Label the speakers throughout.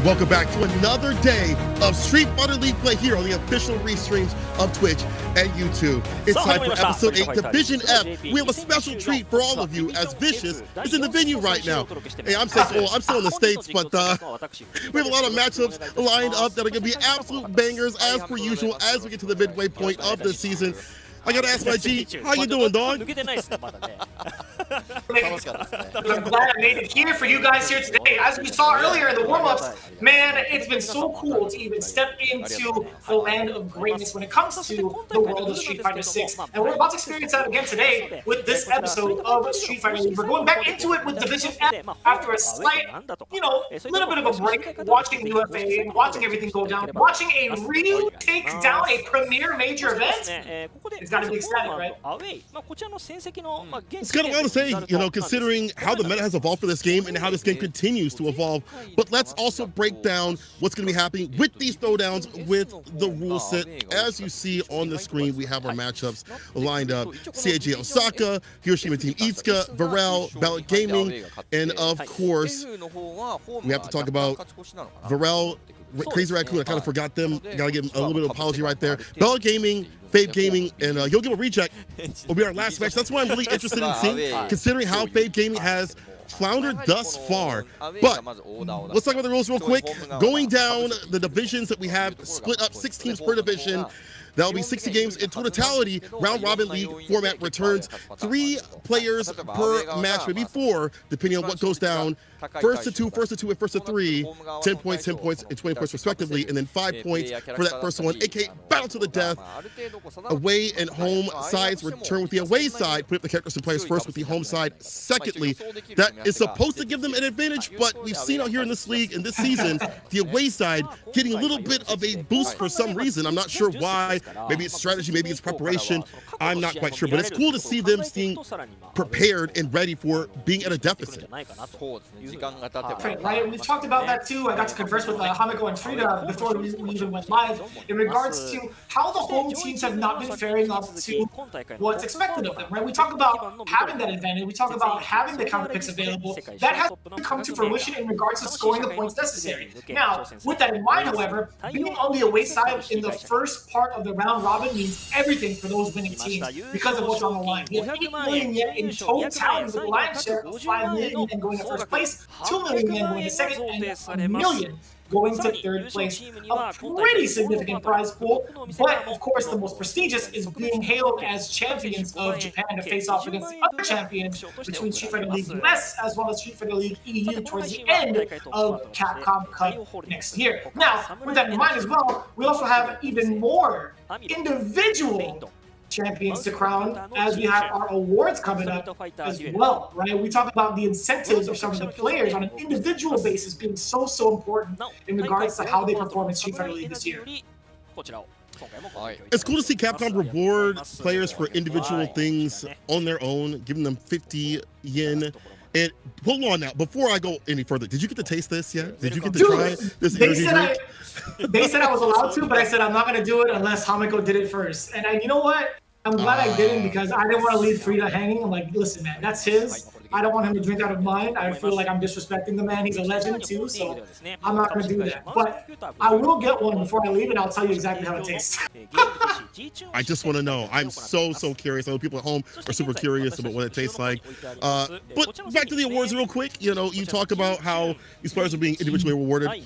Speaker 1: welcome back to another day of Street Fighter League play here on the official restreams of Twitch and YouTube. It's time for episode 8, Division F. We have a special treat for all of you as Vicious is in the venue right now. Hey, I'm still in the States, but we have a lot of matchups lined up that are going to be absolute bangers as per usual as we get to the midway point of the season. I gotta ask my G, how you doing, dog?
Speaker 2: I'm glad I made it here for you guys here today. As we saw earlier in the warm-ups, man, it's been so cool to even step into the land of greatness when it comes to the world of Street Fighter 6. And we're about to experience that again today with this episode of Street Fighter League. We're going back into it with Division F after a slight, little bit of a break, watching UFA, watching everything go down, watching a Ryu take down a premier major event. It's gotta be ecstatic, right?
Speaker 1: It's got a lot to say, considering how the meta has evolved for this game and how this game continues to evolve. But let's also break down what's going to be happening with these throwdowns with the rule set. As you see on the screen, we have our matchups lined up. CAG OSAKA, Hiroshima Team Itsuka, VARREL, Belc Gaming, and of course, we have to talk about VARREL, Crazy Raccoon. I kind of forgot them. Gotta give them a little bit of apology right there. Belc Gaming, Fave Gaming, and Yogibo Reject will be our last match. That's what I'm really interested in seeing, considering how Fave Gaming has floundered thus far. But let's talk about the rules real quick. Going down the divisions that we have, split up 6 teams per division. That'll be 60 games in totality. Round robin league format returns 3 players per match, maybe 4, depending on what goes down. First to 2, and first to 3, 10 points, 10 points, and 20 points respectively, and then 5 points for that first one, aka battle to the death. Away and home sides return with the away side, put up the characters and players first with the home side secondly. That is supposed to give them an advantage, but we've seen out here in this league, in this season, the away side getting a little bit of a boost for some reason. I'm not sure why. Maybe it's strategy, maybe it's preparation. I'm not quite sure, but it's cool to see them being prepared and ready for being at a deficit.
Speaker 2: Right, we've talked about that too. I got to converse with Hamiko and Frida before we even went live in regards to how the home teams have not been faring up to what's expected of them. Right, we talk about having that advantage. We talk about having the counter picks available. That has come to fruition in regards to scoring the points necessary. Now, with that in mind, however, being on the away side in the first part of the round robin means everything for those winning teams because of what's on the line. We have 8 million yen in total with the lion's share of 5 million yen going to first place, 2 million yen going to second, and $1 million going to third place. A pretty significant prize pool, but of course the most prestigious is being hailed as champions of Japan to face off against the other champions between Street Fighter League US as well as Street Fighter League EU towards the end of Capcom Cup next year. Now, with that in mind as well, we also have even more individual champions to crown as we have our awards coming up as well, right? We talk about the incentives of some of the players on an individual basis being so important in regards to how they perform in Street Fighter League this year.
Speaker 1: It's cool to see Capcom reward players for individual things on their own, giving them 50 yen. And hold on now, before I go any further, did you get to taste this yet? Did you get to try this energy drink?
Speaker 2: They said I was allowed to, but I said I'm not going to do it unless Hamiko did it first. And you know what? I'm glad I didn't because I didn't want to leave Frida hanging. I'm like, listen, man, that's his. I don't want him to drink out of mine. I feel like I'm disrespecting the man. He's a legend too, so I'm not going to do that. But I will get one before I leave, and I'll tell you exactly how it tastes.
Speaker 1: I just want to know. I'm so curious. I know people at home are super curious about what it tastes like. But back to the awards real quick. You talk about how these players are being individually rewarded.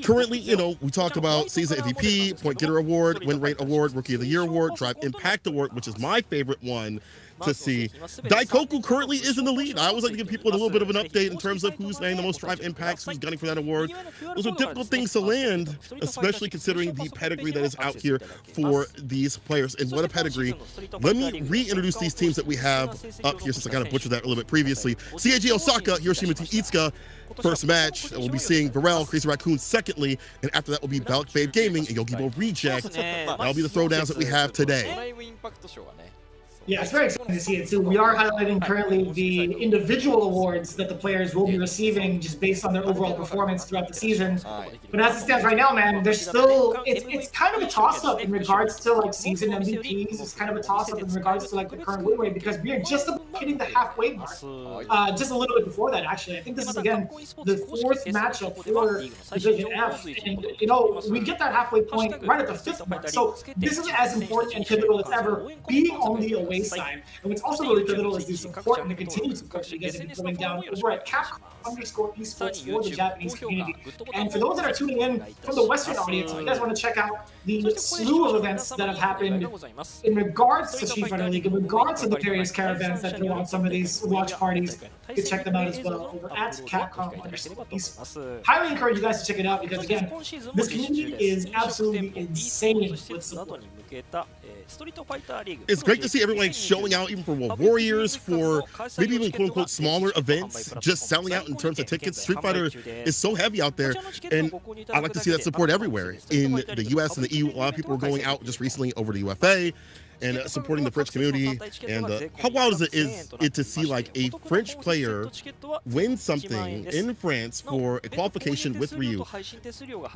Speaker 1: Currently, we talk about Season MVP, Point Getter Award, Win Rate Award, Rookie of the Year Award, Drive Impact Award, which is my favorite one to see. Daikoku currently is in the lead. I always like to give people a little bit of an update in terms of who's named the most Drive Impacts, who's gunning for that award. Those are difficult things to land, especially considering the pedigree that is out here for these players. And what a pedigree. Let me reintroduce these teams that we have up here since I kind of butchered that a little bit previously. CAG OSAKA, Hiroshima Team Itsuka, first match. We'll be seeing VARREL, Crazy Raccoon secondly, and after that will be Belc, Fave Gaming, and Yogibo Reject. That'll be the throwdowns that we have today.
Speaker 2: Yeah, it's very exciting to see it too. We are highlighting currently the individual awards that the players will be receiving just based on their overall performance throughout the season. But as it stands right now, man, there's still it's kind of a toss-up in regards to like season MVPs. It's kind of a toss-up in regards to like the current win rate because we are just about hitting the halfway mark. Just a little bit before that, actually. I think this is again the fourth matchup for Division F, and you know we get that halfway point right at the fifth mark. So this is as important and pivotal as ever, being on the away side. And what's also really pivotal is the support and the continued support that you guys have been going down over at Capcom_esports for the Japanese community. And for those that are tuning in from the Western audience, if you guys want to check out the slew of events that have happened in regards to Street Fighter League, in regards to the various caravans that go on some of these watch parties, you can check them out as well over at Capcom_esports. Highly encourage you guys to check it out because again, this community is absolutely insane with support.
Speaker 1: It's great to see everyone showing out, even for Warriors, for maybe even quote-unquote smaller events, just selling out in terms of tickets. Street Fighter is so heavy out there, and I like to see that support everywhere. In the US and the EU, a lot of people were going out just recently over to UFA and supporting the French community. And how wild is it to see like a French player win something in France for a qualification with Ryu?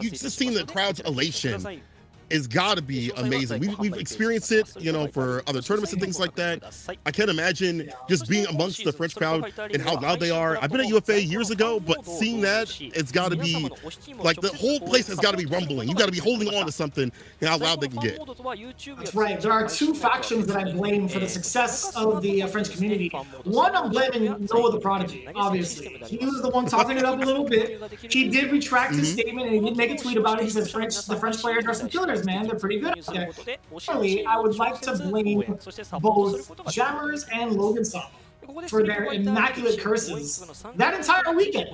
Speaker 1: You've just seen the crowd's elation. It's got to be amazing. We've experienced it, you know, for other tournaments and things like that. I can't imagine just being amongst the French crowd and how loud they are. I've been at UFA years ago, but seeing that, it's got to be like the whole place has got to be rumbling. You got to be holding on to something and how loud they can get.
Speaker 2: That's right. There are two factions that I blame for the success of the French community. One, I'm blaming Noah the Prodigy, obviously. He was the one talking it up a little bit. He did retract his statement and he did make a tweet about it. He says the French players are some killers, man. They're pretty good out there. Surely, I would like to blame both Jammers and Logan Song for their immaculate curses that entire weekend.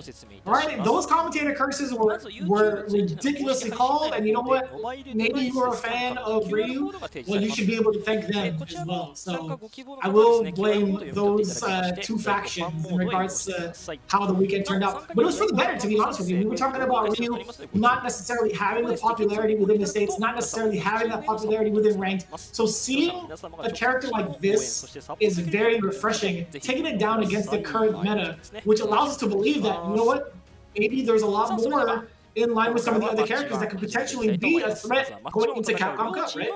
Speaker 2: All right, those commentator curses were ridiculously called, and you know what? Maybe you are a fan of Ryu, well, you should be able to thank them as well. So I will blame those two factions in regards to how the weekend turned out. But it was for the better, to be honest with you. We were talking about Ryu not necessarily having the popularity within the States, not necessarily having that popularity within ranked. So seeing a character like this is very refreshing. Taking it down against the current meta, which allows us to believe that, you know what, maybe there's a lot more in line with some of the other characters that could potentially be a threat going into Capcom Cup, right?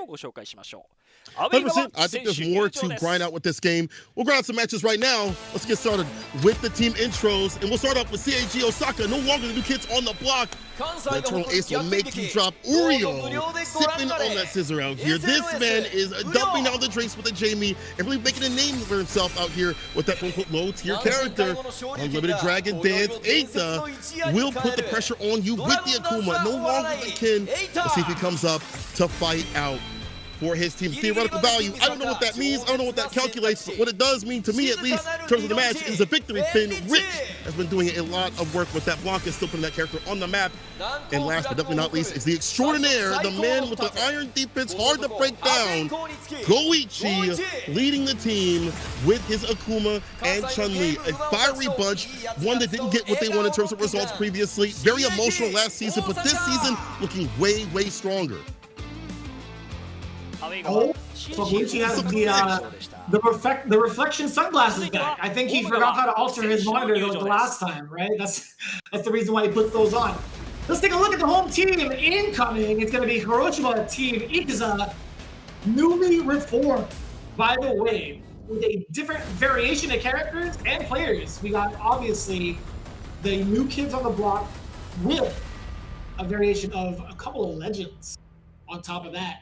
Speaker 1: 100%. I think there's more to grind out with this game. We'll grind out some matches right now. Let's get started with the team intros, and we'll start off with CAG Osaka. No longer the new kids on the block. The Eternal Ace will make you drop Uriel, sipping on that scissor out here. This man is dumping down the drinks with a Jamie and really making a name for himself out here with that quote-unquote low-tier character. Unlimited Dragon Dance, Eita will put the pressure on you with the Akuma. No longer the Kin. Let's see if he comes up to fight out for his team. Theoretical value, I don't know what that means, I don't know what that calculates, but what it does mean to me, at least in terms of the match, is a victory pin. Rich has been doing a lot of work with that. Blanca still putting that character on the map. And last but definitely not least is the extraordinaire, the man with the iron defense, hard to break down, Goichi, leading the team with his Akuma and Chun-Li. A fiery bunch, one that didn't get what they wanted in terms of results previously. Very emotional last season, but this season looking way, way stronger.
Speaker 2: Oh, so Goichi has the reflection sunglasses back. I think he forgot how to alter his monitor the last time, right? That's the reason why he puts those on. Let's take a look at the home team incoming. It's going to be Hiroshima Team Ikuza, newly reformed, by the way, with a different variation of characters and players. We got, obviously, the new kids on the block with a variation of a couple of legends on top of that.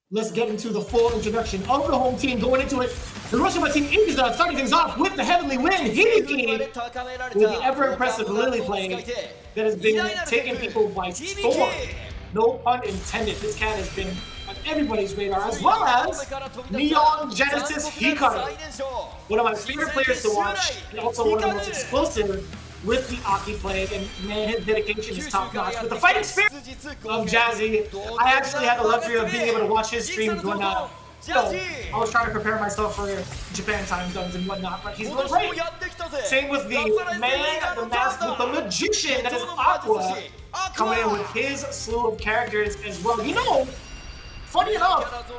Speaker 2: Let's get into the full introduction of the home team. Going into it, the Hiroshima Team Ikuza starting things off with the heavenly win, Hideki, with the ever-impressive Lily play that has been taking people by storm. No pun intended. This cat has been on everybody's radar, as well as Neon Genesis Hikaru, one of my favorite players to watch, and also one of the most explosive with the Aki play, and man, his dedication is top notch. With the fighting spirit of Jazzy, I actually had the luxury of being able to watch his streams when I was trying to prepare myself for Japan time zones and whatnot, but he's doing great. Same with the man, the master, the magician that is Aqua, coming in with his slew of characters as well. You know, funny enough,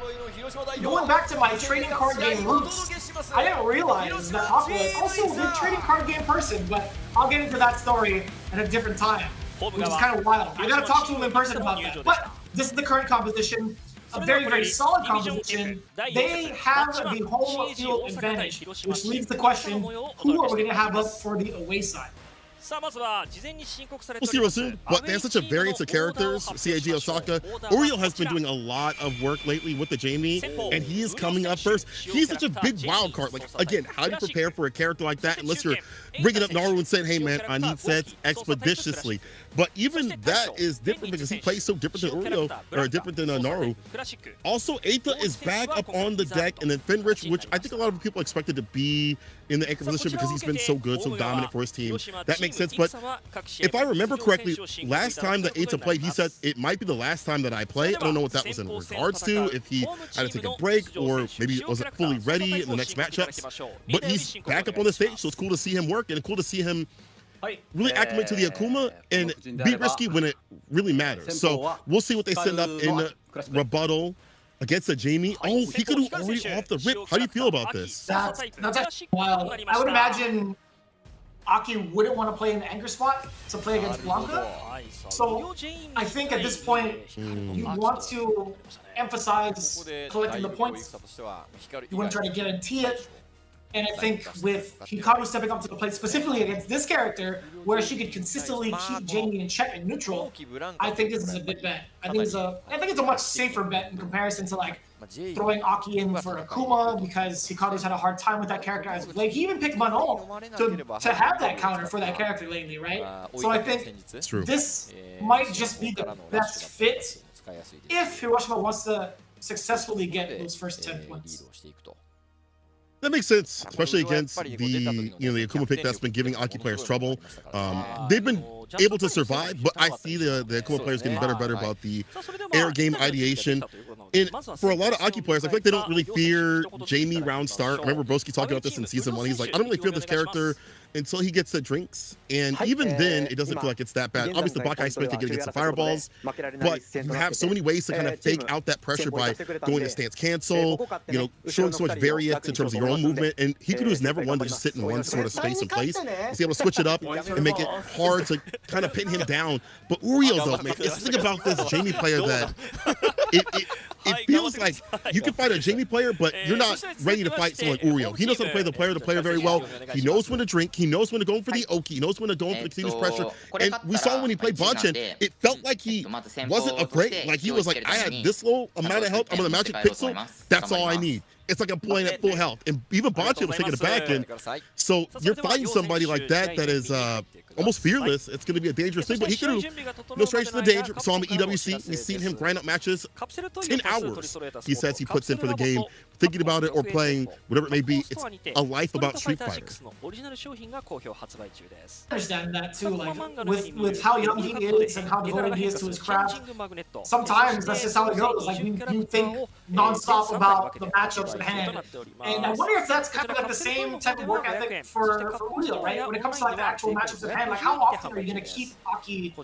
Speaker 2: going back to my trading card game roots, I didn't realize that Aqua is also a big trading card game person, but I'll get into that story at a different time, which is kind of wild. I gotta talk to him in person about that. But this is the current composition. A very, very solid composition. They have the home field advantage, which leads the question, who are we going to have up for the away side?
Speaker 1: We'll see real soon, but they have such a variance of characters. CAG OSAKA. Oreo has been doing a lot of work lately with the Jamie, and he is coming up first. He's such a big wild card. Like, again, how do you prepare for a character like that unless you're bringing up Naru and saying, hey, man, I need sets expeditiously. But even that is different because he plays so different than Oreo, or different than Naru. Also, Eita is back up on the deck, and then Fenrich, which I think a lot of people expected to be in the anchor position because he's been so good, so dominant for his team. That makes sense, but if I remember correctly, last time that Eita played, he said it might be the last time that I play. I don't know what that was in regards to, if he had to take a break or maybe wasn't fully ready in the next matchups. But he's back up on the stage, so it's cool to see him work and cool to see him really acclimate to the Akuma and be risky when it really matters. So we'll see what they send up in rebuttal against a Jamie. Oh, he could have already off the rip. How do you feel about this?
Speaker 2: That's actually wild. I would imagine Aki wouldn't want to play in the anchor spot to play against Blanca. So I think at this point, you want to emphasize collecting the points. You want to try to guarantee it. And I think with Hikaru stepping up to the plate specifically against this character, where she could consistently keep Jamie in check and neutral, I think this is a big bet. I think it's a much safer bet in comparison to like throwing Aki in for Akuma, because Hikaru's had a hard time with that character as of late. He even picked Manon to have that counter for that character lately, right? So I think this might just be the best fit if Hiroshima wants to successfely get those first 10 points.
Speaker 1: That makes sense, especially against the the Akuma pick that's been giving Aki players trouble. They've been able to survive, but I see the Akuma players getting better and better about the air game ideation. And for a lot of Aki players, I feel like they don't really fear Jamie round start. I remember Broski talking about this in season 1. He's like, I don't really fear this character until he gets the drinks. And even then, it doesn't feel like it's that bad. Obviously, the Black Ice Smith can get some fireballs, but you have so many ways to kind of fake out that pressure by going to stance cancel, showing so much variance in terms of your own movement. And Hikaru is never one to just sit in one sort of space and place. He's able to switch it up and make it hard to kind of pin him down. But Uriel, though, man, it's the thing about this Jamie player that it feels like you can fight a Jamie player, but you're not ready to fight someone like Uriel. He knows how to play the player very well. He knows when to drink. He knows when to go for the Oki. He knows when to go for the continuous pressure. And we saw when he played Bonchan, it felt like he wasn't afraid. Like he was like, I had this low amount of health. I'm on the Magic Pixel. That's all I need. It's like I'm playing at full health. And even Bonchan was taking it back. And so you're fighting somebody like that that is almost fearless. It's going to be a dangerous thing. But Hikaru, no stranger to the danger. Saw him at EWC. We've seen him grind up matches 10 hours. He says he puts in for the game, thinking about it or playing, whatever it may be. It's a life about Street Fighter.
Speaker 2: I understand that too. Like with how young he is and how devoted he is to his craft, sometimes that's just how it goes. Like you think nonstop about the matchups at hand. And I wonder if that's kind of like the same type of work ethic for Uriel, right? When it comes to like the actual matchups at hand, like how often are you going to keep Aki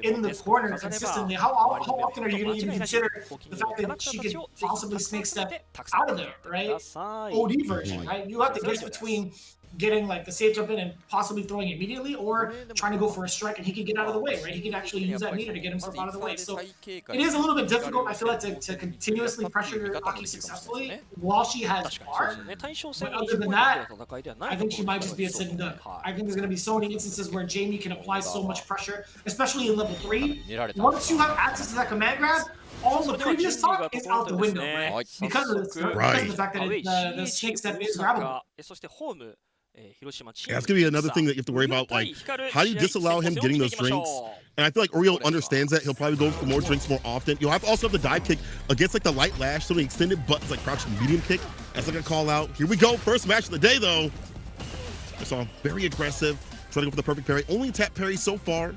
Speaker 2: in the corner consistently? How often are you going to even consider the fact that she could possibly snake step out of there, right? OD version, right? You have to guess between getting like the safe jump in and possibly throwing immediately, or trying to go for a strike and he can get out of the way, right? He can actually use that meter to get himself out of the way. So it is a little bit difficult, I feel like, to continuously pressure Aki successfully while she has bar. But other than that, I think she might just be a sit and duck. I think there's going to be so many instances where Jamie can apply so much pressure, especially in level 3. Once you have access to that command grab, all the previous talk is out the window, right? Because of the fact that the snake step is grabbable.
Speaker 1: Yeah, it's gonna be another thing that you have to worry about. Like, how do you disallow him getting those drinks? And I feel like Uriel understands that. He'll probably go for more drinks more often. You'll have to also have the dive kick against like the light lash, so the extended buttons like crouching medium kick. That's like a call out. Here we go. First match of the day, though. I saw him very aggressive, trying to go for the perfect parry. Only tap parry so far.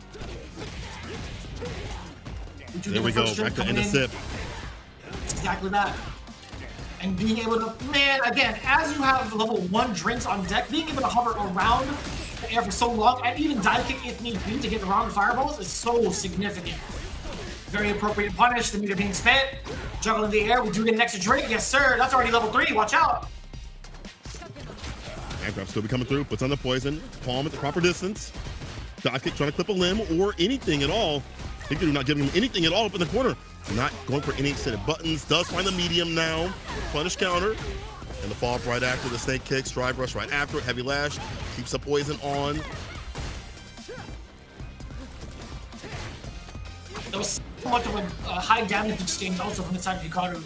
Speaker 1: There we go. Back to end of sip.
Speaker 2: Exactly that. And being able to, man, again, as you have level 1 drinks on deck, being able to hover around the air for so long, and even dive kick if need be to get around the fireballs is so significant. Very appropriate punish, the meter being spent. Juggle in the air. We do get an extra drink. Yes, sir. That's already level 3. Watch out.
Speaker 1: And grab still be coming through. Puts on the poison. Palm at the proper distance. Dive kick trying to clip a limb or anything at all. Hikaru not giving him anything at all up in the corner. Not going for any extended buttons. Does find the medium now. Punish counter. And the fall right after the snake kicks. Drive rush right after it. Heavy lash. Keeps the poison on.
Speaker 2: There was so much of a high damage exchange also from the side of Hikaru.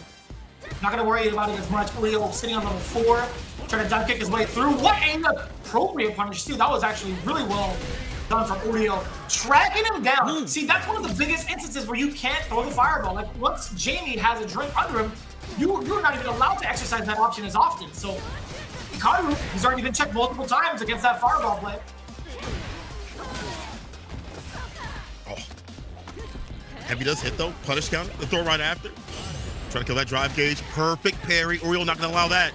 Speaker 2: Not going to worry about it as much. Leo sitting on level 4. Trying to dive kick his way through. What an appropriate punish too. That was actually really well done from Urio. Tracking him down. See, that's one of the biggest instances where you can't throw the fireball. Like, once Jamie has a drink under him, you're not even allowed to exercise that option as often. So, Hikaru, he's already been checked multiple times against that fireball play.
Speaker 1: Oh. Heavy does hit though. Punish counter. The throw right after. Trying to kill that drive gauge. Perfect parry. Uriel not going to allow that.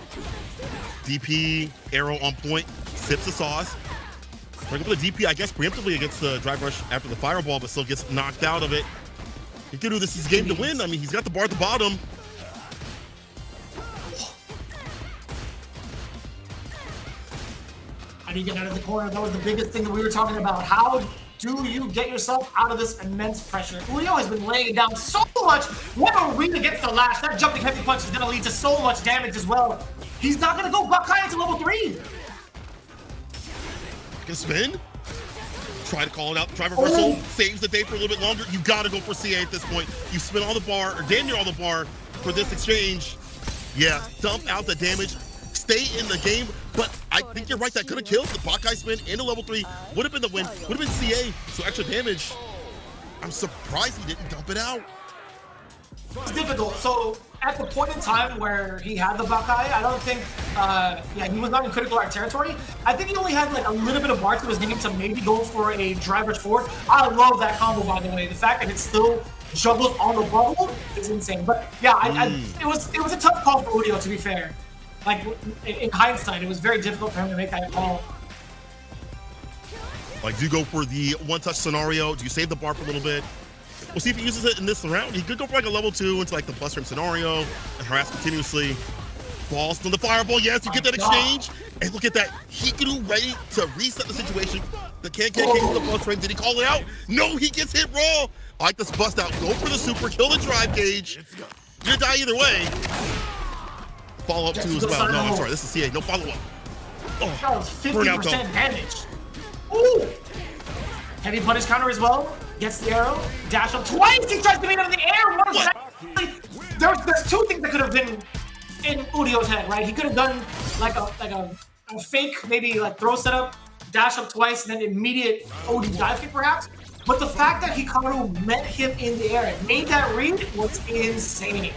Speaker 1: DP, arrow on point. Sips the sauce. Bring up the DP, I guess, preemptively against the drive rush after the fireball, but still gets knocked out of it. Hikaru, this is game to win. I mean, he's got the bar at the bottom.
Speaker 2: How do you get out of the corner? That was the biggest thing that we were talking about. How do you get yourself out of this immense pressure? Uriel has been laying it down so much. When Arena gets the lash, that jumping heavy punch is going to lead to so much damage as well. He's not going to go Buckeye into level 3.
Speaker 1: Can spin. Try to call it out. Drive reversal. Saves the day for a little bit longer. You got to go for CA at this point. You spin on the bar, or damn near on the bar for this exchange. Yeah, dump out the damage. Stay in the game. But I think you're right. That could have killed the Buckeye spin into level 3. Would have been the win. Would have been CA. So extra damage. I'm surprised he didn't dump it out.
Speaker 2: It's difficult. So at the point in time where he had the Buckeye, I don't think, he was not in critical art territory. I think he only had like a little bit of bar to his name to maybe go for a drive rush forward. I love that combo, by the way. The fact that it still juggles on the bubble is insane. But yeah, it was a tough call for Udio, to be fair. Like in hindsight, it was very difficult for him to make that call.
Speaker 1: Like, do you go for the one-touch scenario? Do you save the bar for a little bit? We'll see if he uses it in this round. He could go for like a level 2 into like the plus frame scenario and harass continuously. Falls on the fireball. Yes, you get that exchange. And look at that. Hikaru ready to reset the situation. The KK came to the plus frame. Did he call it out? No, he gets hit raw. I like this bust out. Go for the super. Kill the drive gauge. You're gonna die either way. Follow up 2 as well. No, I'm sorry. This is CA. No follow up.
Speaker 2: Oh, that was 50% damage. Ooh. Heavy punish counter as well. Gets the arrow, dash up twice. He tries to beat him in the air. There's 2 things that could have been in Udio's head, right? He could have done like a fake, maybe like throw setup, dash up twice, and then immediate OD dive kick perhaps. But the fact that Hikaru met him in the air and made that read was insane.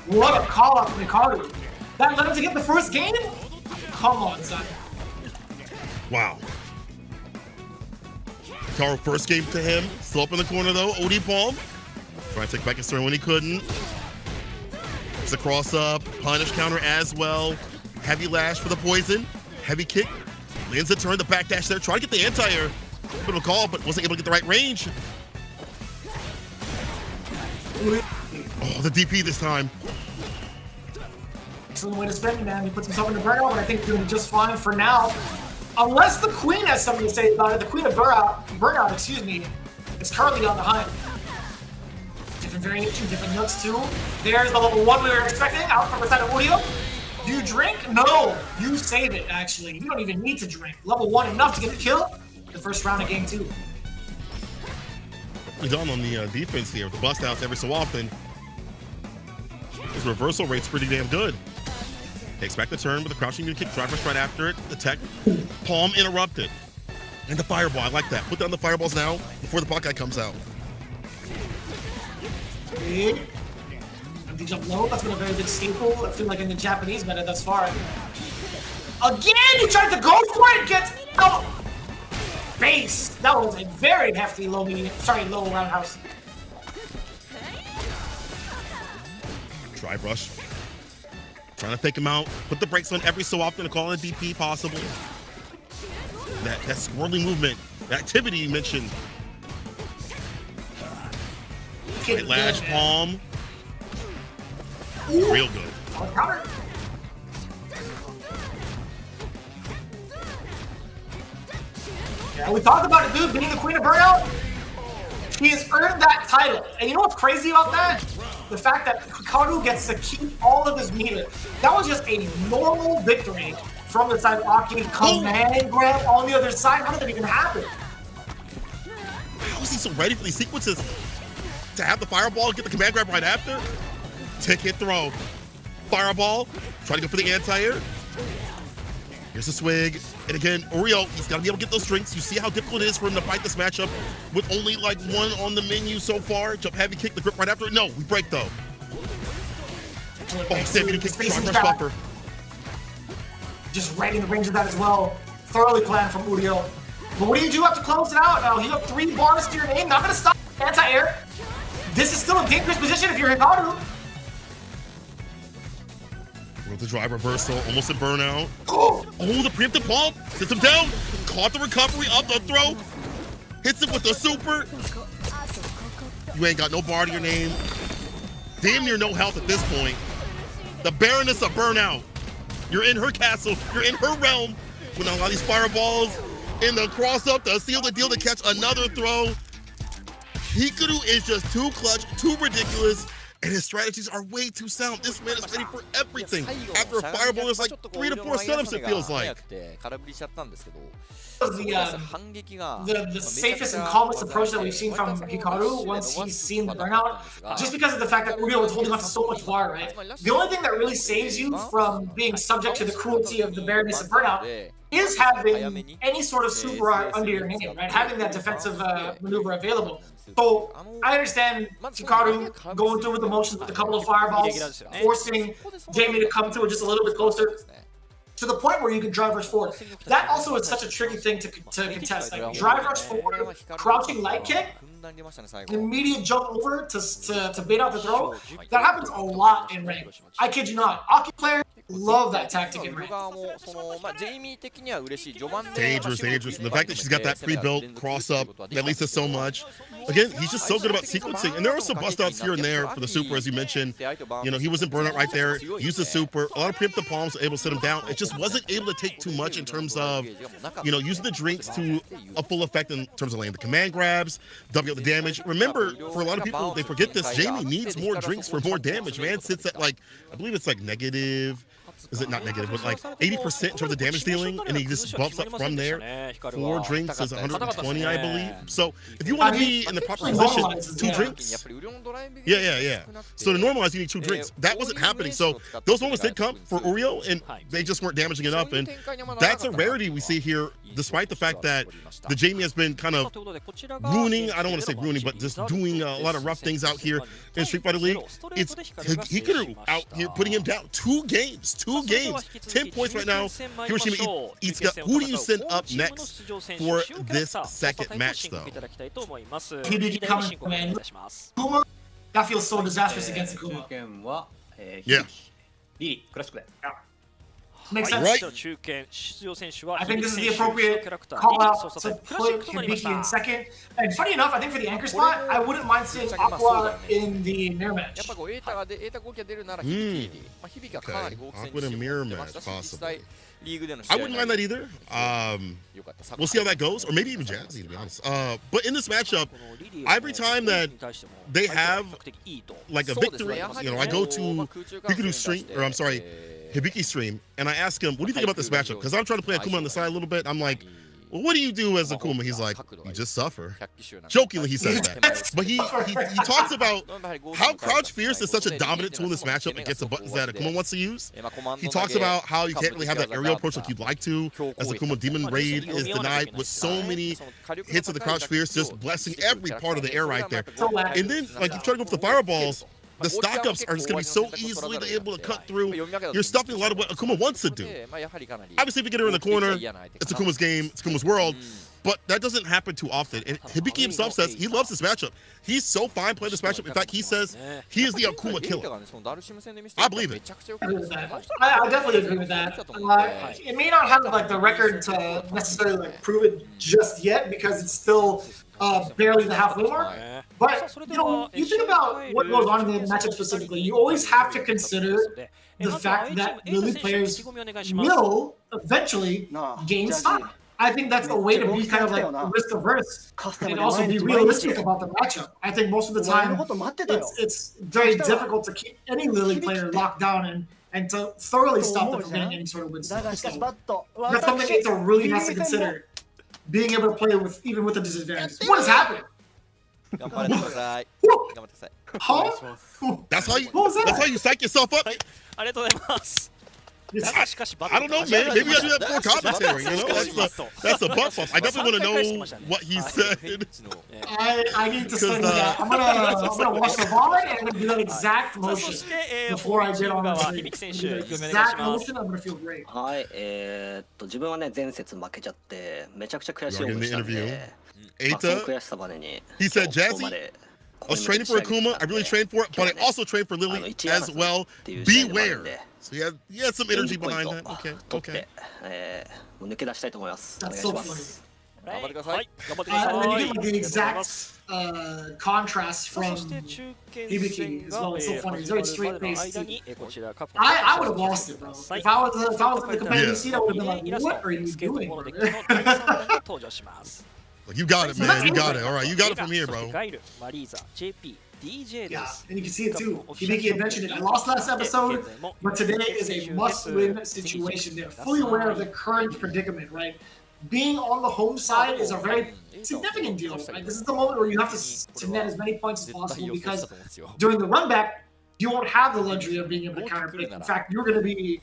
Speaker 2: What a call out from Hikaru. That led him to get the first game? Come on, son.
Speaker 1: Wow. Hikaru first game to him. Still up in the corner though. OD palm. Trying to take back his turn when he couldn't. It's a cross up. Punish counter as well. Heavy lash for the poison. Heavy kick. Lands the turn. The back dash there. Try to get the anti-air. Bit of a call, but wasn't able to get the right range. Oh, the DP this time.
Speaker 2: Excellent way to spend it, man. He puts himself in the burnout, but I think he's doing just fine for now. Unless the Queen has something to say about it. The Queen of Burnout, excuse me, is currently on the hunt. Different variation, different looks too. There's the level 1 we were expecting out from the side of Udio. Do you drink? No, you save it, actually. You don't even need to drink. Level 1 enough to get the kill the first round of game 2.
Speaker 1: He's on the defense here with the bust outs every so often. His reversal rate's pretty damn good. Takes back the turn with a crouching kick, drive rush right after it. The tech, palm interrupted. And the fireball, I like that. Put down the fireballs now before the Buckeye comes out.
Speaker 2: Big. Empty jump low, that's been a very good staple, I feel like in the Japanese meta thus far. Again, he tried to go for it, gets out. Base. That was a very hefty low roundhouse.
Speaker 1: Drive rush. Trying to fake him out. Put the brakes on every so often to call it a DP possible. That swirling movement, the activity you mentioned. Right lash, palm. Real good.
Speaker 2: Counter. Yeah, we talked about it, dude, being the queen of burnout. He has earned that title. And you know what's crazy about that? The fact that Hikaru gets to keep all of his meter. That was just a normal victory from the side of Aki. Command grab on the other side. How did that even happen?
Speaker 1: How is he so ready for these sequences? To have the fireball, get the command grab right after? Tick, hit, throw. Fireball, try to go for the anti-air. Here's a swig. And again, Oreo, he's got to be able to get those drinks. You see how difficult it is for him to fight this matchup with only like one on the menu so far. Jump heavy kick, the grip right after it. No, we break though. Oh, Sammy kick, sharp rush buffer.
Speaker 2: Just right in the range of that as well. Thoroughly planned from Oreo. But what do you do after close it out? Now, you have 3 bars to your name. Not going to stop anti-air. This is still a dangerous position if you're Hikaru.
Speaker 1: With the drive reversal, almost a burnout. Oh, the preemptive pump, sits him down, caught the recovery, up the throw, hits it with the super. You ain't got no bar to your name. Damn near no health at this point. The Baroness of Burnout. You're in her castle, you're in her realm. With a lot of these fireballs in the cross up to seal the deal to catch another throw. Hikaru is just too clutch, too ridiculous. And his strategies are way too sound. This man is ready for everything. After a fireball, there's like 3 to 4 setups, it feels like.
Speaker 2: The safest and calmest approach that we've seen from Hikaru once he's seen the burnout, just because of the fact that Oreo was holding on to so much bar, right? The only thing that really saves you from being subject to the cruelty of the Baroness of Burnout is having any sort of super art under your name, right? Having that defensive maneuver available. So I understand Hikaru going through with the motions with a couple of fireballs, forcing Jamie to come through just a little bit closer to the point where you can drive rush forward. That also is such a tricky thing to contest. Like drive rush forward, crouching light kick, immediate jump over to bait out the throw. That happens a lot in rank. I kid you not. Aki players love that tactic in rank.
Speaker 1: Dangerous, dangerous. And the fact that she's got that pre-built cross-up, at least is so much. Again, he's just so good about sequencing. And there are some bust-outs here and there for the super, as you mentioned. You know, he wasn't burnout right there. Used the super. A lot of preemptive palms able to sit him down. It just wasn't able to take too much in terms of, you know, using the drinks to a full effect in terms of laying the command grabs, doubling up the damage. Remember, for a lot of people, they forget this. Jamie needs more drinks for more damage. Man sits at like, I believe it's like negative. Is it not negative, but like 80% in terms of damage dealing, and he just bumps up from there. 4 drinks is 120, I believe. So if you want to be in the proper position, 2 drinks. Yeah. So to normalize, you need 2 drinks. That wasn't happening. So those moments did come for Oreo, and they just weren't damaging enough. And that's a rarity we see here, despite the fact that the Jamie has been kind of ruining, I don't want to say ruining, but just doing a lot of rough things out here in Street Fighter League. It's Hikaru out here putting him down 2 games. 2 games, 10 points right now. Hiroshima Itsuka. Who do you send up next for this second match, though?
Speaker 2: Kuma, that feels so disastrous against Kuma.
Speaker 1: Yeah.
Speaker 2: Makes sense.
Speaker 1: Right.
Speaker 2: I think this is the appropriate call out to put Hibiki in second. And funny enough, I think for the anchor spot, I wouldn't mind seeing Aqua in the mirror match.
Speaker 1: Okay. Aqua in a mirror match, possibly. I wouldn't mind that either. We'll see how that goes, or maybe even Jazzy, to be honest. But in this matchup, every time that they have like a victory, you know, I go to Hikaru's stream, or I'm sorry, Hibiki's stream, and I ask him, what do you think about this matchup? Because I'm trying to play Akuma on the side a little bit. I'm like, well, what do you do as Akuma? He's like, you just suffer. Jokingly, he says that. But he talks about how Crouch Fierce is such a dominant tool in this matchup against the buttons that Akuma wants to use. He talks about how you can't really have that aerial approach like you'd like to, as Akuma Demon Raid is denied with so many hits of the Crouch Fierce, just blessing every part of the air right there. And then, like, you try to go for the fireballs, the stock ups are just going to be so easily able to cut through. You're stopping a lot of what Akuma wants to do. Obviously, if you get her in the corner, it's Akuma's game, it's Akuma's world, but that doesn't happen too often. And Hibiki himself says he loves this matchup. He's so fine playing this matchup. In fact, he says he is the Akuma killer. I believe it.
Speaker 2: I definitely agree with that. It may not have like the record to necessarily like prove it just yet, because it's still barely the halfway mark. But, you think about what goes on in the matchup specifically, you always have to consider the fact that Lily players will eventually gain stock. I think that's a way to be kind of like risk averse and also be realistic about the matchup. I think most of the time it's very difficult to keep any Lily player locked down and to thoroughly stop them from getting any sort of win. So that's something Eita really has to consider, being able to play with even with the disadvantages. What is happening? Huh?
Speaker 1: That's how you psych yourself up. I don't know, man. Maybe I do that for commentary. That's a buff up. I definitely want to know what he said.
Speaker 2: I need to study that. I'm gonna watch the VARREL and I'm gonna do that exact motion before I get on the exact motion. I'm gonna feel great.
Speaker 3: はい、自分はね前節負けちゃってめちゃくちゃ悔しい思いしたんで、その悔しさバネに
Speaker 1: He said, Jazzy, I was training for Akuma. I really trained for it, but I also trained for Lily as well. Beware. So he had some energy behind that. Okay.
Speaker 3: 抜け出したいと思います。お願い
Speaker 2: That's
Speaker 3: し
Speaker 2: so
Speaker 3: ま
Speaker 2: funny.
Speaker 3: す。
Speaker 2: And then you get the exact contrast from Hibiki as well. It's so funny. He's very straight faced. I would have lost it, bro. If I was in the competitive seat, I would have been like, "What are you doing, brother?"
Speaker 1: You got it, man. You got it. All right, you got it from here, bro.
Speaker 2: Yeah, and you can see it too. Hibiki had mentioned it. I lost last episode, but today is a must-win situation. They're fully aware of the current predicament, right? Being on the home side is a very significant deal, right? This is the moment where you have to net as many points as possible because during the run back, you won't have the luxury of being able to counter pick. In fact, you're going to be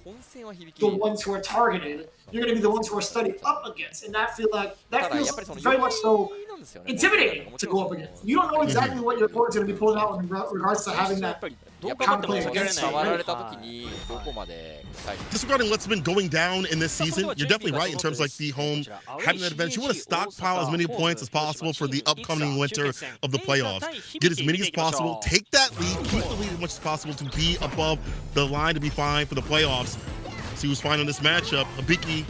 Speaker 2: the ones who are targeted. You're going to be the ones who are studied up against, and that feels very much so intimidating to go up against. You don't know exactly what your opponent's going to be pulling out in regards to having that counterplay against you.
Speaker 1: Disregarding what's been going down in this season, you're definitely right in terms of like the home having that advantage. You want to stockpile as many points as possible for the upcoming winter of the playoffs. Get as many as possible. Take that lead. Keep the lead as much as possible to be above the line to be fine for the playoffs. See who's fine in this matchup. Hibiki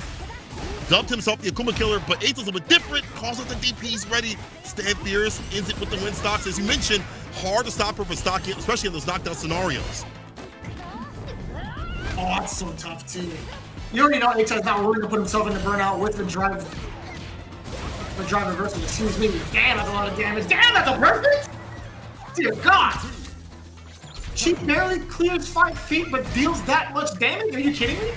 Speaker 1: dubbed himself the Akuma Killer, but Eita's a little bit different. Calls up the DPs ready. Stand fierce. Ends it with the win stocks. As you mentioned, hard to stop her from stocking, especially in those knockdown scenarios.
Speaker 2: Oh, that's so tough too. You already know Eita's not willing to put himself in the burnout with the drive reversal. Excuse me. Damn, that's a lot of damage. Damn, that's a perfect. Dear God. She barely clears 5 feet, but deals that much damage? Are you kidding me?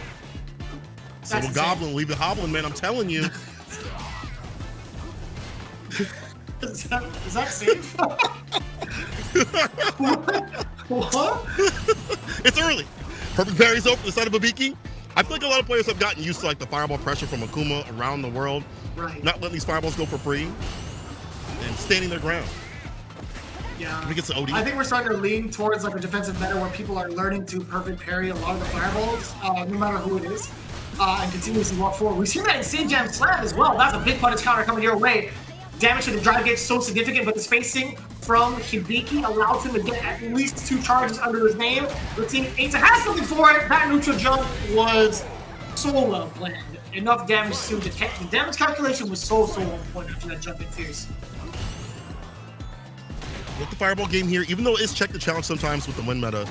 Speaker 1: Silver Goblin, leave it hobbling, man. I'm telling you.
Speaker 2: Is that safe? What?
Speaker 1: It's early. Perfect parries over the side of Hibiki. I feel like a lot of players have gotten used to like the fireball pressure from Akuma around the world.
Speaker 2: Right.
Speaker 1: Not letting these fireballs go for free and standing their ground.
Speaker 2: Yeah.
Speaker 1: I think it's the OD.
Speaker 2: I think we're starting to lean towards like a defensive meta where people are learning to perfect parry a lot of the fireballs, no matter who it is, and continuously walk forward. We've seen that in Sage Jam Slam as well. That's a big punish counter coming your way. Damage to the drive gauge so significant, but the spacing from Hibiki allows him to get at least 2 charges under his name. The team Eita has something for it. That neutral jump was so well planned. Enough damage to the damage calculation was so on point after that jump in fierce.
Speaker 1: With the fireball game here, even though it's check the challenge sometimes with the win meta,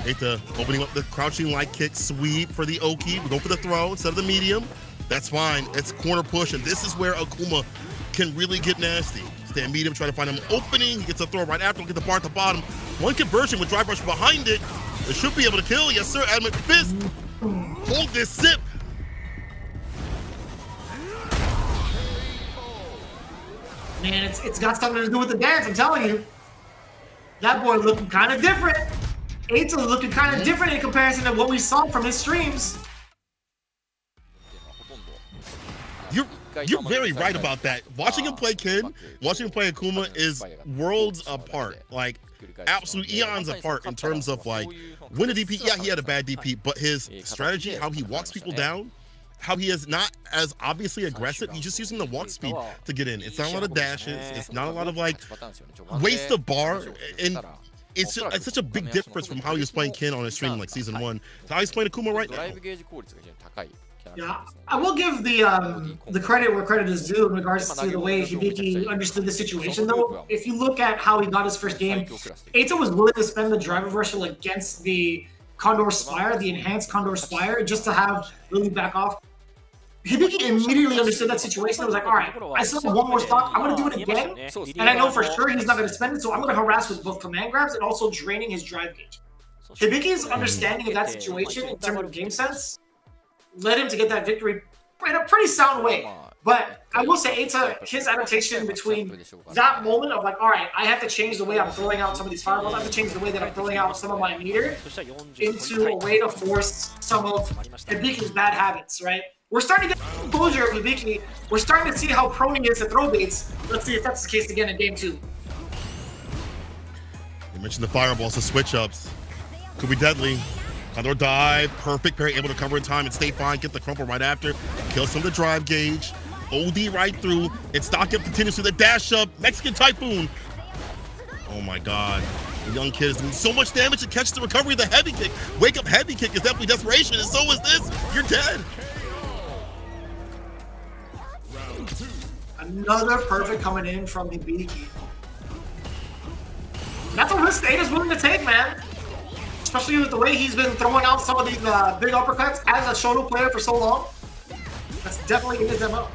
Speaker 1: Eita opening up the crouching light kick sweep for the Oki. We go for the throw instead of the medium. That's fine. It's corner push, and this is where Akuma can really get nasty. Stand medium, try to find him opening. He gets a throw right after. We'll get the bar at the bottom. One conversion with drive rush behind it. It should be able to kill. Yes, sir. Adamant fist. Hold this sip.
Speaker 2: Man, it's got something to do with the dance, I'm telling you. That boy looking kind of different. Eita looking kind of different in comparison to what we saw from his streams.
Speaker 1: You're very right about that. Watching him play Ken, watching him play Akuma is worlds apart. Like, absolute eons apart in terms of like, win a DP. Yeah, he had a bad DP, but his strategy, how he walks people down, how he is not as obviously aggressive. He's just using the walk speed to get in. It's not a lot of dashes. It's not a lot of like waste of bar. And it's such a big difference from how he was playing Ken on his stream in like season 1 to how he's playing Akuma right now.
Speaker 2: Yeah, I will give the credit where credit is due in regards to the way Hibiki understood the situation, though. If you look at how he got his first game, Eita was willing to spend the drive reversal against the Condor Spire, the enhanced Condor Spire, just to have Lily back off. Hibiki immediately understood that situation and was like, all right, I still have one more stock, I'm going to do it again, and I know for sure he's not going to spend it, so I'm going to harass with both command grabs and also draining his drive gauge. Hibiki's understanding of that situation in terms of game sense led him to get that victory in a pretty sound way. But I will say, Eita, his adaptation between that moment of like, all right, I have to change the way I'm throwing out some of these fireballs, I have to change the way that I'm throwing out some of my meter into a way to force some of Hibiki's bad habits, right? We're starting to get exposure of Hibiki. We're starting to see how prone he is to throw baits. Let's see if that's the case again in game 2.
Speaker 1: You mentioned the fireballs, the switch-ups. Could be deadly. Condor dive, perfect parry, able to cover in time and stay fine, get the crumple right after. Kill some of the drive gauge. OD right through. And stock up continues with the dash up. Mexican Typhoon. Oh my God. The young kid is doing so much damage to catch the recovery of the heavy kick. Wake up heavy kick is definitely desperation, and so is this. You're dead.
Speaker 2: Another perfect coming in from Hibiki. That's a risk Eita's willing to take, man. Especially with the way he's been throwing out some of these big uppercuts as a Shoto player for so long. That's definitely in his MO.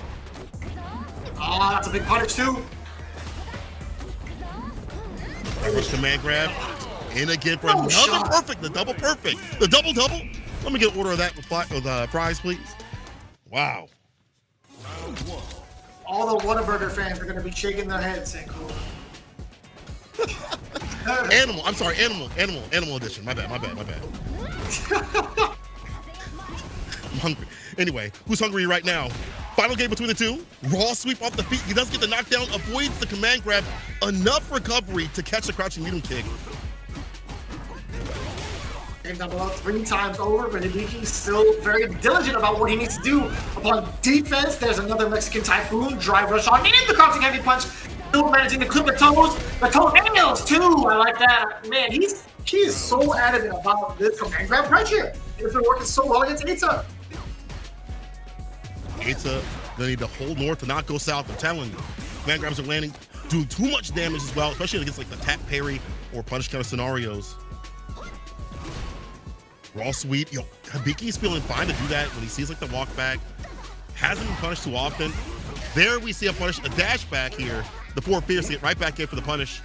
Speaker 2: Ah, that's a big punish too.
Speaker 1: Rush command grab. In again for another perfect. The double perfect. The double-double. Let me get an order of that with fries, please. Wow.
Speaker 2: All the Whataburger fans are going to be shaking their heads saying, cool.
Speaker 1: Animal, I'm sorry, animal edition. My bad. I'm hungry. Anyway, who's hungry right now? Final game between the two. Raw sweep off the feet. He does get the knockdown, avoids the command grab. Enough recovery to catch the crouching medium kick.
Speaker 2: Game's up about 3 times over, but Hibiki's still very diligent about what he needs to do. Upon defense, there's another Mexican Typhoon, drive rush on, and the crouching heavy punch. Still managing to clip the toenails too. I like that. Man, he is so adamant about this command grab pressure. It's been working so well against Eita.
Speaker 1: Eita gonna need to hold north to not go south. I'm telling you, command grabs are landing, doing too much damage as well, especially against like the tap parry or punish counter scenarios. Raw sweep. Yo, Hibiki's feeling fine to do that when he sees like the walk back. Hasn't been punished too often. There we see a punish, a dash back here. The 4 fierce get right back in for the punish.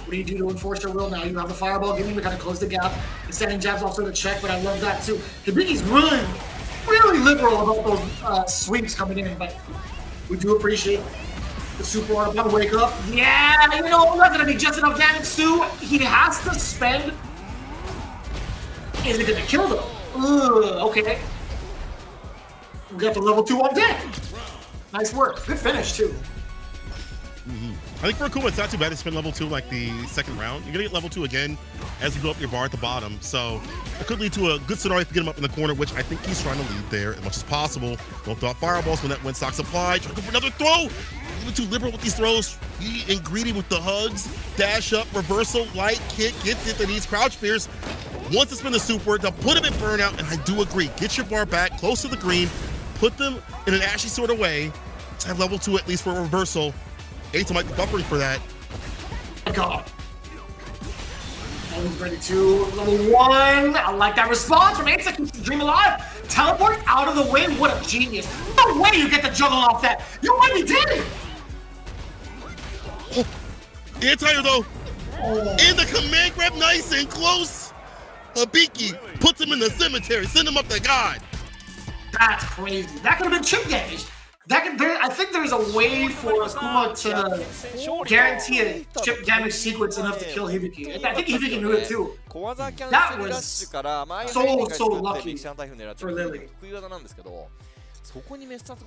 Speaker 2: What do you do to enforce your will now? You have the fireball giving to kind of close the gap. The standing jab's also the check, but I love that too. Hibiki's really liberal about those sweeps coming in, but we do appreciate the super on the wake up. Yeah, you know, that's gonna be just enough damage too. He has to spend. Is it gonna kill them? Okay. We got the level 2 on deck. Nice work. Good finish too.
Speaker 1: I think for Raccoon, it's not too bad to spend level 2 like the second round. You're gonna get level 2 again as you go up your bar at the bottom. So it could lead to a good scenario if you get him up in the corner, which I think he's trying to lead there as much as possible. Don't throw out fireballs when stock's applied. Try to go for another throw. Even too liberal with these throws. And greedy with the hugs. Dash up, reversal, light kick, gets it, then he's crouch fierce. Wants to spin the super to put him in burnout, and I do agree. Get your bar back close to the green. Put them in an ashy sort of way to have level 2 at least for a reversal. Eita might be buffering for that.
Speaker 2: Oh God. Always ready to level 1. I like that response from Eita. Keeps the dream alive. Teleport out of the way. What a genius. No way you get the juggle off that. You might be dead.
Speaker 1: Oh, anti-air though. In the command grab, nice and close. Hibiki puts him in the cemetery. Send him up to God.
Speaker 2: That's crazy. That could have been chip damage. I think there's a way for Akuma to guarantee a chip damage sequence enough to kill Hibiki. I think Hibiki knew it too. That was so lucky for Lily.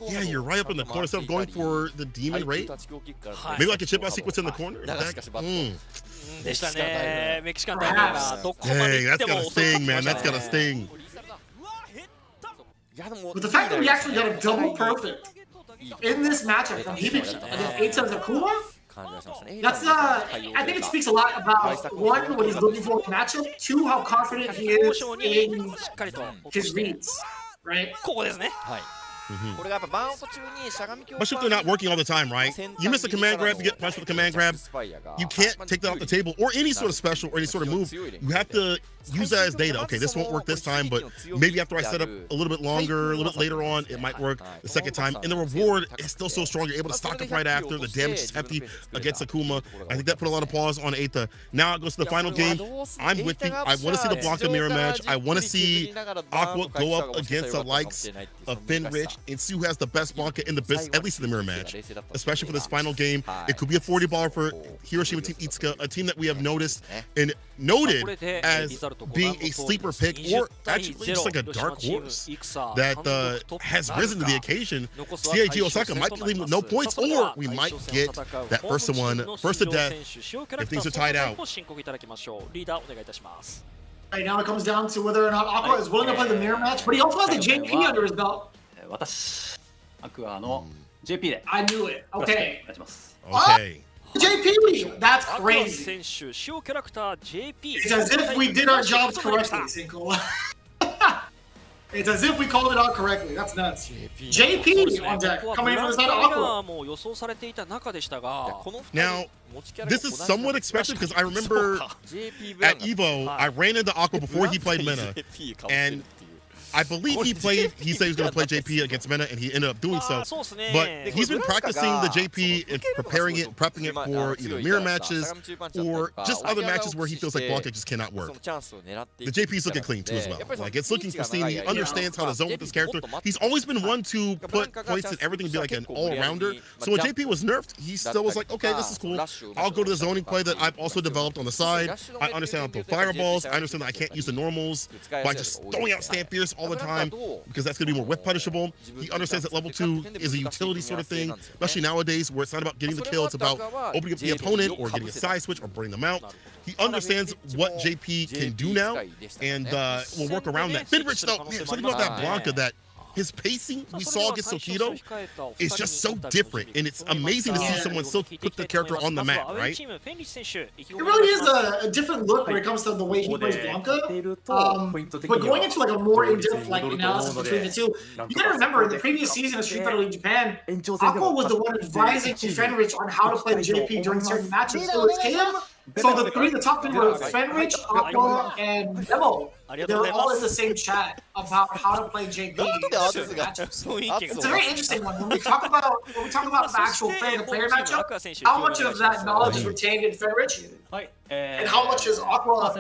Speaker 1: Yeah, you're right up in the corner. Instead of going for the demon rate, maybe like a chip out sequence in the corner. Dang, that's gotta sting, man. That's gotta sting.
Speaker 2: But the fact that we actually got a double perfect in this matchup from Hibiki against Eita's Akuma, That's I think it speaks a lot about, one, what he's looking for in the matchup, two, how confident he is in his reads, right?
Speaker 1: Especially if they're not working all the time, right? You miss a command grab, you get punched with a command grab. You can't take that off the table, or any sort of special or any sort of move. You have to use that as data. Okay, this won't work this time, but maybe after I set up a little bit longer, a little bit later on, it might work the second time. And the reward is still so strong. You're able to stock up right after. The damage is hefty against Akuma. I think that put a lot of pause on Eita. Now it goes to the final game. I'm with you. I want to see the Blanca mirror match. I want to see Aqua go up against the likes of Finn Rich and see who has the best Blanca in the best, at least in the mirror match, especially for this final game. It could be a 40-baller for Hiroshima Team Itsuka, a team that we have noticed and noted as being a sleeper pick, or actually just like a dark horse that has risen to the occasion. CAG OSAKA might be leaving with no points, or we might get that first to death if things are tied out.
Speaker 2: Right now it comes down to whether or not Aqua is willing to play the mirror match, but he also has the JP under his belt. I knew it. Okay.
Speaker 1: Okay.
Speaker 2: JP! That's crazy. It's as if we did our jobs correctly, Cinco. It's as if we called it out correctly. That's nuts. JP on deck, coming in from the side of Aqua.
Speaker 1: Now, this is somewhat expected because I remember at EVO, I ran into Aqua before he played Mena, and I believe he said he was going to play JP against Mena, and he ended up doing so. But he's been practicing the JP and prepping it for either mirror matches or just other matches where he feels like Blanca just cannot work. The JP's looking clean too as well. Like, it's looking pristine. He understands how to zone with this character. He's always been one to put points in everything and be like an all-rounder. So when JP was nerfed, he still was like, okay, this is cool. I'll go to the zoning play that I've also developed on the side. I understand how to throw fireballs. I understand that I can't use the normals by just throwing out Stamp Fierce all the time, because that's going to be more whip punishable. He understands that level 2 is a utility sort of thing, especially nowadays where it's not about getting the kill, it's about opening up the opponent or getting a side switch or burning them out. He understands what JP can do now, and will work around that. Finn Rich, though, man, something about that Blanca, that his pacing we saw against Tokido is just so different, and it's amazing to see someone still put the character on the map, right?
Speaker 2: It really is a different look when it comes to the way he plays Blanca. But going into like a more in-depth like analysis between the two, you gotta remember in the previous season of Street Fighter League Japan, Aqua was the one advising Fenrich on how to play the JP during certain matches. It was him. So the top three were Fenrich, Aqua, and Demo. They're all in the same chat about how to play JP. It's a very interesting one. When we talk about the actual player matchup, how much of that knowledge is retained in Fenrich, and how much is Aqua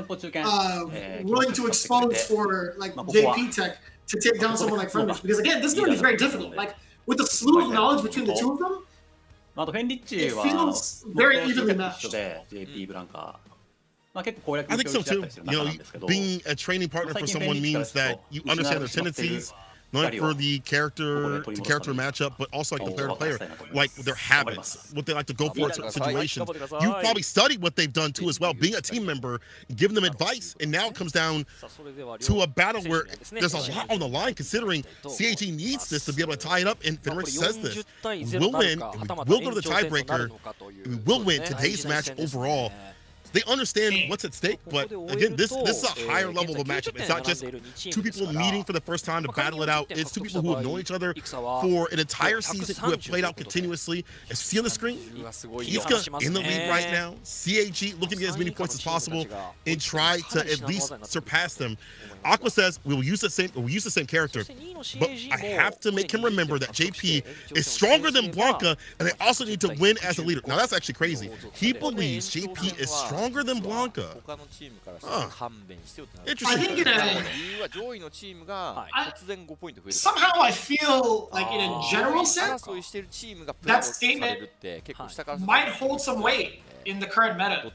Speaker 2: willing to expose for like JP tech to take down someone like Fenrich? Because again, this is going to be very difficult. Like with the slew of knowledge between the two of them, it feels very evenly matched.
Speaker 1: I think so too. You know, being a training partner for someone means that you understand their tendencies, not only for the character-to-character matchup, but also like the player-to-player, like their habits, what they like to go for in certain situations. You've probably studied what they've done too as well, being a team member, giving them advice, and now it comes down to a battle where there's a lot on the line, considering CAG needs this to be able to tie it up, and Fenrich says this. We'll win, and we will go to the tiebreaker, and we will win today's match overall. They understand what's at stake, but again, this is a higher level of a matchup. It's not just two people meeting for the first time to battle it out. It's two people who have known each other for an entire season, who have played out continuously. As you see on the screen, Izuka in the lead right now. CAG looking to get as many points as possible and try to at least surpass them. Aqua says we will use the same character, but I have to make him remember that JP is stronger than Blanca, and they also need to win as a leader. Now that's actually crazy. He believes JP is stronger than Blanca. Interesting.
Speaker 2: Somehow I feel like in a general sense, that statement might hold some weight in the current meta.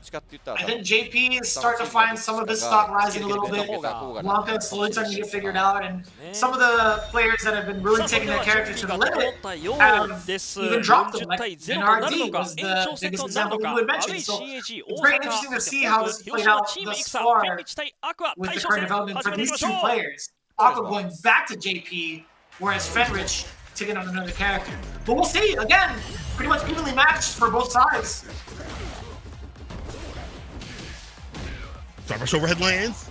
Speaker 2: I think JP is starting to find some of his stock rising a little bit. Blanca is slowly starting to get figured out, and some of the players that have been really taking their character to the limit have even dropped them. Like NRD was the biggest example you had mentioned. So it's very interesting to see how this played out thus far with the current development for these two players. Aqua going back to JP, whereas Fenrich taking on another character. But we'll see. Again, pretty much evenly matched for both sides.
Speaker 1: Drive rush overhead lands.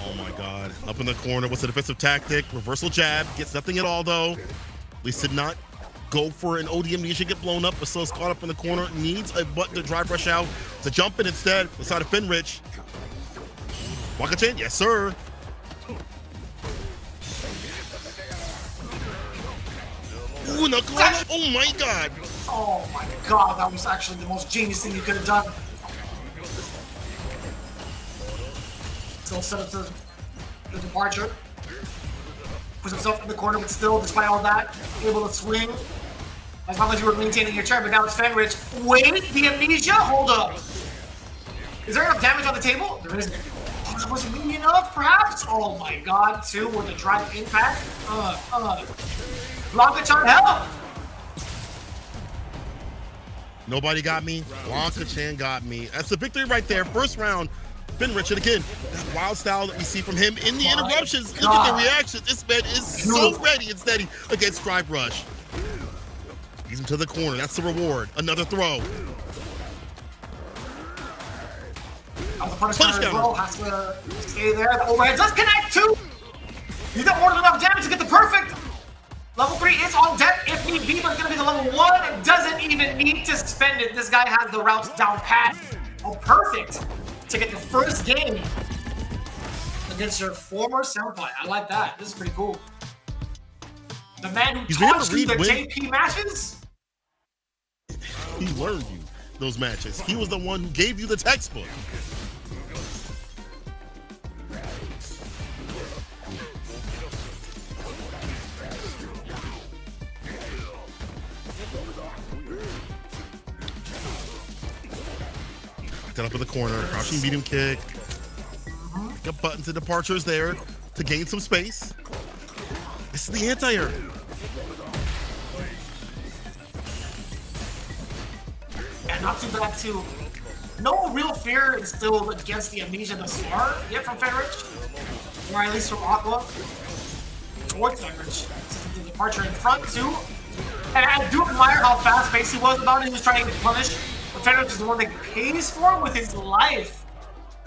Speaker 1: Oh my god. Up in the corner. What's the defensive tactic? Reversal jab. Gets nothing at all though. At least did not go for an ODM. He should get blown up, but still is caught up in the corner. Needs a button to drive rush out. To jump in instead. The side of Fenrich. Waka-chan, yes sir. Ooh, knuckle. Oh my god.
Speaker 2: Oh my god, that was actually the most genius thing you could have done. Still set up the departure. Puts himself in the corner, but still, despite all that, able to swing. As long as you were maintaining your turn, but now it's Fenrich. Wait, the amnesia? Hold up. Is there enough damage on the table? There isn't. Oh, that wasn't maybe enough, perhaps? Oh my god, two with a drive impact. Blanca-chan, help!
Speaker 1: Nobody got me. Blanca-chan got me. That's the victory right there. First round. Fenrich, and again, that wild style that we see from him in the interruptions. Look at the reaction. This man is so ready and steady against drive rush. He's him to the corner. That's the reward. Another throw.
Speaker 2: The punish counter as well. Has to stay there. The overhead does connect too. He's got more than enough damage to get the perfect. Level 3 is on deck if need be, but it's going to be the level 1. It doesn't even need to spend it. This guy has the routes down pat. Oh, perfect. To get the first game against your former senpai. I like that. This is pretty cool. The man who taught you the JP matches?
Speaker 1: He learned you those matches. He was the one who gave you the textbook. Up in the corner, crouching medium kick. Got buttons and departures there to gain some space. This is the anti-air.
Speaker 2: Yeah, not too bad too. No real fear instilled against the amnesia thus far yet from Fenrich, or at least from Aqua towards Fenrich. The departure in front too. And I do admire how fast-paced he was about it. He was trying to get punished. Fenrich is the one that pays for with his life.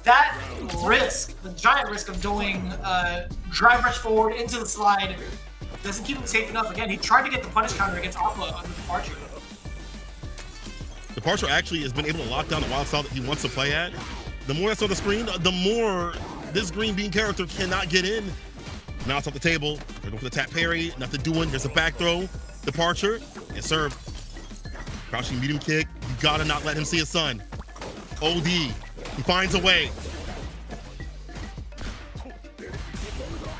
Speaker 2: That risk, the giant risk of doing drive rush forward into the slide, doesn't keep him safe enough. Again, he tried to get the punish counter against Aqua on the departure.
Speaker 1: Departure actually has been able to lock down the wild style that he wants to play at. The more that's on the screen, the more this green bean character cannot get in. Now it's off the table. They're going for the tap parry. Nothing doing. There's a back throw. Departure. Yes, sir. Crouching medium kick. You gotta not let him see his son. OD. He finds a way.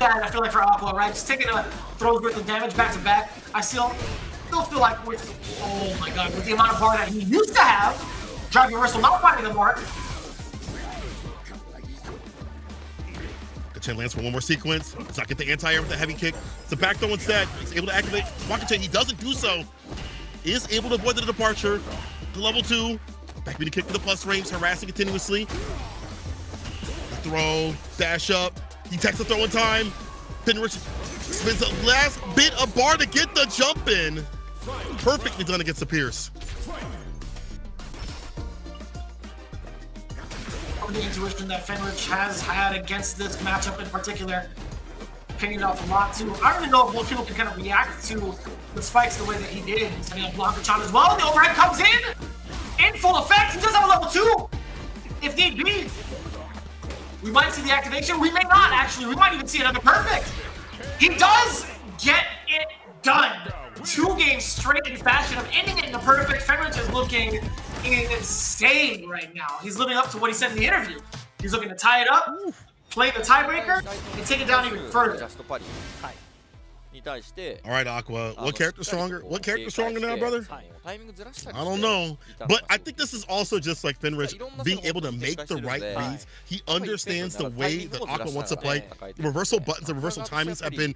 Speaker 2: Yeah, I feel like for Aqua, right? Just taking a throws worth of damage back to back. I still feel like with, oh my god, with the amount of bar that he used to have, drive reversal not finding the mark.
Speaker 1: Waka-chan lands for one more sequence. Does not get the anti-air with the heavy kick. It's a back throw instead. He's able to activate Waka-chan. He doesn't do so. Is able to avoid the departure to level 2. Back medium kick for the plus frames, harassing continuously. The throw, dash up. He takes the throw in time. Fenrich spends the last bit of bar to get the jump in. Perfectly done against the Pierce.
Speaker 2: The intuition that Fenrich has had against this matchup in particular, picking it off a lot too. I don't even know if most people can kind of react to the spikes the way that he did, setting up Blanca-chan as well. The overhead comes in full effect. He does have a level 2, if need be. We might see the activation. We may not, actually. We might even see another perfect. He does get it done. 2 games straight in fashion of ending it in a perfect. Fenrich is looking insane right now. He's living up to what he said in the interview. He's looking to tie it up, play the tiebreaker, and take it down even further.
Speaker 1: All right, Aqua. What character's stronger? What character's stronger now, brother? I don't know. But I think this is also just like Fenrich being able to make the right reads. He understands the way that Aqua wants to play. The reversal buttons, the reversal timings have been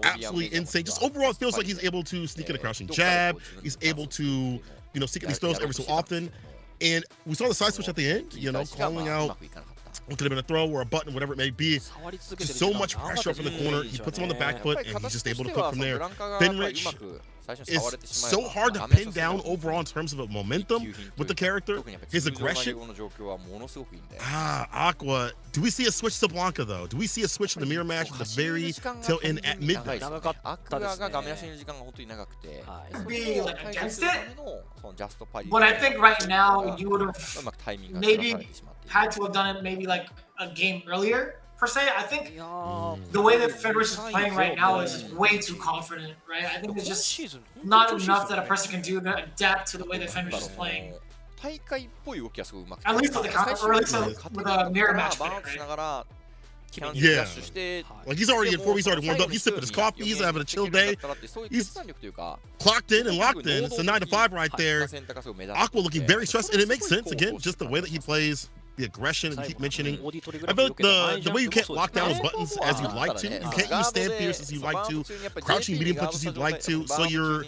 Speaker 1: absolutely insane. Just overall, it feels like he's able to sneak in a crouching jab. He's able to, you know, sneak in these throws every so often. And we saw the side switch at the end, you know, calling out It could have been a throw or a button, whatever it may be. Just so much pressure up in the corner. He puts him on the back foot, and he's just able to cook from there. Finrich is so hard to pin down overall in terms of momentum with the character, his aggression. Aqua. Do we see a switch to Blanca, though? Do we see a switch to the mirror match at the very tail end at midnight?
Speaker 2: Be like against it, but I think right now you would have maybe had to have done it maybe like a game earlier. Per se, I think the way that Federici is playing right now is way too confident, right? I think there's just not enough that a person can do to adapt to the way that Federici is playing. At least with the counter, or at least with a mirror match, right?
Speaker 1: Yeah, like he's already in form, he's already warmed up, he's sipping his coffee, he's having a chill day, he's clocked in and locked in. It's a 9 to 5 right there. Aqua looking very stressed, and it makes sense, again, just the way that he plays. The aggression, and keep mentioning. I feel like the way you can't lock down those buttons as you'd like to, you can't use stand fierce as you'd like to, crouching medium punches you'd like to, so your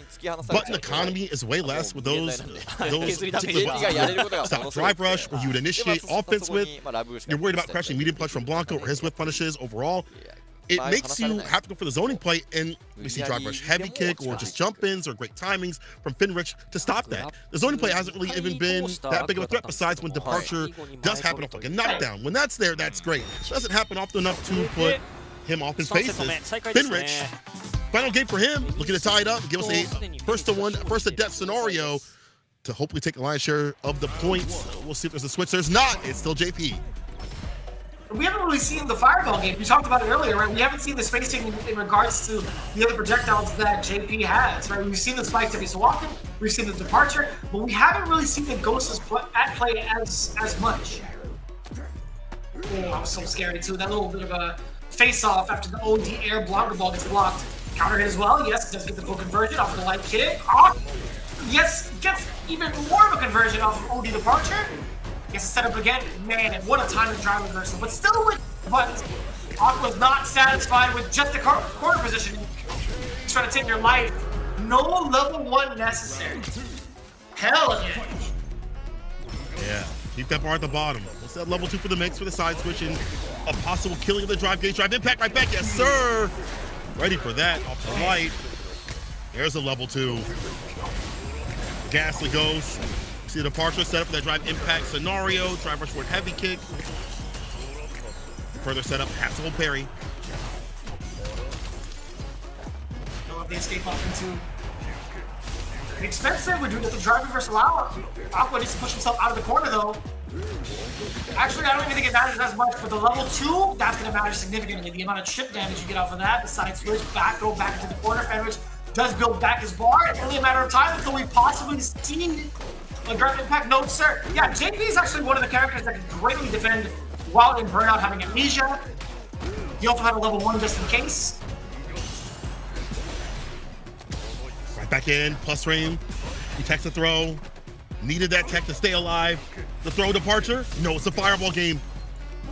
Speaker 1: button economy is way less with those particular buttons. Stop drive rush, where you would initiate offense with. You're worried about crouching medium punch from Blanco or his whip punishes overall. It makes you have to go for the zoning play, and we see drive rush, heavy kick, or just jump ins or great timings from Finrich to stop that. The zoning play hasn't really even been that big of a threat, besides when departure does happen off like a knockdown. When that's there, that's great. It doesn't happen often enough to put him off his paces. Finrich, final game for him, looking to tie it up, give us a first to death scenario to hopefully take a lion's share of the points. We'll see if there's a switch. There's not. It's still JP.
Speaker 2: We haven't really seen the fireball game. We talked about it earlier, right? We haven't seen the spacing in regards to the other projectiles that JP has, right? We've seen the spikes that he's walking, we've seen the departure, but we haven't really seen the ghosts at play as much. Oh, I'm so scared too. That little bit of a face-off after the OD air blocker ball gets blocked. Counter hit as well. Yes, does get the full conversion off of the light kick. Oh, yes, gets even more of a conversion off of OD departure. Gets set up again. Man, what a time to drive reversal. But still with buttons. Aqua's not satisfied with just the corner position. He's trying to take your life. No level 1 necessary. Hell yeah.
Speaker 1: Yeah, keep that bar at the bottom. What's that level 2 for the mix for the side switch and a possible killing of the drive gauge. Drive impact right back. Yes, sir. Ready for that off the light. There's a level 2. Ghastly goes. See the departure set up for that drive impact scenario. Drive rush forward heavy kick. Further setup, passable parry.
Speaker 2: I love the escape off into expensive. We're doing the drive reversal out. Aqua needs to push himself out of the corner though. Actually, I don't even think it matters as much. But the level 2, that's going to matter significantly. The amount of chip damage you get off of that. The side switch, go back into the corner. Fenrich does build back his bar. It's only a matter of time until we possibly see a drive impact. No, sir. Yeah, JP is actually one of the characters that can greatly defend while in burnout, having amnesia. He also had a level 1 just in case.
Speaker 1: Right back in, plus frame. He techs the throw. Needed that tech to stay alive. The throw departure. No, it's a fireball game.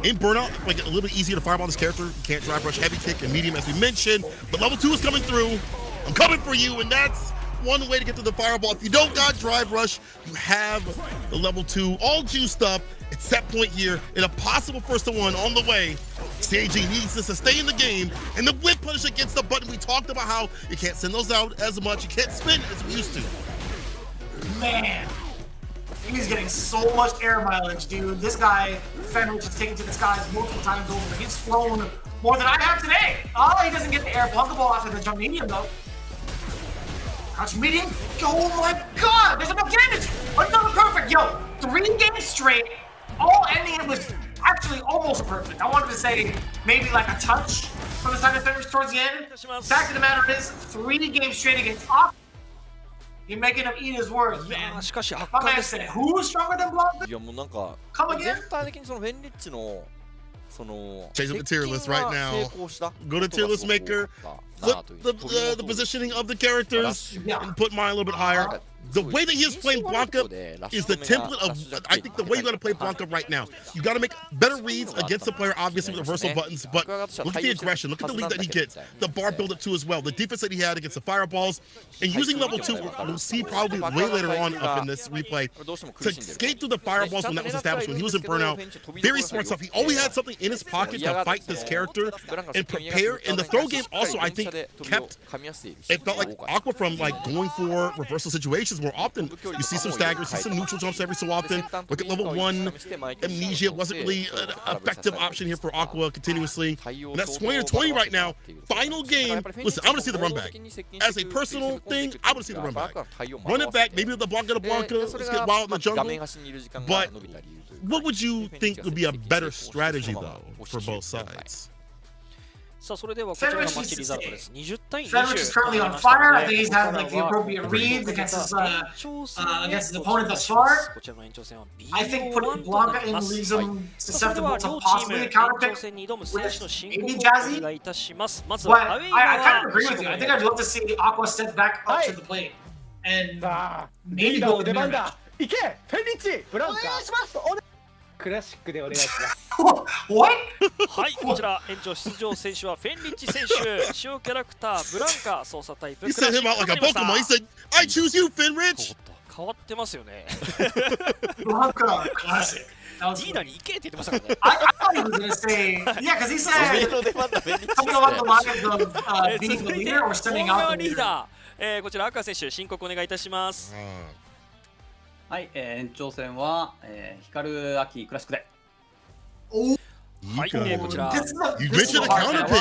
Speaker 1: In burnout, like a little bit easier to fireball this character. You can't drive rush, heavy kick, and medium as we mentioned. But level 2 is coming through. I'm coming for you, and that's one way to get to the fireball. If you don't got drive rush, you have the level 2 all juiced up. It's set point here in a possible first to 1 on the way. CAG needs to sustain the game, and the whip punish against the button. We talked about how you can't send those out as much. You can't spin as we used to.
Speaker 2: Man, he's getting so much air mileage, dude. This guy, Fenrich, is taking to the skies multiple times over. He's flown more than I have today. Oh, he doesn't get the air ball after the jump medium, though. Crouch medium. Oh my god, there's enough damage. Another perfect. Yo, 3 games straight. All ending it was actually almost perfect. I wanted to say maybe like a touch from the time of Fenrich towards the end. Fact of the matter is, 3 games straight against Aqua. You're making him eat his words, man. My man said, who's stronger than Blanc? Come again?
Speaker 1: Change up the tier list right now. Go to tier list maker. flip the positioning of the characters and put mine a little bit higher. The way that he is playing Blanca is the template of, I think, the way you got to play Blanca right now. You got to make better reads against the player, obviously, with reversal buttons, but look at the aggression. Look at the lead that he gets. The bar build-up, too, as well. The defense that he had against the fireballs. And using level 2, we'll see probably way later on up in this replay, to skate through the fireballs when that was established, when he was in Burnout. Very smart stuff. He always had something in his pocket to fight this character and prepare. And the throw game also, I think, kept, it felt like Aqua from like going for reversal situations more often. You see some staggers, see some neutral jumps every so often. Look at level 1. Amnesia wasn't really an effective option here for Aqua continuously. And that's 20-20 right now. Final game. Listen, I want to see the run back. As a personal thing, I want to see the run back. Run it back, maybe with the Blanca to Blanca. Let's get wild in the jungle. But what would you think would be a better strategy, though, for both sides?
Speaker 4: さあそれではこちらがマッチリザルトです。20対20。
Speaker 2: Fenrich is currently on fire. I think he's had like the appropriate reads against his opponent thus far. I think putting Blanca in leaves him susceptible to possibly a counterpick with maybe Jazzy. But I kind of agree with you. I think I'd love to see Aqua step back up to the plate and maybe go with the mirror match.
Speaker 5: いけフェリチブランカお願いしますクラシックでお願いします
Speaker 2: What?
Speaker 4: はい、こちら延長出場選手はフェンリッチ選手、使用キャラクターブランカ操作タイプ。
Speaker 1: He sent him out like a Pokemon. He said, "I choose you, Fenrich."
Speaker 4: 変わってますよね。
Speaker 2: Blanca classic.
Speaker 4: リーダーに行けって言ってましたからね。
Speaker 2: I thought he was gonna say, yeah, because he said something along the lines of being the leader or sending out the leader.
Speaker 4: こちら赤選手申告お願いいたします。
Speaker 6: はい、延長戦は、光秋クラシックで。
Speaker 4: はい、こちら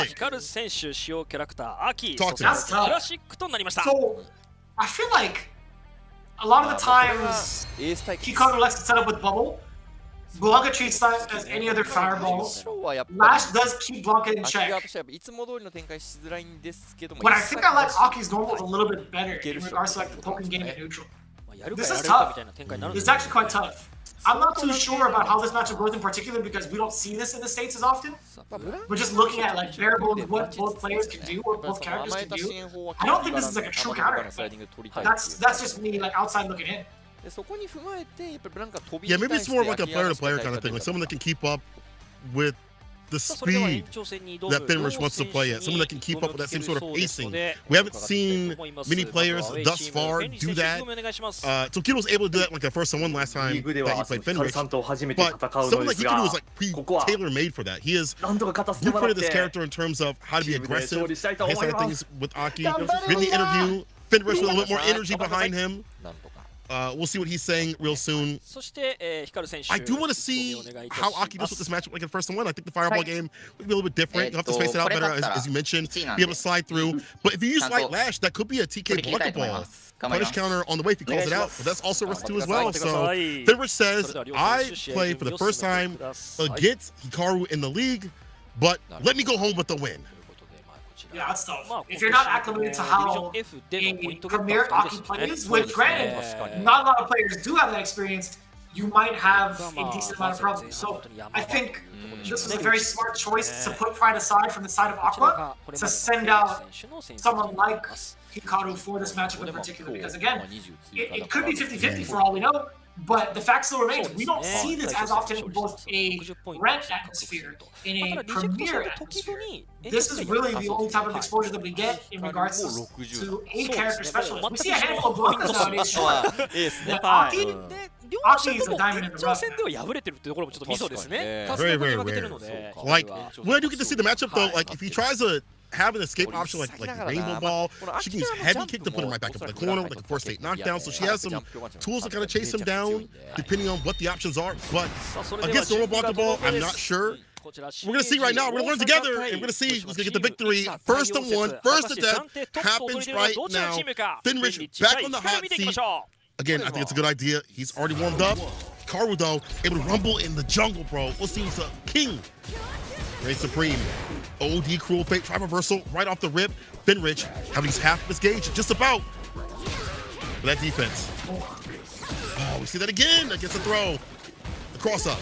Speaker 4: 光選手使用キャラクター秋クラシックとなりました。
Speaker 2: So, I feel like a lot of the times Hikaru likes to set up with bubble. Blanca treats that as any other fireball. Lash does keep Blanca in check. But I think I like Aki's normals a little bit better in regards to like the poking game and neutral. This is tough. This is actually quite tough. I'm not too sure about how this matchup goes in particular because we don't see this in the States as often. We're just looking at like bare bones what both players can do, what both characters can do. I don't think this is like a true counter. That's just me like outside looking in.
Speaker 1: Yeah, maybe it's more like a player-to-player kind of thing, like someone that can keep up with the speed that Fenrich wants to play at, someone that can keep up with that same sort of pacing. We haven't seen many players thus far do that. Tokido was able to do that like the first one last time that he played Fenrich, but someone like Hikaru is like tailor-made for that. He is blueprinted this character in terms of how to be aggressive, his side of things with Aki. In the interview, Fenrich with a little bit more energy behind him. We'll see what he's saying real soon. I do want to see how Aki does with this matchup like in the first one. I think the fireball game would be a little bit different. You'll have to space it out better, as you mentioned. Be able to slide through. But if you use Light Lash, that could be a TK Blanca ball. Punish counter on the way if he calls it out. But that's also risk too as well. So Fenrich says, I play for the first time against Hikaru in the league, but let me go home with the win.
Speaker 2: Yeah, that's tough. If you're not acclimated to how a premier Aki plays, which granted, not a lot of players do have that experience, you might have a decent amount of problems. So I think this was a very smart choice to put pride aside from the side of Aqua to send out someone like Hikaru for this matchup in particular. Because again, it could be 50-50 for all we know. But the fact still remains, we don't see this as often in both a ranked atmosphere, in a premier atmosphere. This is really the only type of exposure that we get in regards to a character specialist. We see a handful of Blancas nowadays, sure. Aki is a diamond in the rough.
Speaker 1: Very, very rare. Like, when I do get to see the matchup though, like if he tries to have an escape option like Rainbow Ball, she can use Heavy Kick to put him right back up in the corner, like a 4-state knockdown. So she has some tools to kind of chase him down, depending on what the options are. But against normal Blanca Ball, I'm not sure. We're going to see right now. We're going to learn together, and we're going to see who's going to get the victory. First and one, first attempt happens right now. Fenrich back on the hot seat. Again, I think it's a good idea. He's already warmed up. Hikaru, though, able to rumble in the jungle, bro. We'll see who's a king. Reign Supreme. OD Cruel Fate, try reversal right off the rip. Fenrich having his half of his gauge, just about. For that defense. Oh, we see that again against the throw. The cross up.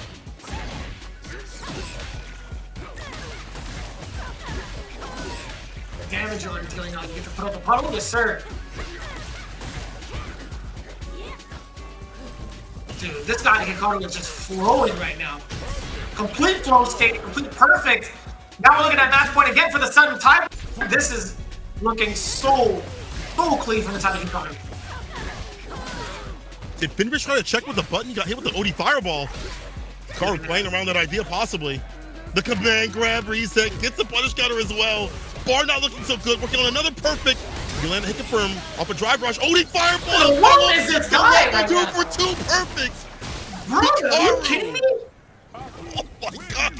Speaker 2: damage you're already dealing on. You get to put up the puddle, yes sir. Dude, this guy Hikaru is just flowing right now. Complete flow state, complete perfect. Now we're looking at match point again for the sudden time. This is looking so clean from the side of Hikaru.
Speaker 1: Did Finbish try to check with the button? He got hit with the OD fireball. Hikaru playing around that idea possibly. The command grab reset, gets the punish counter as well. Bar not looking so good, working on another perfect. Yolanda hit confirm off a drive rush. OD fireball!
Speaker 2: What is this guy?
Speaker 1: Right 2 for 2 perfects!
Speaker 2: Bro, are you kidding me?
Speaker 1: Oh my god!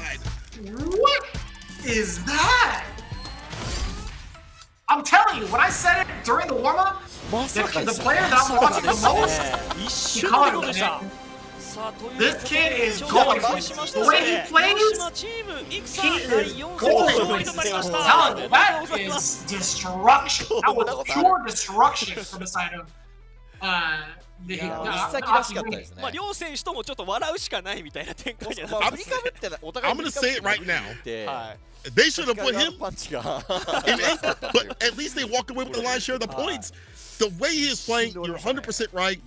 Speaker 2: What is that? I'm telling you, when I said it during the warm-up, the player that I'm watching the most, Hikaru, man. This kid is going. The way he plays, he is going. I'm telling you, that is destruction. That was pure destruction from the side of the
Speaker 4: Aki. 両選手ともちょっと笑うしかないみたいな展開になってます。
Speaker 1: I'm gonna say it right now. They should have put him in eighth, but at least they walk away with the lion's share of the points. The way he is playing, you're 100% right.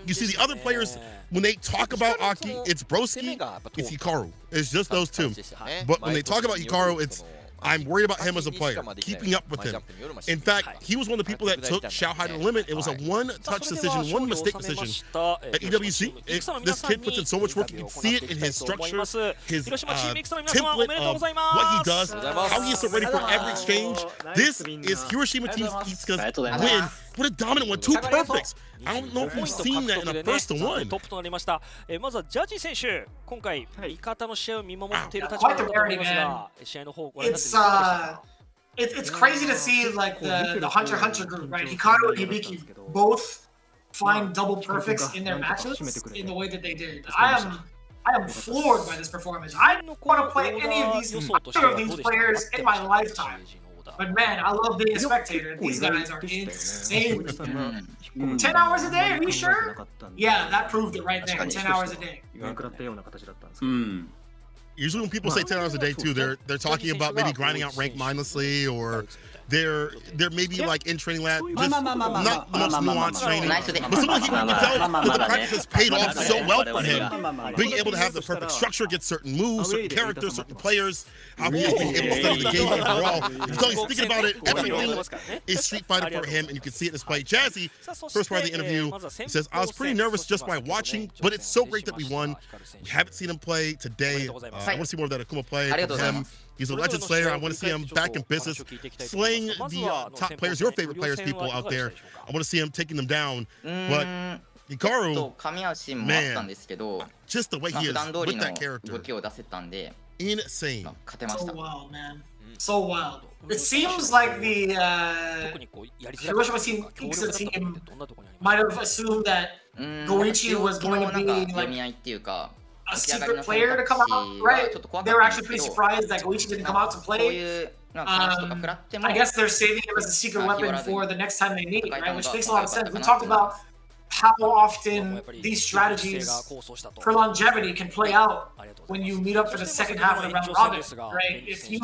Speaker 1: You see the other players, when they talk about Aki, it's Broski, it's Hikaru. It's just those two. But when they talk about Hikaru, it's I'm worried about him as a player, keeping up with him. In fact, he was one of the people that took Xiaohai to the limit. It was a one-touch decision, one mistake decision at EWC. This kid puts in so much work. You can see it in his structure, his template of what he does, how he is so ready for every exchange. This is Hiroshima Team's win. What a dominant one, 2 perfects. I don't know if we've seen that in a first to one.
Speaker 4: トップとなりました。まずはジャッジ選手、今回味方の試合を見守っている立場だと思いますが、試合の方ご覧になっていかがでしょうか。
Speaker 2: It's crazy to see like the Hunter group, right? Hikaru and Hibiki both find double perfects in their matches in the way that they did. I am floored by this performance. I don't want to play any of these players in my lifetime. But man, I love being a spectator. These guys are insane. 10 hours a day, are you sure? Yeah, that proved it right there. 10 hours a day.
Speaker 1: Usually when people say 10 hours a day too, they're talking about maybe grinding out rank mindlessly, or they're maybe like in training lab, just not the most nuanced training. But some of the people you can tell that the practice has paid off so well for him. Being able to have the perfect structure, get certain moves, certain characters, certain players, how he has been able to study the game overall. He's thinking about it, everything is Street Fighter for him, and you can see it in his play. Jazzy, first part of the interview, he says, I was pretty nervous just by watching, but it's so great that we won. We haven't seen him play today. I want to see more of that Akuma play from him. He's a legend slayer. I want to see him back in business, slaying the top players, your favorite players, people out there. I want to see him taking them down. But Hikaru, man, just the way he is with that character, insane.
Speaker 2: So wild, man. So wild. It seems like the Hiroshima team might have assumed that Goichi was going to be like a secret player to come out, right? They were actually pretty surprised that Goichi didn't come out to play. I guess they're saving him as a secret weapon for the next time they meet, right? Which makes a lot of sense. We talked about how often these strategies for longevity can play out when you meet up for the second half of the round robin, right? If you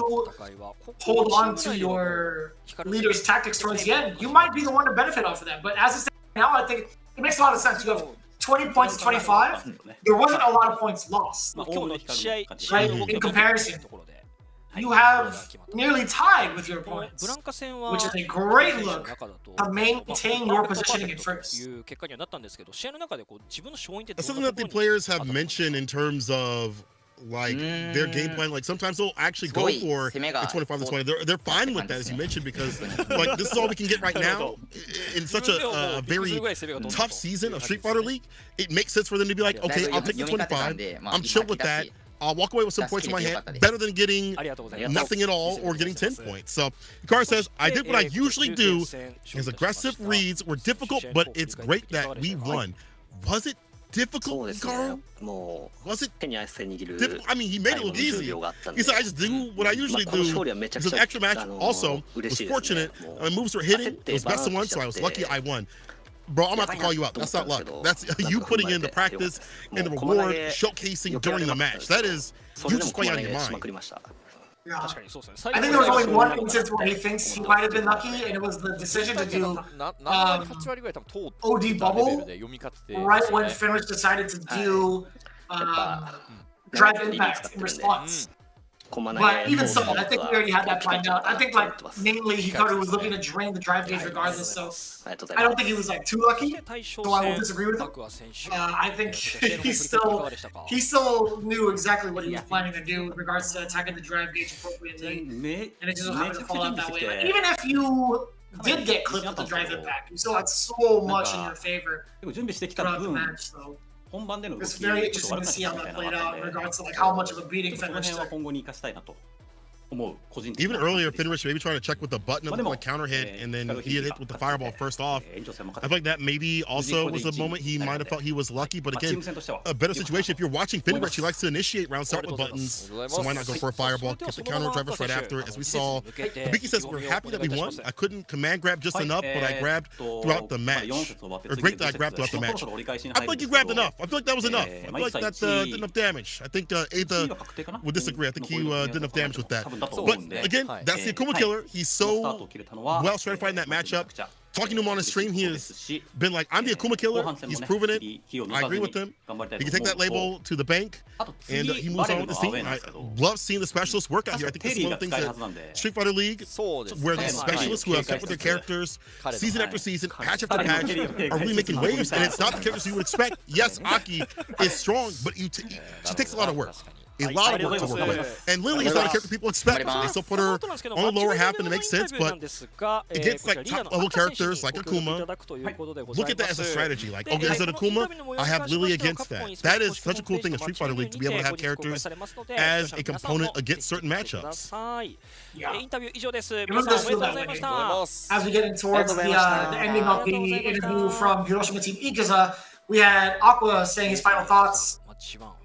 Speaker 2: hold on to your leader's tactics towards the end, you might be the one to benefit off of that. But as it stands now, I think it makes a lot of sense. You have 20 points to 25, there wasn't a lot of points lost, right? In comparison, you have nearly tied with your opponents, which is a great look to maintain your positioning in first.
Speaker 1: That's something that the players have mentioned in terms of like their game plan. Like sometimes they'll actually go for the 25 to 20. They're fine with that, as you mentioned, because like this is all we can get right now in such a very tough season of Street Fighter League. It makes sense for them to be like, okay, I'll take the 25. I'm chill with that. I'll walk away with some points in my hand, better than getting nothing at all or getting 10 points. So Hikaru says, I did what I usually do. His aggressive reads were difficult, but it's great that we won. Was it difficult, Hikaru? Was it difficult? I mean, he made it look easy. He said, I just do what I usually do. It's an extra match. Also, was fortunate. Moves were hitting. It was best of one, so I was lucky I won. Bro, I'm about to call you out. That's not luck. That's you putting in the practice and the reward showcasing during the match. That is, you just playing out of your mind.
Speaker 2: Yeah. I
Speaker 4: 確かにそうですね。
Speaker 2: think there was only one instance where he thinks he might have been lucky, and it was the decision to do OD bubble right when Fenris decided to do drive impact in response. But even so, I think we already had that planned out. I think like namely Hikaru was looking to drain the drive gauge regardless, so I don't think he was like too lucky. So I will disagree with him. I think he still knew exactly what he was planning to do with regards to attacking the drive gauge appropriately, and it just happened to fall out that way. Like, even if you did get clipped with the drive impact, you still had so much in your favor throughout the match. So it's very interesting to see how that played out in regards to like how much of a beating Fenris took.
Speaker 1: Even earlier, Fenris maybe trying to check with the button of the counter hit, and then he had hit with the fireball first off. I feel like that maybe also was a moment he might have felt he was lucky, but again, a better situation. If you're watching Fenris, he likes to initiate rounds start with buttons, so why not go for a fireball, keep the counter driver right after, as we saw. Hibiki says, we're happy that we won. I couldn't command grab just enough, but I grabbed throughout the match. Or great that I grabbed throughout the match. I feel like you grabbed enough. I feel like that was enough. I feel like that did enough damage. I think Ada would disagree. I think he did enough damage with that. But again, that's the Akuma killer. He's so well stratified in that matchup. Talking to him on his stream, he has been like, I'm the Akuma killer. He's proven it. I agree with him. He can take that label to the bank, and he moves on with his team. I love seeing the specialists work out here. I think this is one of the things that Street Fighter League, where the specialists who have kept with their characters season after season, patch after patch, are really making waves, and it's not the characters you would expect. Yes, Aki is strong, but she takes a lot of work. A lot of work to work with. And Lily is not a character people expect. They still put her on the lower half, and it makes sense, but against like top-level characters like Akuma, look at that as a strategy. Like, okay, as an Akuma, I have Lily against that. That is such a cool thing in Street Fighter League, to be able to have characters as a component against certain matchups.
Speaker 2: Yeah. As we get in towards the ending of the interview from Hiroshima Team Ikaza, we had Aqua saying his final thoughts.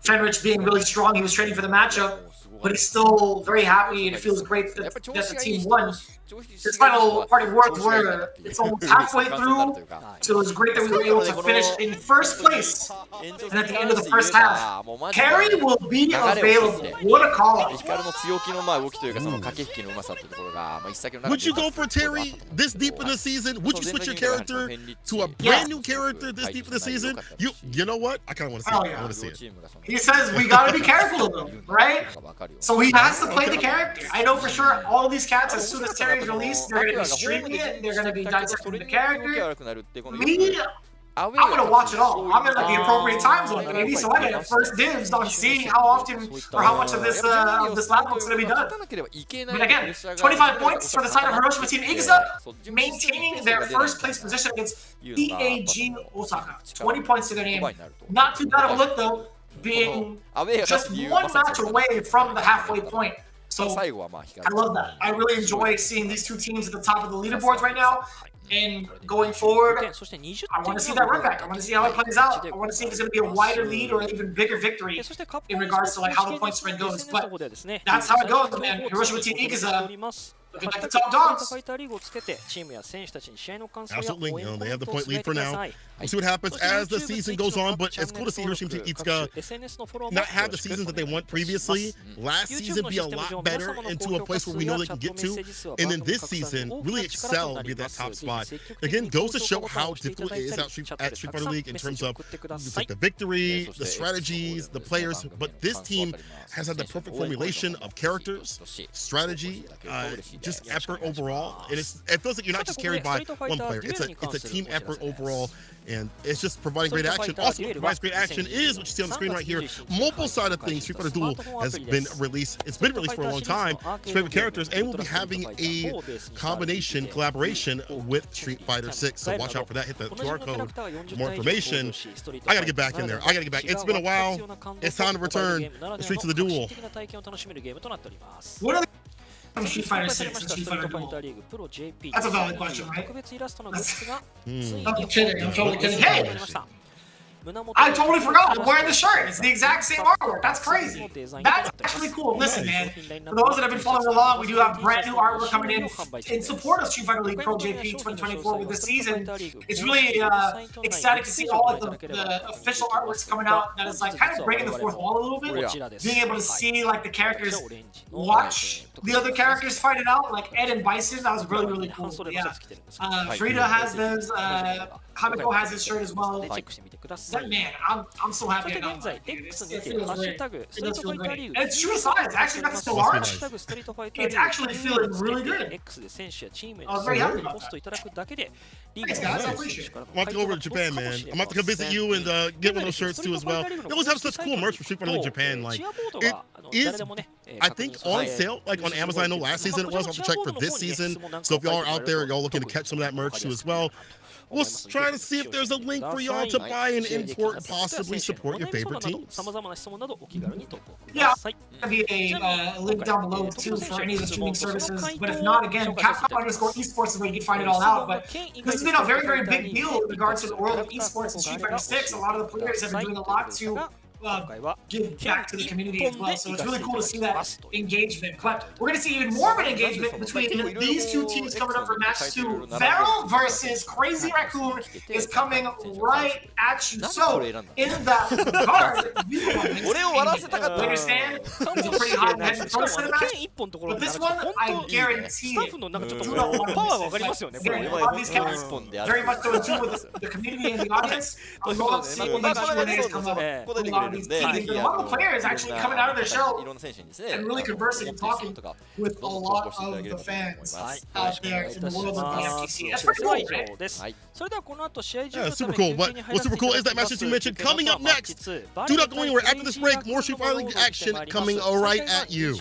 Speaker 2: Fenrich being really strong, he was training for the matchup, but he's still very happy and it feels great that the team won. His final parting words were, it's almost halfway through, so it was great that we were able to finish in first place. And at the end of the first half, carry will be available. What a call-out.
Speaker 1: Would you go for Terry this deep in the season? Would you switch your character to a brand new character this deep in the season? You know what? I kind of want to see it. I want to see it.
Speaker 2: He says we got to be careful of him, right? So he has to play the character. I know for sure all of these cats, as soon as Terry is released, they're going to be streaming it, they're going to be dissecting the character. Me, I'm going to watch it all. I'm in like the appropriate time zone, maybe, so I get first dibs on seeing how often or how much of this lab book's going to be done. But again, 25 points for the side of Hiroshima Team Ikaza, maintaining their first place position against EAG Osaka. 20 points to their name. Not too bad of a look, though, being just one match away from the halfway point. So I love that. I really enjoy seeing these two teams at the top of the leaderboards right now. And going forward, I want to see that run back. I want to see how it plays out. I want to see if it's going to be a wider lead or an even bigger victory in regards to like how the point spread goes. But that's how it goes, man. Hiroshima Team Ikaza looking like the top dogs.
Speaker 1: Absolutely. You know, they have the point lead for now. We'll see what happens as the season goes on, but it's cool to see Hiroshima Team Ikaza not have the seasons that they won previously. Last season be a lot better into a place where we know they can get to. And then this season really excel and be that top spot. Again, goes to show how difficult it is at Street Fighter League in terms of like the victory, the strategies, the players. But this team has had the perfect formulation of characters, strategy, just effort overall. And it feels like you're not just carried by one player. It's a team effort overall. And it's just providing great action. Also, what provides great action is what you see on the screen right here. Mobile side of things, Street Fighter Duel has been released. It's been released for a long time. Favorite characters, and we'll be having a combination collaboration with Street Fighter 6. So watch out for that. Hit the QR code for more information. I gotta get back in there. I gotta get back. It's been a while. It's time to return the Streets of the Duel.
Speaker 2: What are from Street Fighter 6 and Street Fighter Duel? That's a valid question, right? I'm kidding. I'm totally kidding. Hey! I totally forgot. I'm wearing the shirt. It's the exact same artwork. That's crazy. That's actually cool. Listen, man. For those that have been following along, we do have brand new artwork coming in support of Street Fighter League Pro-JP 2024 with this season. It's really exciting to see all of the official artworks coming out. That is like kind of breaking the fourth wall a little bit. Being able to see like the characters watch the other characters fight it out, like Ed and Bison. That was really, really cool. Yeah. Frida has this. Hamiko has his shirt as well. Man, I'm so happy I got mine. It feels great. It does feel great. And it's true size. I actually got this so large. It's actually feeling really good. I was very happy about that. Thanks, guys. I appreciate it.
Speaker 1: I'm going to go over to Japan, man. I'm going to have to come visit you and get one of those shirts too as well. They always have such cool merch for Street Fighter League Japan. Like, it is, I think, on sale, like on Amazon. I know last season it was. I'll have to check for this season. So if y'all are out there, y'all looking to catch some of that merch too as well, we'll try to see if there's a link for y'all to buy and import and possibly support your favorite teams.
Speaker 2: Yeah, there'll be a link down below too for any of the streaming services. But if not, again, Capcom_esports is where you can find it all out. But this has been a very, very big deal in regards to the world of esports and Street Fighter 6. A lot of the players have been doing a lot to give back to the community as well. So it's really cool to see that engagement. But we're going to see even more of an engagement between these two teams coming up for match 2. VARREL versus Crazy Raccoon is coming right at you. So in the card, you understand? It's a pretty hot match. But this one, I guarantee it. Do not want to miss it. Again, these characters very much so in tune with the community and the audience. I love seeing these Q&As come up. One of the players actually coming out of their shell and really conversing and talking with a lot of the fans out there in the world of the FTC. That's pretty cool, right?
Speaker 1: Yeah, super cool. But what's super cool is that match that you mentioned coming up next. Do not go anywhere. After this break, more Street Fighter League action coming right at you.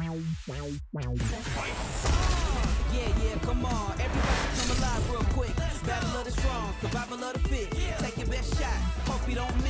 Speaker 7: Yeah, come on, everybody come alive real quick. Battle of the strong, survival of the fit. Take your best shot, hope you don't miss.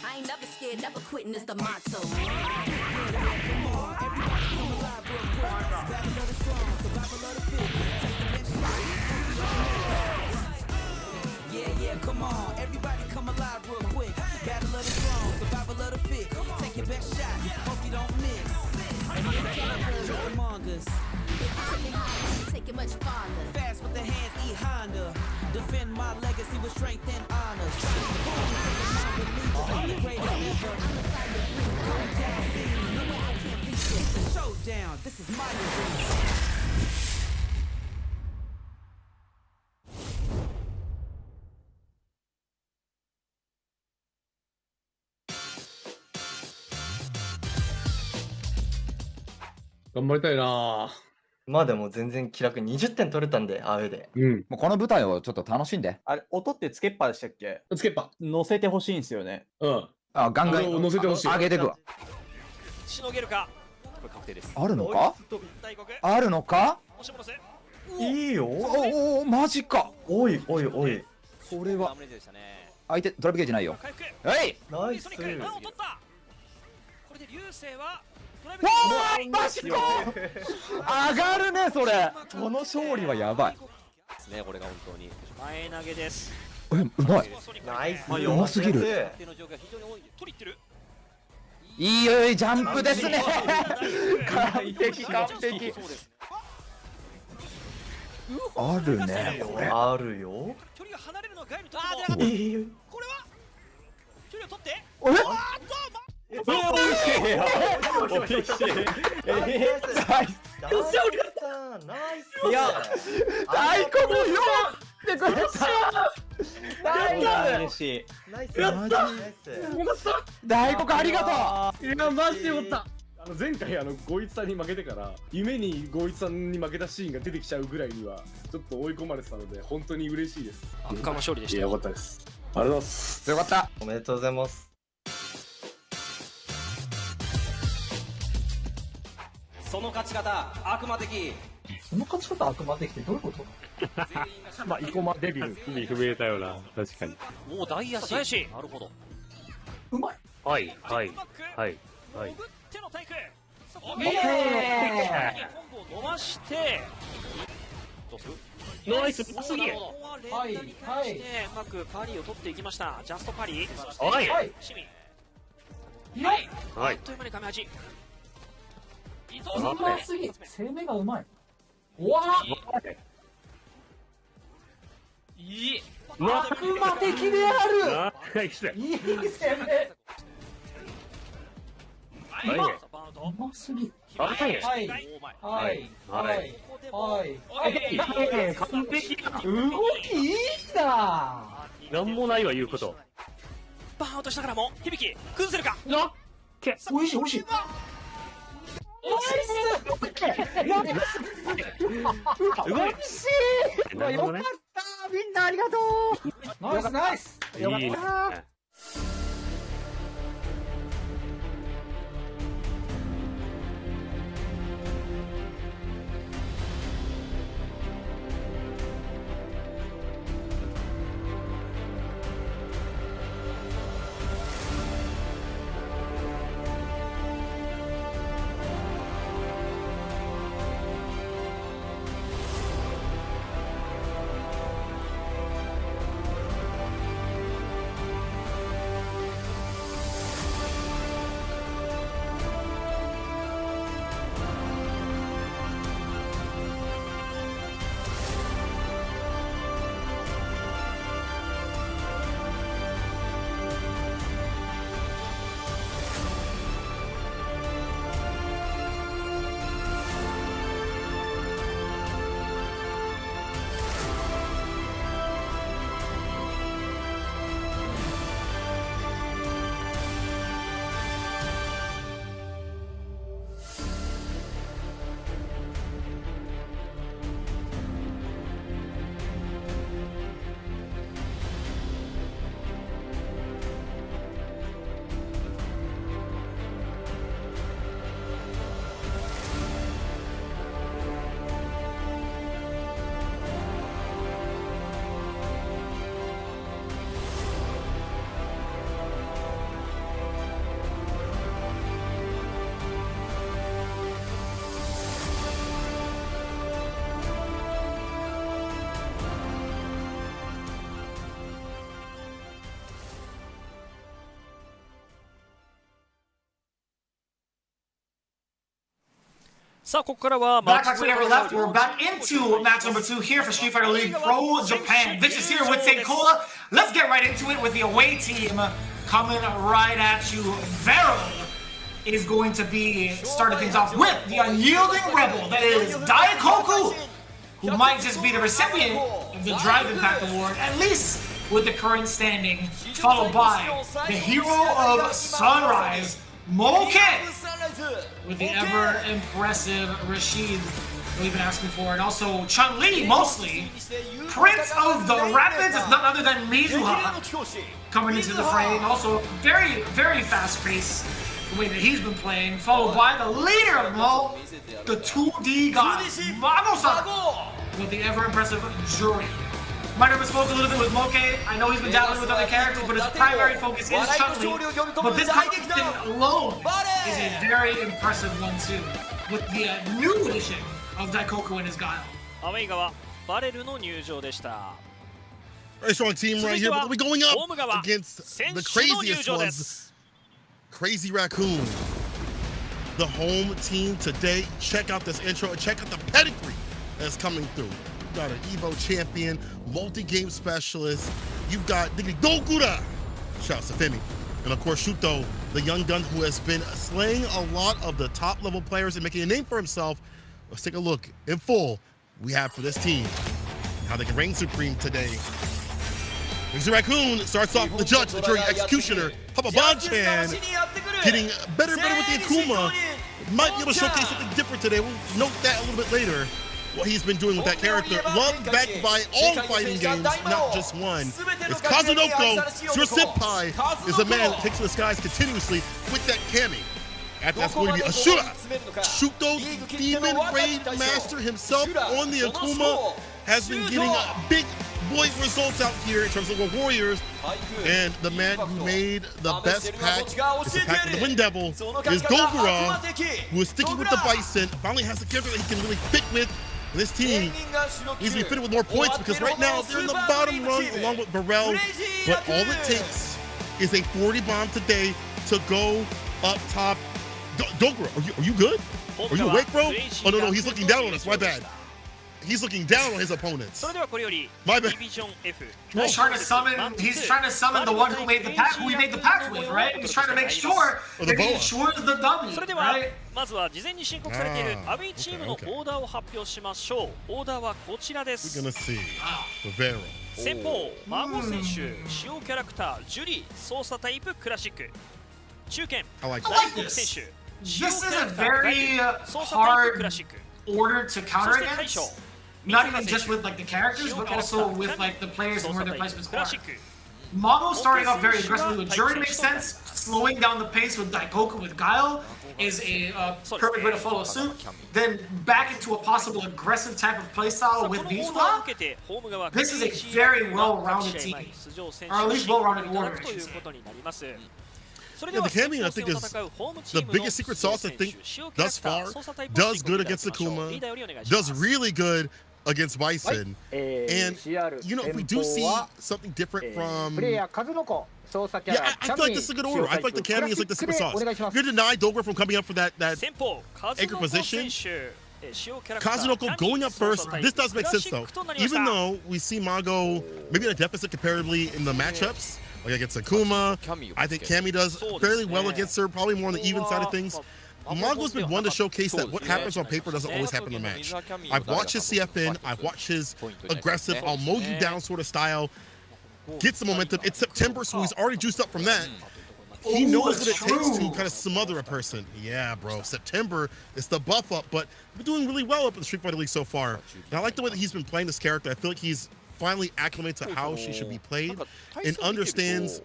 Speaker 7: I ain't never scared, never quitting is the motto. Yeah, come on, everybody come alive real quick. Battle of the strong, survival of the fit. Take your best shot, hope you don't miss. And you can't hurt among us. Take it much farther. Fast with the hands, eat Honda. Defend my legacy with strength and honor. I'm the greatest ever. Come down, see, no way I can't beat this. It's a showdown, this is my arena.
Speaker 5: 頑張りたいな。
Speaker 8: まあでも全然気楽に20点取れたんで、アウェーで。
Speaker 5: うん。
Speaker 9: もうこの舞台をちょっと楽しんで。
Speaker 6: あれ、音ってつけっぱでしたっけ？
Speaker 5: つけっぱ。
Speaker 6: 乗せてほしいんですよね。
Speaker 5: うん。
Speaker 9: あ、ガンガン
Speaker 5: 乗せてほしい。
Speaker 9: 上げてくわ。
Speaker 4: しのげるか。これ確定です。
Speaker 9: あるのか？あるのか？
Speaker 8: いいよ。
Speaker 9: おお、マジか。
Speaker 8: おいおいおい。
Speaker 9: これは相手ドライブゲージないよ。はい。
Speaker 8: ナイス。
Speaker 4: これで流星は
Speaker 9: わー、マジか。上がるねそれ。この勝利はやばい。
Speaker 4: ですね、これが本当に前投げです。
Speaker 9: うまい。
Speaker 8: ナイス。
Speaker 9: うますぎる。いいよ、ジャンプですね。完璧完璧。あるねこれ。
Speaker 8: あるよ。
Speaker 4: 距離が離れるのはガイルとも。いい。これは距離を取って。
Speaker 9: おい。
Speaker 5: おいしい。おいしい。
Speaker 8: ナイス。
Speaker 9: いや、大根もよってくれた。
Speaker 6: 嬉しい。
Speaker 8: ナイス。
Speaker 9: 大根ありがとう。
Speaker 5: いやマジでよかった。前回ゴイツさんに負けてから夢にゴイツさんに負けたシーンが出てきちゃうぐらいにはちょっと追い込まれてたので本当に嬉しいです。
Speaker 4: 圧巻の勝利でした。
Speaker 5: よかったです。ありがとうございます。
Speaker 9: よかった。
Speaker 8: おめでとうございます。
Speaker 6: その勝ち方、悪魔的。
Speaker 2: その勝ち方悪魔的ってどういうこと？
Speaker 5: まあ、生駒デビル意味不明だよな、確かに。
Speaker 4: もう大足。なるほど。
Speaker 2: うまい。
Speaker 5: はいはいはいはい。
Speaker 4: 手の体育。
Speaker 2: コン
Speaker 4: ボを伸ばして。どうする？
Speaker 5: ナイスパスギ。
Speaker 4: はいはい。うまくパリを取っていきました。ジャストパリ。
Speaker 5: はいはい。
Speaker 4: あっという間に亀八。
Speaker 2: うますぎ。攻めがうまい。うわー。
Speaker 4: いい。
Speaker 2: 悪魔的である。いい攻め。うますぎ。
Speaker 4: はいはい
Speaker 2: はいはい
Speaker 5: 完璧。
Speaker 2: 動きいいな。
Speaker 5: なんもないわ言うこと。
Speaker 4: バーンとしながらも響き崩せるか。
Speaker 2: おいしいおいしい。おいしい。よかった。みんなありがとう。ナイスナイス。よかった。Back like we never left, we're back into match number 2 here for Street Fighter League Pro Japan. Vich is here with Seikola. Let's get right into it with the away team coming right at you. VARREL is going to be starting things off with the unyielding rebel that is Daikoku, who might just be the recipient of the Drive Impact Award, at least with the current standing, followed by the hero of Sunrise, Moke, with the ever-impressive Rashid we've been asking for, and also Chun-Li, mostly. Prince of the Rapids is none other than Mizuha coming into the fray, and also very, very fast-paced the way that he's been playing, followed by the leader of them all, the 2D god, Mago-san, with the ever-impressive Jury. Might have spoke a little bit with Moke. I know he's been dabbling with other characters, but his primary focus is Chun-Li. But this competition alone is a very impressive one too, with the new addition of Daikoku and his guile.
Speaker 1: Very strong team right here, but we're going up against the craziest ones. Crazy Raccoon. The home team today. Check out this intro and check out the pedigree that's coming through. Got an Evo champion, multi-game specialist. You've got Gokura, shout out to Femi, and of course Shuto, the young gun who has been slaying a lot of the top-level players and making a name for himself. Let's take a look in full we have for this team, how they can reign supreme today. Mr. Raccoon starts off with the judge, the jury, executioner, Papa Bonchan, getting better and better with the Akuma. Might be able to showcase something different today. We'll note that a little bit later. What he's been doing with that character, loved back by all fighting games, not just one. It's Kazunoko. Your senpai is a man that takes to the skies continuously with that Kami. After that's going to be Ashura. Shuto, Demon Raid Master himself on the Akuma, has been getting big boy results out here in terms of the Warriors. And the man who made the best pack is the pack with the Wind Devil, is Gokura, who is sticking with the Bison, finally has a character that he can really fit with. This team needs to be fitted with more points because right now they're in the bottom rung along with VARREL. But all it takes is a 40 bomb today to go up top. Gokura, are you good? Are you awake, bro? Oh no, he's looking down on us. My bad. He's looking down on his opponents. My bad.
Speaker 2: He's trying to summon the one who made the pact, who he made the pact with, right? He's trying to make sure that he ensures the W, right?
Speaker 4: まずは事前に申告されているアウェイチームのオーダーを発表しましょう。オーダーはこちらです。先方、孫選手、使用キャラクター、ジュリー、操作タイプクラシック。中堅、大国選手、使用キャラクター、ガイル、操作タイプクラシック。
Speaker 2: order to counter against, not even just with like the characters, but also with like the players and where their placements are. Mago starting off very aggressively with Jury makes sense. Slowing down the pace with Daikoku with Guile is a perfect way to follow suit. Then back into a possible aggressive type of playstyle with Mizuha. This is a very well-rounded team, or at least well-rounded order, I should say.
Speaker 1: Yeah, the Kami, I think, is the biggest secret sauce, I think, thus far. Does good against Akuma, does really good against Bison. And, you know, if we do see something different from... Yeah, I feel like this is a good order. I feel like the Kami is like the secret sauce. If you're denied Dogra from coming up for that anchor position, Kazunoko going up first, this does make sense, though. Even though we see Mago maybe in a deficit comparatively in the matchups, like against Akuma, I think Kami does fairly well against her, probably more on the even side of things. Mago's been one to showcase that what happens on paper doesn't always happen in the match. I've watched his CFN, I've watched his aggressive, I'll mow you down sort of style, gets the momentum. It's September, so he's already juiced up from that. He knows what it takes to kind of smother a person. Yeah, bro, September is the buff up, but we're doing really well up in the Street Fighter League so far. And I like the way that he's been playing this character. I feel like he's finally acclimated to how she should be played and understands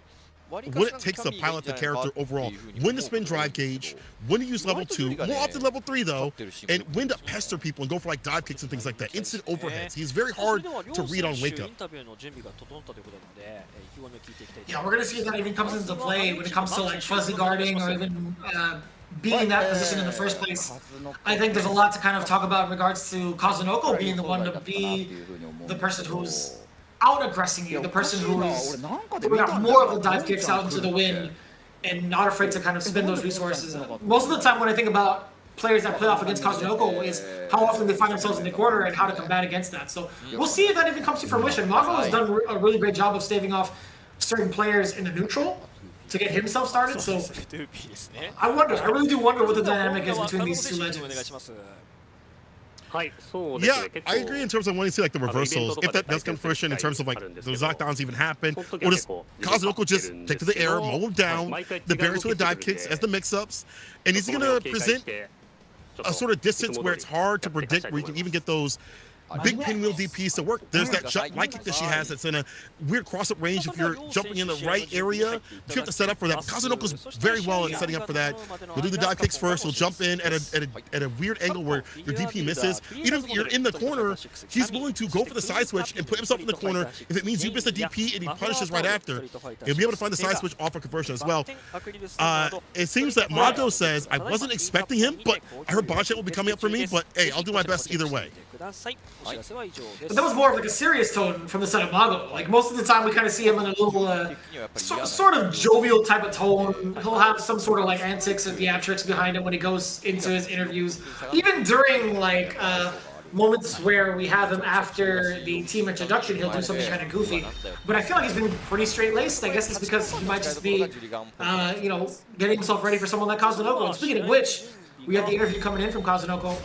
Speaker 1: what it takes to pilot the character overall. When to spin drive gauge, when to use level 2, more often level 3 though, and when to pester people and go for like dive kicks and things like that. Instant overheads. He's very hard to read on wake up.
Speaker 2: Yeah, we're gonna see if that even comes into play when it comes to like fuzzy guarding or even being in that position in the first place. I think there's a lot to kind of talk about in regards to Kazunoko being the one to be the person who's out-aggressing you, the person who's got more of the dive kicks out into the wind and not afraid to kind of spend those resources. Most of the time when I think about players that play off against Kazunoko is how often they find themselves in the corner and how to combat against that. So we'll see if that even comes to fruition. Mago has done a really great job of staving off certain players in the neutral to get himself started. So I really do wonder what the dynamic is between these two legends.
Speaker 1: Yeah, I agree in terms of wanting to see like the reversals. If that does come to fruition in terms of like those knockdowns even happen, or does Kazunoko just take to the air, mow him down, the variants with the dive kicks as the mix-ups, and he's gonna present a sort of distance where it's hard to predict, where you can even get those big pinwheel DPs to work. There's that jump light kick that she has that's in a weird cross-up range. If you're jumping in the right area, you have to set up for that. Kazunoko's very well at setting up for that. He'll do the dive kicks first. He'll jump in at a weird angle where your DP misses. Even if you're in the corner, he's willing to go for the side switch and put himself in the corner. If it means you miss the DP and he punishes right after, he'll be able to find the side switch off a conversion as well. It seems that Mago says, I wasn't expecting him, but I heard Bonchet will be coming up for me, but hey, I'll do my best either way.
Speaker 2: But that was more of like a serious tone from the side of Mago. Like most of the time we kind of see him in a little sort of jovial type of tone. He'll have some sort of like antics and theatrics behind it when he goes into his interviews. Even during like moments where we have him after the team introduction, he'll do something kind of goofy. But I feel like he's been pretty straight-laced. I guess it's because he might just be, you know, getting himself ready for someone like Kazunoko. And speaking of which, we have the interview coming in from Kazunoko.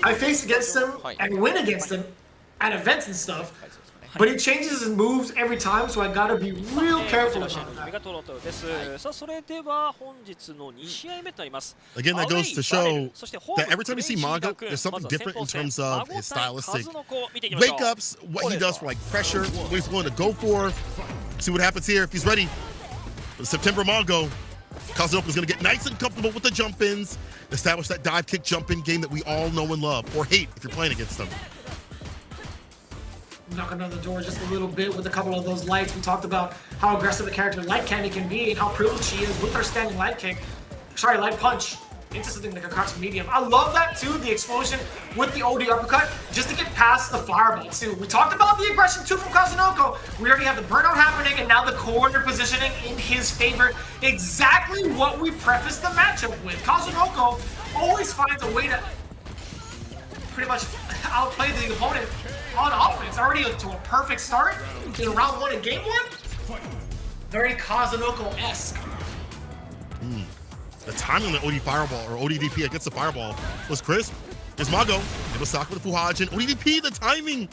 Speaker 2: I face against him and win against him at events and stuff, but he changes his moves every time, so I gotta be real careful about that.
Speaker 1: Again, that goes to show that every time you see Mago, there's something different in terms of his stylistic wake-ups, what he does for like pressure, what he's willing to go for. See what happens here if he's ready for the September Mago. Kazunoko's gonna get nice and comfortable with the jump-ins, establish that dive kick jump-in game that we all know and love, or hate if you're playing against them.
Speaker 2: Knocking on the door just a little bit with a couple of those lights. We talked about how aggressive a character Light Candy can be and how privileged she is with her standing light kick. Sorry, light punch into something like a crouching medium. I love that too, the explosion with the OD uppercut, just to get past the fireball too. We talked about the aggression too from Kazunoko. We already have the burnout happening and now the corner positioning in his favor. Exactly what we prefaced the matchup with. Kazunoko always finds a way to pretty much outplay the opponent on offense. Already to a perfect start in round 1 and game 1. Very Kazunoko-esque.
Speaker 1: The timing on the OD fireball or ODDP against the fireball was crisp. There's Mago. It was Saka with the Fuhajin. ODDP, the timing.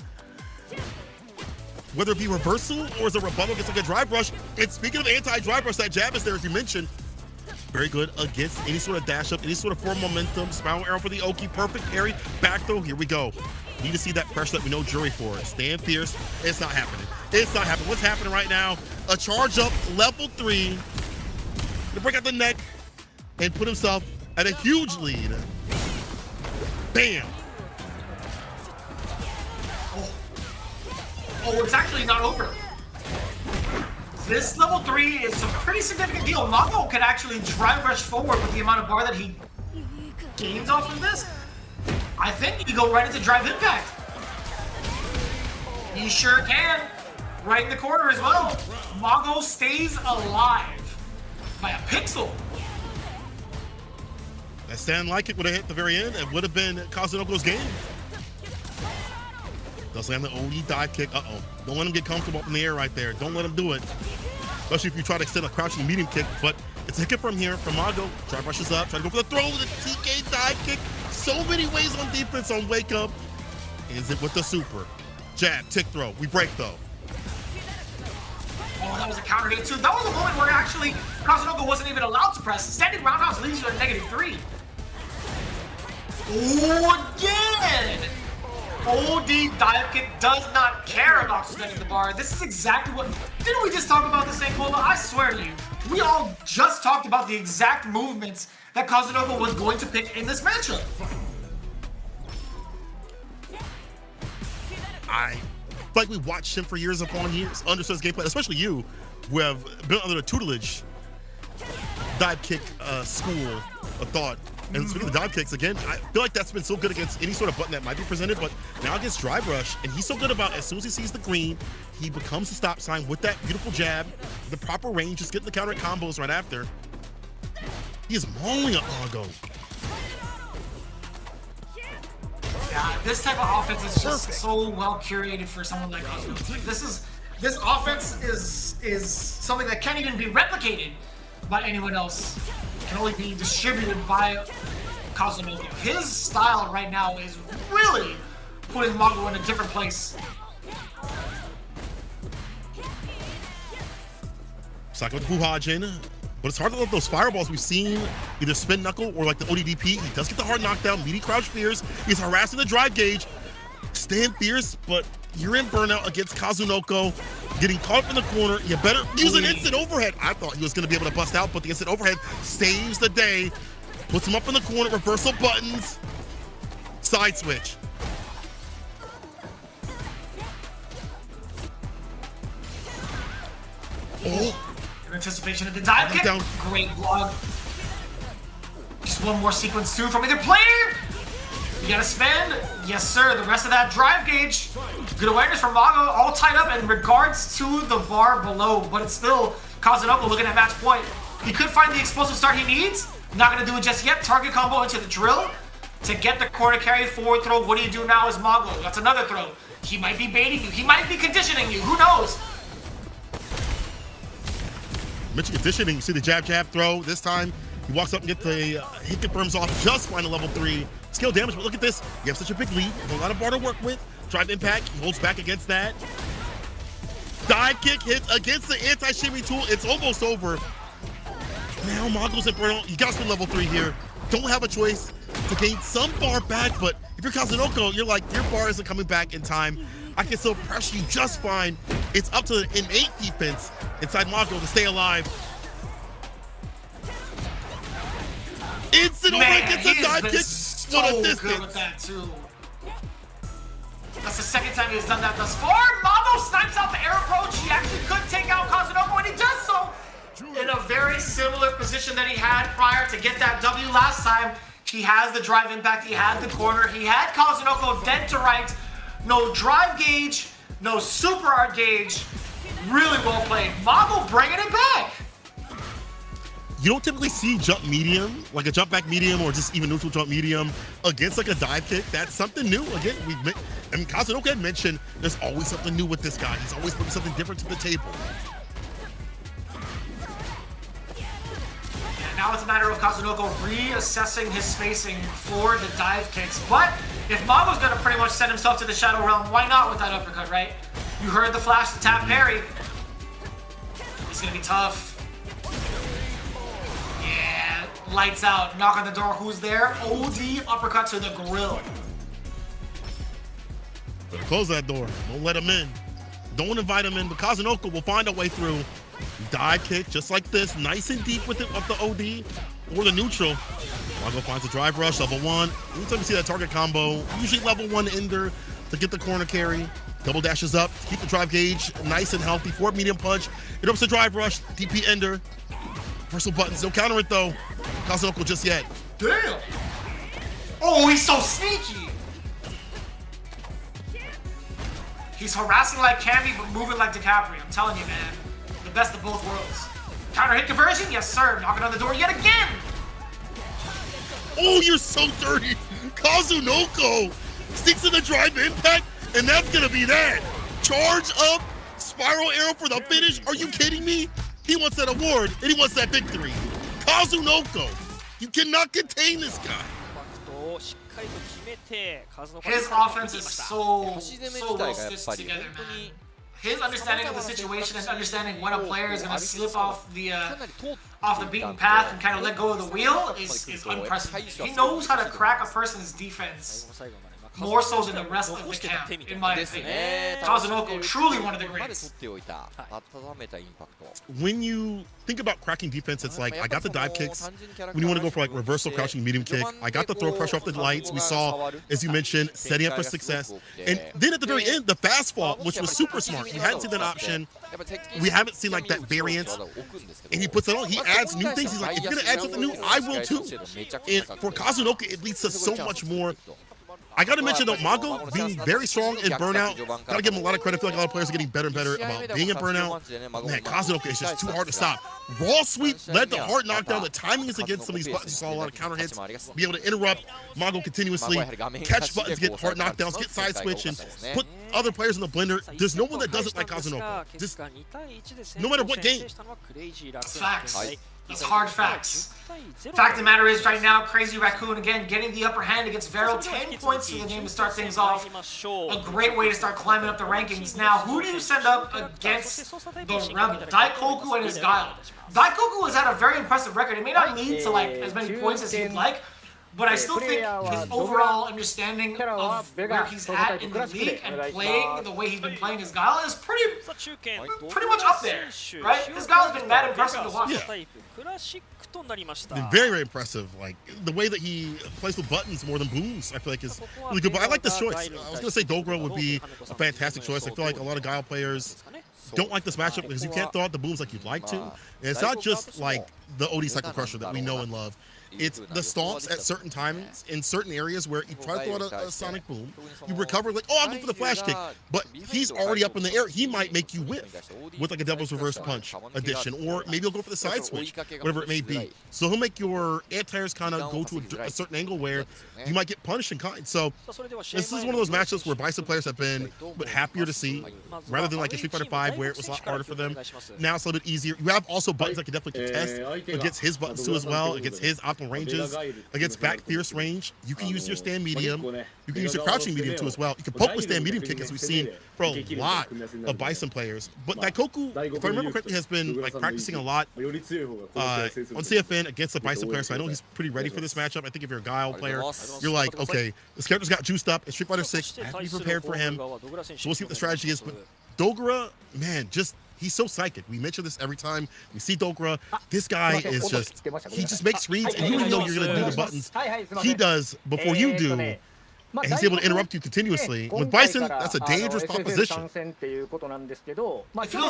Speaker 1: Whether it be reversal or is a rebuttal against like a drive rush. And speaking of anti-drive rush, that jab is there, as you mentioned. Very good against any sort of dash up, any sort of form momentum. Spiral arrow for the Oki. Perfect parry. Back throw. Here we go. Need to see that pressure that we know jury for. Stand fierce. It's not happening. It's not happening. What's happening right now? A charge up, level 3. To break out the neck and put himself at a huge lead. Bam!
Speaker 2: Oh, it's actually not over. This level 3 is a pretty significant deal. Mago can actually drive rush forward with the amount of bar that he gains off of this. I think he can go right into drive impact. He sure can. Right in the corner as well. Mago stays alive by a pixel.
Speaker 1: That stand like it would have hit the very end. It would have been Kazunoko's game. Does land the OD dive kick. Uh-oh. Don't let him get comfortable up in the air right there. Don't let him do it. Especially if you try to extend a crouching medium kick. But it's a kick from here from Mago. Drive rushes up. Try to go for the throw with the TK dive kick. So many ways on defense on wake up. Is it with the super? Jab, tick throw. We break though.
Speaker 2: Oh, that was a counter hit too. That was a moment where actually Kazunoko wasn't even allowed to press. Standing roundhouse leaves you at -3. Oh, again! OD dive kick does not care about spinning the bar. This is exactly what... Didn't we just talk about this, Kola? I swear to you, we all just talked about the exact movements that Kazunoko was going to pick in this matchup.
Speaker 1: I feel like we watched him for years upon years, understood his gameplay, especially you, who have been under the tutelage dive kick school of thought. And speaking of dive kicks, again, I feel like that's been so good against any sort of button that might be presented, but now against drive rush, and he's so good about as soon as he sees the green, he becomes the stop sign with that beautiful jab, the proper range, just getting the counter combos right after. He is mauling up Mago.
Speaker 2: Yeah, this type of offense is just so well curated for someone like Kazunoko. Like this offense is something that can't even be replicated by anyone else. It can only be distributed by Kazunoko. His style right now is really putting Mago in a different place.
Speaker 1: Saka with the Fuhajin, but it's hard to let those fireballs we've seen either spin knuckle or like the ODDP. He does get the hard knockdown, meaty crouch fierce. He's harassing the drive gauge, staying fierce, but you're in burnout against Kazunoko, getting caught up in the corner. You better use an instant overhead. I thought he was going to be able to bust out, but the instant overhead saves the day, puts him up in the corner, reversal buttons, side switch. Oh.
Speaker 2: Anticipation of the dive kick. Great block. Just one more sequence too from either player. You gotta spend. Yes, sir. The rest of that drive gauge. Good awareness from Mago, all tied up in regards to the bar below, but it's still Kazunoko looking at match point. He could find the explosive start he needs. Not gonna do it just yet. Target combo into the drill to get the corner carry, forward throw. What do you do now as Mago? That's another throw. He might be baiting you. He might be conditioning you. Who knows?
Speaker 1: Mention conditioning, you see the jab throw. This time, he walks up and gets the hit confirms off just fine a level 3. Skill damage, but look at this. You have such a big lead, a lot of bar to work with. Drive impact, he holds back against that. Dive kick hits against the anti-shimmy tool. It's almost over. Now Mago's in burnout. You gotta spend level 3 here. Don't have a choice to gain some bar back, but if you're Kazunoko, you're like, your bar isn't coming back in time. I can still pressure you just fine. It's up to the innate defense inside Mago to stay alive. Instant overhead gets a dive kick.
Speaker 2: So
Speaker 1: What a distance.
Speaker 2: good with that too. That's the second time he's done that thus far. Mago snipes out the air approach. He actually could take out Kazunoko, and he does so in a very similar position that he had prior to get that W last time. He has the drive impact. He had the corner. He had Kazunoko dead to right. No drive gauge, no super art gauge. Really well played. Mago bringing it back.
Speaker 1: You don't typically see jump medium, like a jump back medium or just even neutral jump medium against like a dive kick. That's something new. Again, Kazunoko had mentioned there's always something new with this guy. He's always bringing something different to the table.
Speaker 2: Now it's a matter of Kazunoko reassessing his spacing for the dive kicks. But if Mago's gonna pretty much send himself to the Shadow Realm, why not with that uppercut, right? You heard the flash, the tap parry. It's gonna be tough. Yeah, lights out, knock on the door, who's there? OD uppercut to the grill.
Speaker 1: Better close that door, don't let him in. Don't invite him in, but Kazunoko will find a way through. Dive kick, just like this, nice and deep with it up the OD or the neutral. Mago finds a drive rush, level 1. Anytime you see that target combo, usually level 1 ender to get the corner carry. Double dashes up, keep the drive gauge nice and healthy. Forward medium punch, it opens the drive rush, DP ender. Reversal buttons, don't counter it though. Kazunoko just yet.
Speaker 2: Damn! Oh, he's so sneaky! He's harassing like Cammy, but moving like DiCaprio. I'm telling you, man. The best of both worlds. Counter hit conversion? Yes, sir. Knocking on the door yet again!
Speaker 1: Oh, you're so dirty! Kazunoko sticks in the drive impact, and that's gonna be that. Charge up, spiral arrow for the finish. Are you kidding me? He wants that award, and he wants that victory. Kazunoko, you cannot contain this guy.
Speaker 2: His offense is so well stitched together, man. His understanding of the situation and understanding when a player is going to slip off the beaten path and kind of let go of the wheel is unprecedented. He knows how to crack a person's defense more so than the rest of the camp, in my opinion. Kazunoko, truly one of the greats.
Speaker 1: When you think about cracking defense, it's like, I got the dive kicks. When you want to go for like reversal crouching medium kick, I got the throw pressure off the lights. We saw, as you mentioned, setting up for success. And then at the very end, the fast fall, which was super smart. We hadn't seen that option. We haven't seen like that variance. And he puts it on. He adds new things. He's like, if you're going to add something new, I will too. And for Kazunoko, it leads to so much more. I gotta mention though, Mago being very strong in burnout. Gotta give him a lot of credit. I feel like a lot of players are getting better and better about being in burnout. Man, Kazunoka is just too hard to stop. Raw sweep led to hard knockdown. The timing is against some of these buttons. You saw a lot of counter hits. Be able to interrupt Mago continuously, catch buttons, get hard knockdowns, get side switch, and put other players in the blender. There's no one that does it like Kazunoka. Just no matter what game.
Speaker 2: It's facts. It's hard facts. Fact of the matter is, right now, Crazy Raccoon, again, getting the upper hand against VARREL. 10 points for the game to start things off. A great way to start climbing up the rankings. Now, who do you send up against the Rebel? Daikoku and his Guile. Daikoku has had a very impressive record. It may not lead to like as many points as he'd like, but I still think his overall understanding of where he's at in the league and playing the way he's been playing his Guile is pretty much up there, right? His Guile has been mad impressive to watch.
Speaker 1: Yeah. Very, very impressive. Like the way that he plays with buttons more than booms, I feel like is really good. But I like this choice. I was gonna say Dogra would be a fantastic choice. I feel like a lot of Guile players don't like this matchup because you can't throw out the booms like you'd like to. And it's not just like the OD Cycle Crusher that we know and love. It's the stomps at certain timings in certain areas where you try to throw out a sonic boom, you recover like, oh, I'll go for the flash kick, but he's already up in the air. He might make you whiff with like a Devil's Reverse Punch addition, or maybe he'll go for the side switch, whatever it may be. So he'll make your anti-airs kind of go to a certain angle where you might get punished in kind. So this is one of those matchups where Bison players have been but happier to see, rather than like in Street Fighter V where it was a lot harder for them. Now it's a little bit easier. You have also buttons that can definitely contest against his buttons too as well, against his optimal ranges, against back fierce range. You can use your stand medium. You can use your crouching medium too as well. You can poke with stand medium kick, as we've seen for a lot of Bison players. But Daikoku, if I remember correctly, has been like practicing a lot on CFN against the Bison player. So I know he's pretty ready for this matchup. I think if you're a Guile player, you're like, okay, this character's got juiced up. It's Street Fighter 6. I have to be prepared for him. So we'll see what the strategy is. But Dogra, man, just he's so psychic. We mention this every time we see Dogra. This guy is just, he just makes reads, and you don't even know you're going to do the buttons he does before you do. And he's able to interrupt you continuously. With Bison, that's a dangerous proposition.
Speaker 2: It feels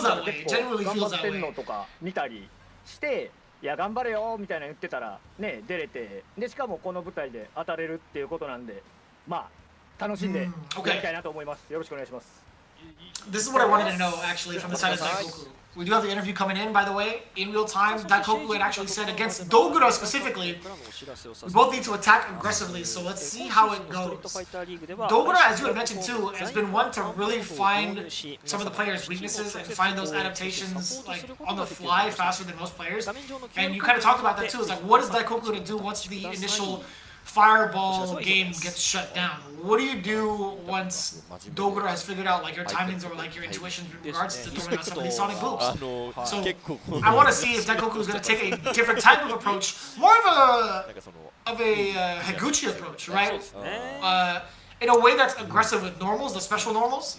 Speaker 2: that way. It genuinely feels that way.
Speaker 9: いや頑張れよみたいな言ってたらね出れてでしかもこの舞台で当たれるっていうことなんでまあ楽しんでやりたいなと思います。よろしくお願いします。
Speaker 2: This is what I wanted to know, actually, from the side of Daikoku. We do have the interview coming in, by the way, in real time. Daikoku had actually said against Dogra specifically, we both need to attack aggressively, so let's see how it goes. Dogra, as you had mentioned too, has been one to really find some of the players' weaknesses and find those adaptations like on the fly faster than most players. And you kind of talked about that too. It's like, what is Daikoku going to do once the initial fireball game gets shut down? What do you do once Dogra has figured out like your timings or like your intuition in regards to throwing out some of these sonic booms? So I want to see if Daikoku is going to take a different type of approach, more of a Higuchi approach, right? In a way that's aggressive with normals, the special normals,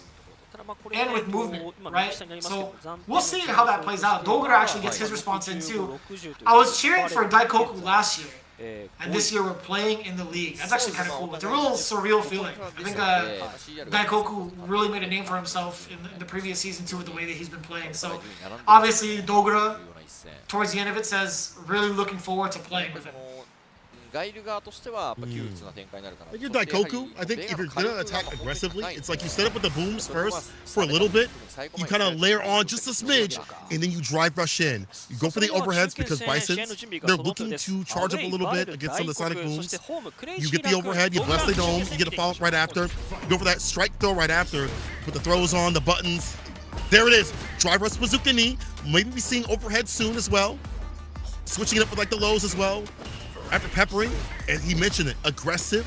Speaker 2: and with movement, right? So we'll see how that plays out. Dogra actually gets his response in too. I was cheering for Daikoku last year. And this year we're playing in the league. That's actually kind of cool. It's a real surreal feeling. I think Daikoku really made a name for himself in the previous season too with the way that he's been playing. So obviously Dogra, towards the end of it, says really looking forward to playing with him.
Speaker 1: Like your Daikoku, I think if you're gonna attack aggressively, it's like you set up with the booms first for a little bit, you kind of layer on just a smidge, and then you drive rush in. You go for the overheads because Bisons, they're looking to charge up a little bit against some of the sonic booms. You get the overhead, you bless the dome, you get a follow-up right after. You go for that strike throw right after, put the throws on, the buttons. There it is, drive rush bazooka knee. Maybe we're seeing overhead soon as well. Switching it up with like the lows as well. After peppering, and he mentioned it, aggressive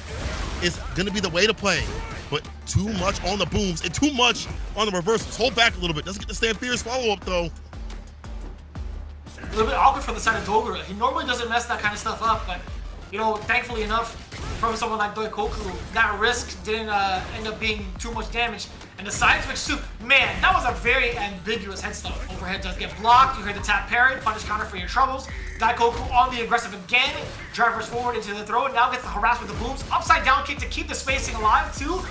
Speaker 1: is going to be the way to play, but too much on the booms and too much on the reversals. Hold back a little bit. Doesn't get the stand fierce follow-up, though.
Speaker 2: A little bit awkward from the side of Dogra. He normally doesn't mess that kind of stuff up, but, you know, thankfully enough, from someone like Daikoku, that risk didn't end up being too much damage. And the side switch too, man, that was a very ambiguous head stop. Overhead does get blocked, you hear the tap parry, punish counter for your troubles. Daikoku on the aggressive again, drivers forward into the throw, and now gets the harass with the booms. Upside down kick to keep the spacing alive too.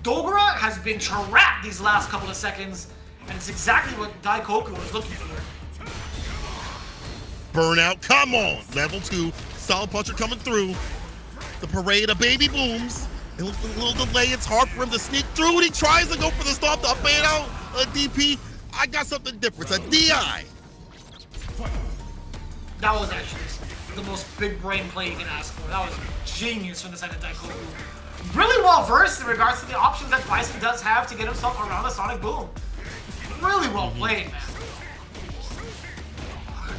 Speaker 2: Dogra has been trapped these last couple of seconds, and it's exactly what Daikoku was looking for.
Speaker 1: Burnout, come on! Level 2, solid puncher coming through. The parade of baby booms. And with a little delay, it's hard for him to sneak through, and he tries to go for the stop to fade out. A DP. I got something different. It's a DI.
Speaker 2: That was actually the most big brain play you can ask for. That was genius from the side of Daikoku. Really well versed in regards to the options that Bison does have to get himself around the Sonic Boom. Really well played, man.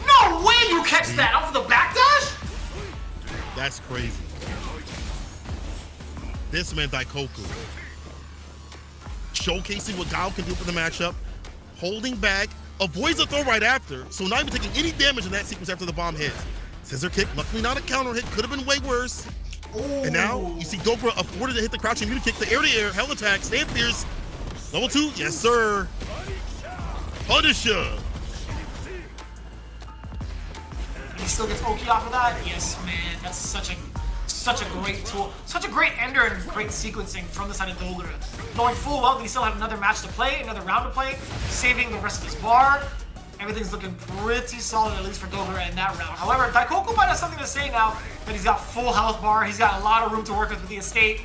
Speaker 2: No way you catch that off of the backdash?
Speaker 1: That's crazy. This man, Daikoku, showcasing what Gao can do for the matchup, holding back, avoids a throw right after, so not even taking any damage in that sequence after the bomb hits. Scissor kick, luckily not a counter hit, could have been way worse. Ooh. And now you see Dogra afforded to hit the crouching mutant kick, the air-to-air, hell attack, stand fierce. Level 2, yes sir. Punisher.
Speaker 2: He still gets Oki off of that? Yes, man, that's such a great tool. Such a great ender and great sequencing from the side of Dogra. Knowing full well that he still had another match to play, another round to play, saving the rest of his bar. Everything's looking pretty solid, at least for Dogra in that round. However, Daikoku might have something to say now that he's got full health bar. He's got a lot of room to work with the estate.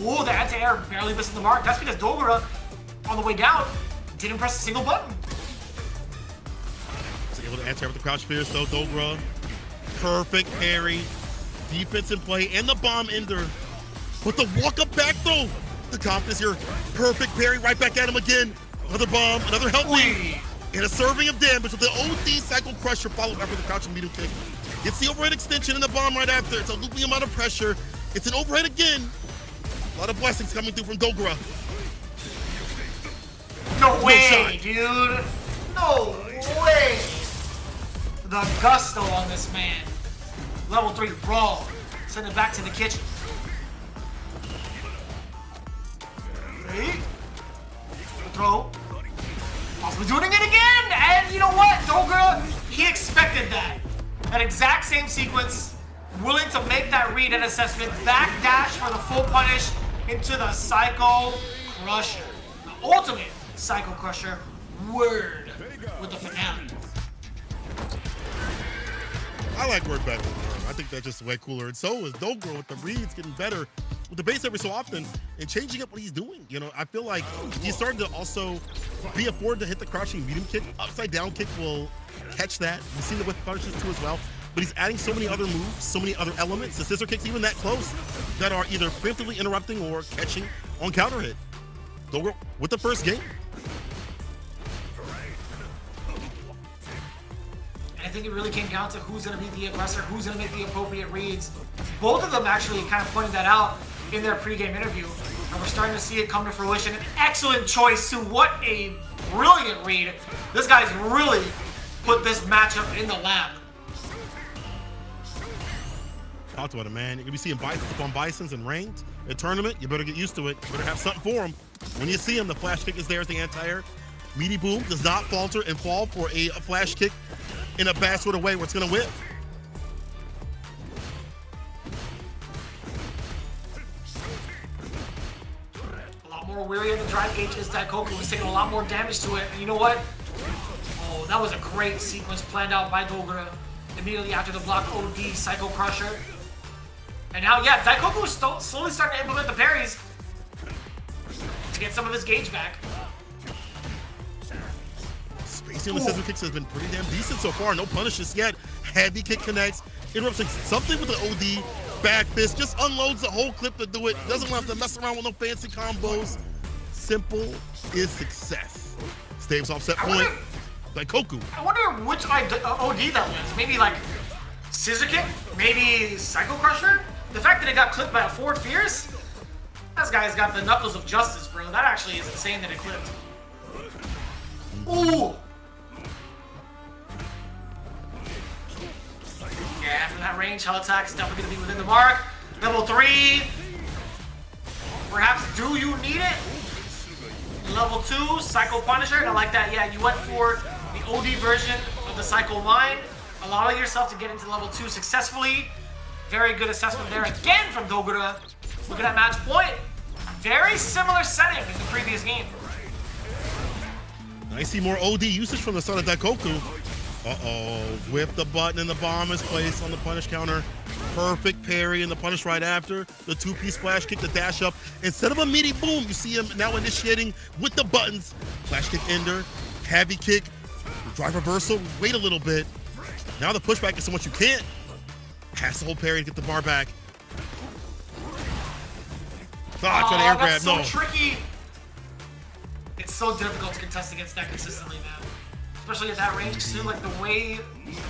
Speaker 2: Ooh, the anti-air barely missing the mark. That's because Dogra, on the way down, didn't press a single button.
Speaker 1: He's able to anti-air with the crouch fierce though, Dogra. Perfect parry. Defense in play, and the bomb ender. With the walk-up back throw. The confidence here. Perfect parry, right back at him again. Another bomb, another help me. And a serving of damage with the OD Cycle Crusher followed after the crouching middle kick. It's the overhead extension and the bomb right after. It's a looping amount of pressure. It's an overhead again. A lot of blessings coming through from Dogra.
Speaker 2: No way, dude. No way. The gusto on this man. Level 3 raw. Send it back to the kitchen. Throw. Possibly doing it again! And you know what? Dogra, he expected that. That exact same sequence. Willing to make that read and assessment. Backdash for the full punish into the Psycho Crusher. The ultimate Psycho Crusher. Word with the finale.
Speaker 1: I like word better. I think that's just way cooler. And so is Dogra with the reads getting better with the base every so often and changing up what he's doing. You know, I feel like he's starting to also be afforded to hit the crouching medium kick. Upside down kick will catch that. We've seen it with punishes too as well. But he's adding so many other moves, so many other elements. The scissor kicks even that close that are either preemptively interrupting or catching on counter hit. Dogra with the first game.
Speaker 2: I think it really came down to who's going to be the aggressor, who's going to make the appropriate reads. Both of them actually kind of pointed that out in their pregame interview, and we're starting to see it come to fruition. An excellent choice, Sue. What a brilliant read. This guy's really put this matchup in the lab.
Speaker 1: Talk about it, man. You're going to be seeing Bisons upon Bisons in ranked. In tournament, you better get used to it. You better have something for him. When you see him, the flash kick is there as the anti-air. Meaty Boom does not falter and fall for a flash kick in a bad sort of way where it's going to whip.
Speaker 2: A lot more weary of the drive gauge as Daikoku was taking a lot more damage to it. And you know what? Oh, that was a great sequence planned out by Dogra immediately after the block OD Psycho Crusher. And now, yeah, Daikoku was slowly starting to implement the parries to get some of his gauge back.
Speaker 1: Spacing on the scissor kicks has been pretty damn decent so far. No punishes yet. Heavy kick connects. Interrupts something with the OD. Back fist. Just unloads the whole clip to do it. Doesn't have to mess around with no fancy combos. Simple is success. Staves off set point. Daikoku.
Speaker 2: I wonder which OD that was. Maybe like scissor kick? Maybe Psycho Crusher? The fact that it got clipped by a forward fierce? This guy's got the knuckles of justice, bro. That actually is insane that it clipped. Ooh! Yeah, from that range, hell attack is definitely going to be within the mark. Level 3. Perhaps, do you need it? Level 2, Psycho Punisher. I like that. Yeah, you went for the OD version of the Psycho line, allowing yourself to get into level 2 successfully. Very good assessment there again from Dogra. Look at that match point. Very similar setting in the previous game.
Speaker 1: I see more OD usage from the side of Daikoku. Uh-oh, whip the button and the bomb is placed on the punish counter. Perfect parry and the punish right after. The two-piece flash kick, the dash up. Instead of a meaty boom, you see him now initiating with the buttons. Flash kick ender, heavy kick, drive reversal, wait a little bit. Now the pushback is so much you can't. Has the whole parry to get the bar back. Try to air grab,
Speaker 2: so tricky. It's so difficult to contest against that consistently, man. Especially at that range, too, like the way,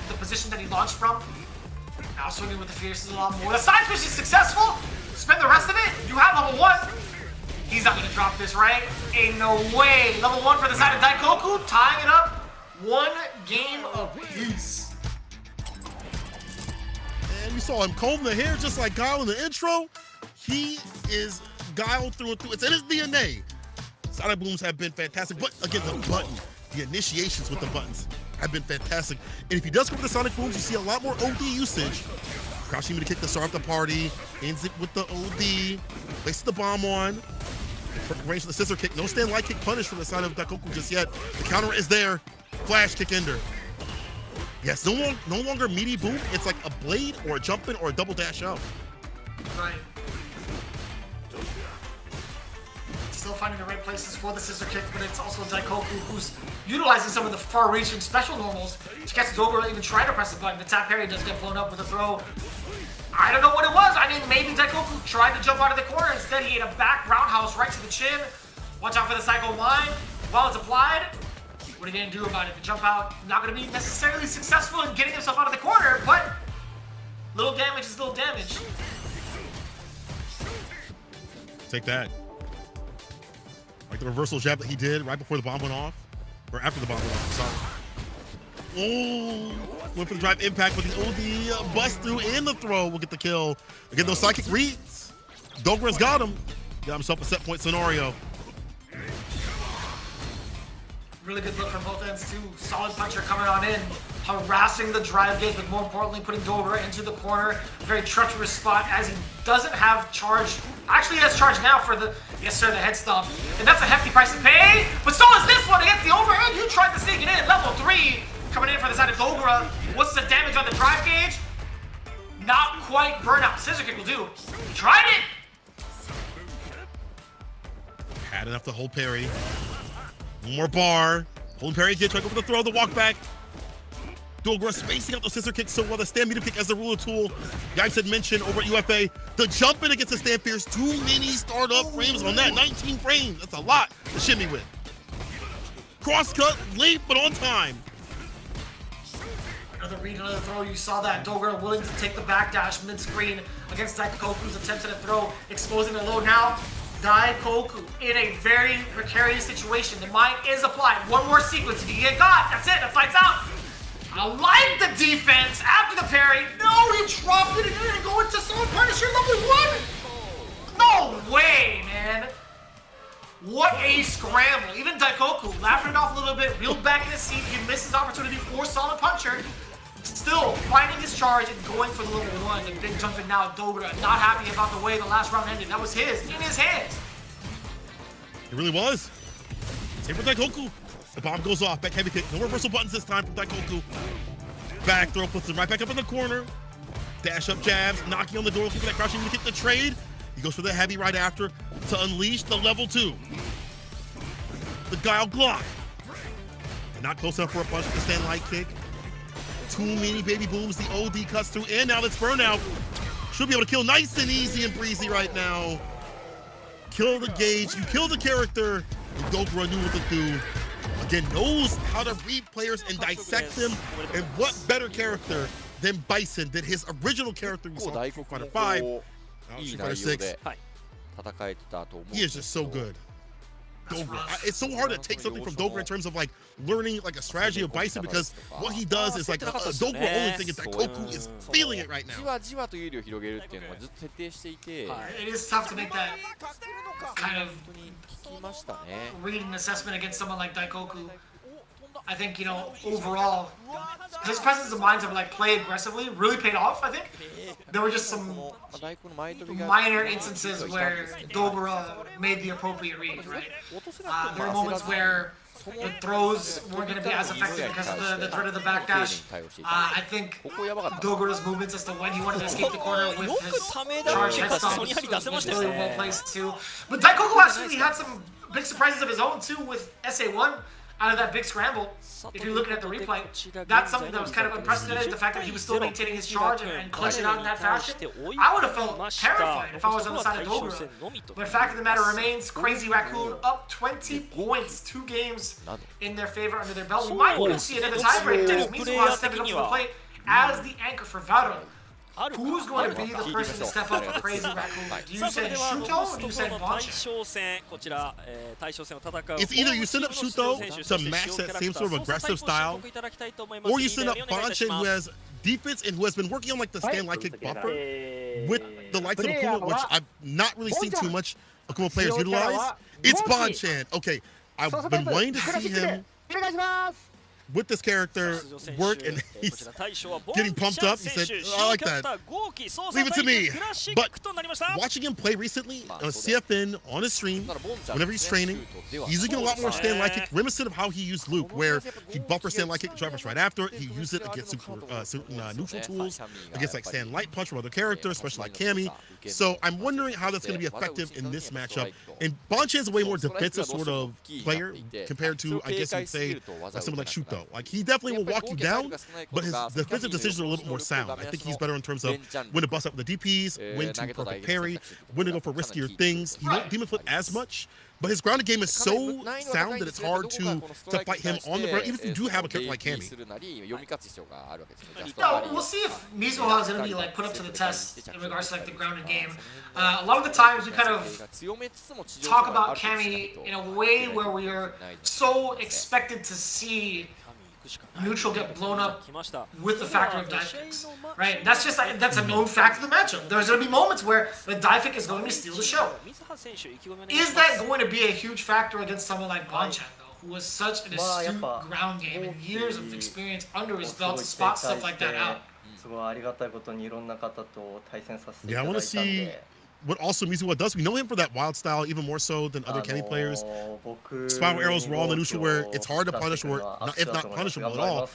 Speaker 2: the position that he launched from. Now swinging with the fierce is a lot more. The side switch is successful. Spend the rest of it. You have level 1. He's not going to drop this, right? Ain't no way. Level 1 for the side of Daikoku, tying it up. 1 game apiece.
Speaker 1: And you saw him comb the hair just like Guile in the intro. He is Guile through and through. It's in his DNA. Sonic booms have been fantastic, but again, the button. The initiations with the buttons have been fantastic. And if he does go for the Sonic Booms, you see a lot more OD usage. Hiroshima to kick the start of the party, ends it with the OD, places the bomb on. Perfect range for the scissor kick. No stand light kick punish from the side of Daikoku just yet. The counter is there. Flash kick ender. Yes, no longer meaty boom. It's like a blade or a jump in or a double dash out.
Speaker 2: Right. Still finding the right places for the scissor kick, but it's also Daikoku who's utilizing some of the far-reaching special normals to catch Dobra even try to press the button. The tap parry does get blown up with a throw. I don't know what it was. I mean, maybe Daikoku tried to jump out of the corner. Instead, he ate a back roundhouse right to the chin. Watch out for the Psycho Line. While it's applied, what are you going to do about it? The jump out, not going to be necessarily successful in getting himself out of the corner, but little damage is little damage.
Speaker 1: Take that. Like the reversal jab that he did right before the bomb went off. Or after the bomb went off, sorry. Oh, went for the drive impact with the OD bust through and the throw will get the kill. Again, those psychic reads. Dogra's got him. Got himself a set point scenario.
Speaker 2: Really good look from both ends too. Solid puncher coming on in, harassing the drive gauge, but more importantly, putting Dobra into the corner. Very treacherous spot as he doesn't have charge. Actually, he has charge now for the, yes sir, the head stomp. And that's a hefty price to pay, but so is this one against the overhead. You tried to sneak it in, level 3. Coming in for the side of Dobra. What's the damage on the drive gauge? Not quite burnout. Scissor kick will do. He tried it.
Speaker 1: Had enough to hold parry. One more bar. Hold parry again, try to go for the throw, the walk back. Dogra spacing out the scissor kick so well. The stand meter kick as the ruler tool. Guys had mentioned over at UFA, the jump in against the stand fierce. Too many startup frames on that. 19 frames. That's a lot to shimmy with. Cross cut, late but on time.
Speaker 2: Another read, another throw. You saw that. Dogra willing to take the backdash mid-screen against Daikoku's attempts at a throw, exposing the low now. Daikoku in a very precarious situation. The mine is applied. One more sequence. If you get got, that's it. That's lights out. I like the defense after the parry. No, he dropped it and didn't go into Soul Punisher level 1. No way, man. What a scramble. Even Daikoku laughing it off a little bit, reeled back in his seat. He missed his opportunity for Solid Puncher. Still finding his charge and going for the level 1. The big jump in now. Dobra not happy about the way the last round ended. That was in his hands.
Speaker 1: It really was. Same for Daikoku. The bomb goes off. Back heavy kick. No reversal buttons this time from Daikoku. Back throw puts him right back up in the corner. Dash up jabs. Knocking on the door. Looking for that crouching to kick the trade. He goes for the heavy right after to unleash the level 2. The Guile Glock. Not close enough for a punch with the stand light kick. Too many baby booms. The OD cuts through. And now that's burnout. Should be able to kill nice and easy and breezy right now. Kill the gauge. You kill the character. And Dobra knew what to do. Again, knows how to read players and dissect them. And what better character than Bison, than his original character we saw in Street Fighter 5. Street Fighter 6. He is just so good. Dobra. It's so hard to take something from Dobra in terms of like learning like a strategy of Bison, because what he does is like a Dobra only thing, and Daikoku is feeling it right now.
Speaker 2: It is tough to make that kind of read and assessment against someone like Daikoku. I think, you know, overall, his presence of mind to like play aggressively really paid off, I think. There were just some minor instances where Dobra made the appropriate read, right? There were moments where The throws weren't going to be as effective because of the threat of the backdash. I think Dogura's movements as to when he wanted to escape the corner with his charge head stomps was really well placed too. But Daikoku actually had some big surprises of his own too with SA1 out of that big scramble. If you're looking at the replay, that's something that was kind of unprecedented. The fact that he was still maintaining his charge and clutching out in that fashion. I would have felt terrified if I was on the side of Dogura. But fact of the matter remains, Crazy Raccoon up 20 points, 2 games in their favor under their belt. We might even see another tiebreaker as Mizuha stepping up to the plate as the anchor for VARREL. Who's going to be the person to step up for Crazy Raccoon? Do you send Shuto or do you send Bonchen?
Speaker 1: It's either you send up Shuto to match that same sort of aggressive style, or you send up Bonchen, who has defense and who has been working on like the stand light kick buffer with the likes of Akuma, which I've not really seen too much Akuma players utilize. It's Bonchen. Okay, I've been waiting to see him with this character work, and he's getting pumped up. He said, I like that. Leave it to me. But watching him play recently on CFN on his stream, whenever he's training, he's using a lot more stand light kick, reminiscent of how he used Luke, where he buffer stand light kick, drive rush right after it. He used it against neutral tools, against like stand light punch from other characters, especially like Cammy. So I'm wondering how that's going to be effective in this matchup. And Bonchen is a way more defensive sort of player compared to, I guess you'd say, someone like Shuto. Like, he definitely will walk you down, but his defensive decisions are a little bit more sound. I think he's better in terms of when to bust up with the DPs, when to perfect parry, when to go for riskier things. He won't demon flip as much, but his grounded game is so sound that it's hard to fight him on the ground, even if you do have a character like Cammy.
Speaker 2: No, we'll see if Mizuha is going to be like put up to the test in regards to like the grounded game. A lot of the times we kind of talk about Cammy in a way where we are so expected to see neutral get blown up with the factor of dive kicks, right? That's just like, that's a known fact of the matchup. There's going to be moments where the dive kick is going to steal the show. Is that going to be a huge factor against someone like Bonchen, though, who has such an astute ground game and years of experience under his belt to spot stuff like that out?
Speaker 1: Yeah, I want to see what also Mizuha does. We know him for that wild style even more so than other Kenny players. Spiral arrows raw in the neutral where it's hard to punish, or if not punishable at all.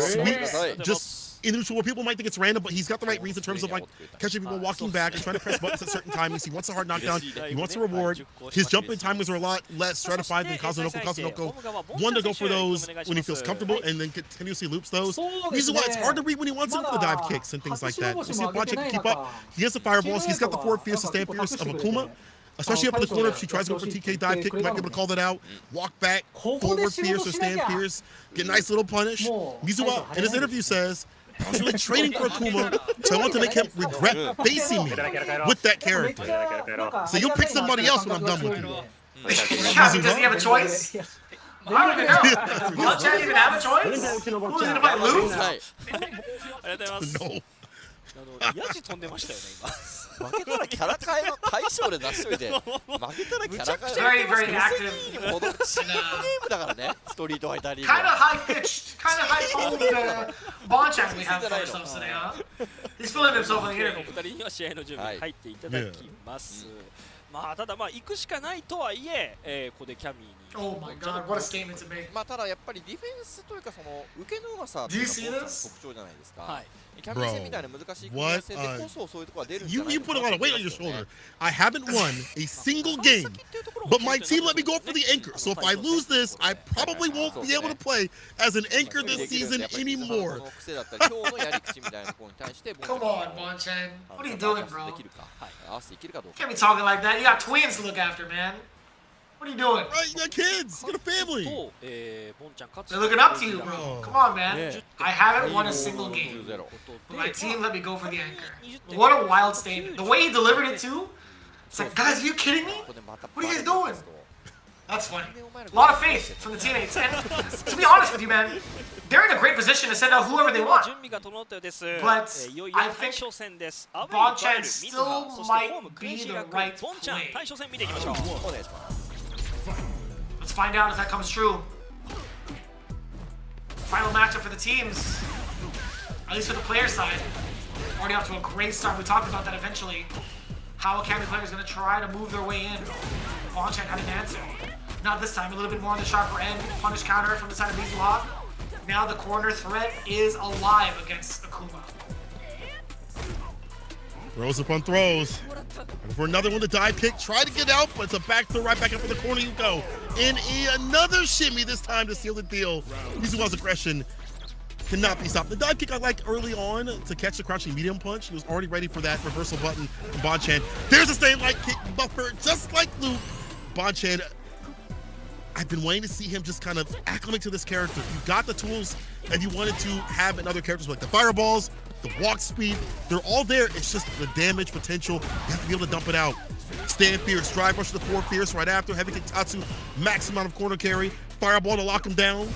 Speaker 1: Sweeps just in the neutral where people might think it's random, but he's got the right reads in terms of like catching people walking back and trying to press buttons at certain timings. He wants a hard knockdown. He wants a reward. His jumping timings are a lot less stratified than Kazunoko. Kazunoko one to go for those when he feels comfortable and then continuously loops those. Mizuha, it's hard to read when he wants him for the dive kicks and things like that. You see if Bonchen can keep up. He has the fireballs. He's got the forward fierce and stand fierce of Akuma. Especially up in the corner, if she tries to go for TK dive kick, you might be able to call that out. Walk back, forward fierce or stand fierce, get a nice little punish. Mizuha, in his interview, says, I was really training for Akuma, so I want to make him regret facing me with that character. So you'll pick somebody else when I'm done with you.
Speaker 2: Does he have a choice? I don't even know. Does Chad even have a choice? Who's going to fight Luke?
Speaker 1: No.
Speaker 10: ヤジ飛んでましたよね今。負けたらキャラ変えの対象で出しといて、負けたらキャラ変えのゲームだからね。ストリートファイターリーグ。
Speaker 2: Kind of high pitched, kind of high toned Bonchen we have for ourselves today, huh? He's feeling himself in the interview.
Speaker 4: 2人には試合の準備に入っていただきます。まあただまあ行くしかないとはいえ、ここでキャミーに。
Speaker 2: Oh my God, what a statement to make.
Speaker 10: まあただやっぱりディフェンスというかその受けのうまさっていうのが特徴じゃないですか。はい。キャミー戦みたいな難しい組み合わせでこそそういうところが出るんじゃないかな。
Speaker 1: You put a lot of weight on your shoulder. I haven't won a single game, but my team let me go for the anchor. So if I lose this, I probably won't be able to play as an anchor this season anymore.
Speaker 2: Come on, Bonchen. What are you doing, bro? Can't be talking like that. You got twins to look after, man. What are you doing?
Speaker 1: Right, you got kids. You got a family.
Speaker 2: They're looking up to you, bro. Come on, man. I haven't won a single game, but my team let me go for the anchor. What a wild statement. The way he delivered it, too. It's like, guys, are you kidding me? What are you guys doing? That's funny. A lot of faith from the teammates. And to be honest with you, man, they're in a great position to send out whoever they want. But I think Bonchen still might be the right play. Let's find out if that comes true. Final matchup for the teams, at least for the player side. Already off to a great start. We talked about that eventually. How a Cammy player is going to try to move their way in. Bonchen had an answer. Not this time, a little bit more on the sharper end. Punish counter from the side of Mizuha. Now the corner threat is alive against Akuma.
Speaker 1: Throws upon throws. And for another one, the dive kick. Try to get out, but it's a back throw right back up in the corner you go. And another shimmy this time to seal the deal. Mizuha's aggression cannot be stopped. The dive kick I liked early on to catch the crouching medium punch. He was already ready for that reversal button from Bonchan. There's a staying light kick buffer, just like Luke. Bonchan, I've been waiting to see him just kind of acclimate to this character. You got the tools and you wanted to have in other characters like the fireballs, the walk speed, they're all there. It's just the damage potential. You have to be able to dump it out. Stand fierce, drive rush to the 4 fierce right after. Heavy kick Tatsu, max amount of corner carry. Fireball to lock him down.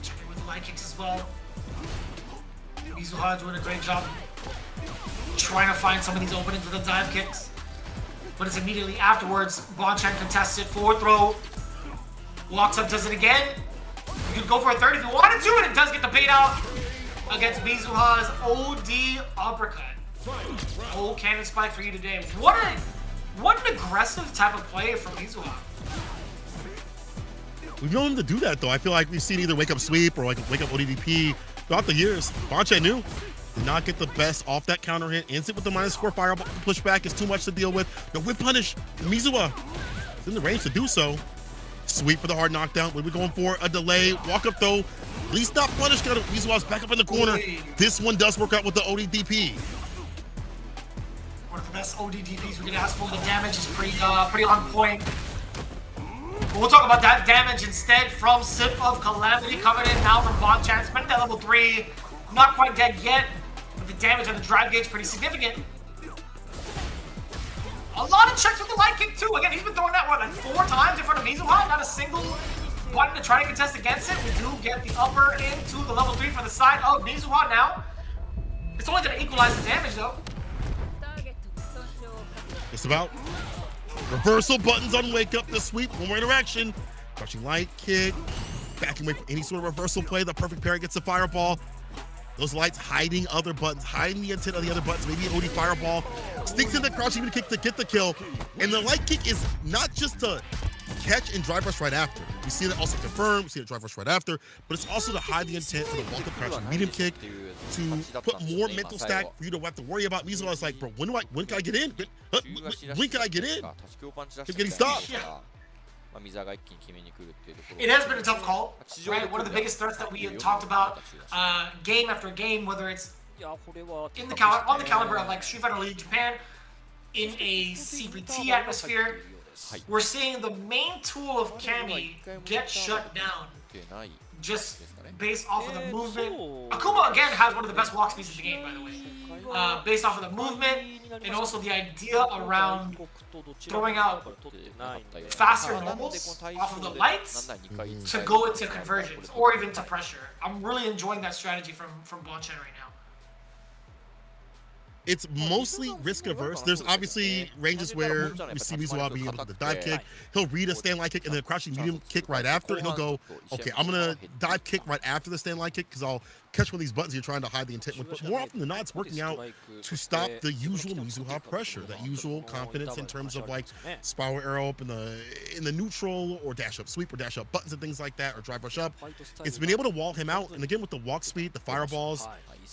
Speaker 2: Checking with the light kicks as well. Mizuha doing a great job trying to find some of these openings with the dive kicks. But it's immediately afterwards. Bonchan contested, forward throw. Walks up, does it again. You could go for a third if you wanted to, and it does get the bait out against Mizuha's OD uppercut. Oh, cannon spike for you today. What an aggressive type of play from Mizuha.
Speaker 1: We've known him to do that, though. I feel like we've seen either wake up sweep or like wake up ODDP throughout the years. Bonchan knew. Did not get the best off that counter hit. Ends it with the -4 fireball pushback. Is too much to deal with. The whip punish. Mizuha is in the range to do so. Sweep for the hard knockdown. What are we going for? A delay. Walk up though. At least not punish. Mizuha's back up in the corner. This one does work out with the ODDP.
Speaker 2: One of the best ODDPs we could ask for. The damage is pretty on point. But we'll talk about that damage instead from Sip of Calamity coming in now from Bonchan. Spent that level 3. Not quite dead yet. But the damage on the drive gauge pretty significant. A lot of checks with the light kick too. Again, he's been throwing that one like 4 times in front of Mizuha. Not a single button to try to contest against it. We do get the upper into the level 3 for the side of Mizuha now. It's only going to equalize the damage though.
Speaker 1: It's about reversal buttons on wake up, the sweep, one more interaction. Crushing light kick, backing away from any sort of reversal play. The perfect parry gets the fireball. Those lights hiding other buttons, hiding the intent of the other buttons, maybe OD fireball. Sticks in the crouching kick to get the kill. And the light kick is not just to catch and drive rush right after. We see that also confirmed, we see the drive rush right after, but it's also to hide the intent for the walk up crouching medium kick, to put more mental stack for you to have to worry about. Mizuha is like, bro, when can I get in? When can I get in? Keep getting stopped.
Speaker 2: It has been a tough call, right? One of the biggest threats that we have talked about game after game, whether it's in the on the caliber of like Street Fighter League Japan, in a CPT atmosphere, we're seeing the main tool of Kami get shut down just based off of the movement. Akuma again has one of the best walk speeds in the game, by the way. Based off of the movement and also the idea around throwing out faster normals off of the lights to go into conversions or even to pressure. I'm really enjoying that strategy from Bonchan right now.
Speaker 1: It's mostly risk averse. There's obviously ranges where we see Mizuha being able to do the dive kick. He'll read a stand light kick and then a crouching medium kick right after, and he'll go, okay, I'm gonna dive kick right after the stand light kick because I'll catch one of these buttons you're trying to hide the intent with. But more often than not, it's working out to stop the usual Mizuha pressure, that usual confidence in terms of like spiral arrow up in the neutral or dash up sweep or dash up buttons and things like that, or drive rush up. It's been able to wall him out, and again with the walk speed, the fireballs,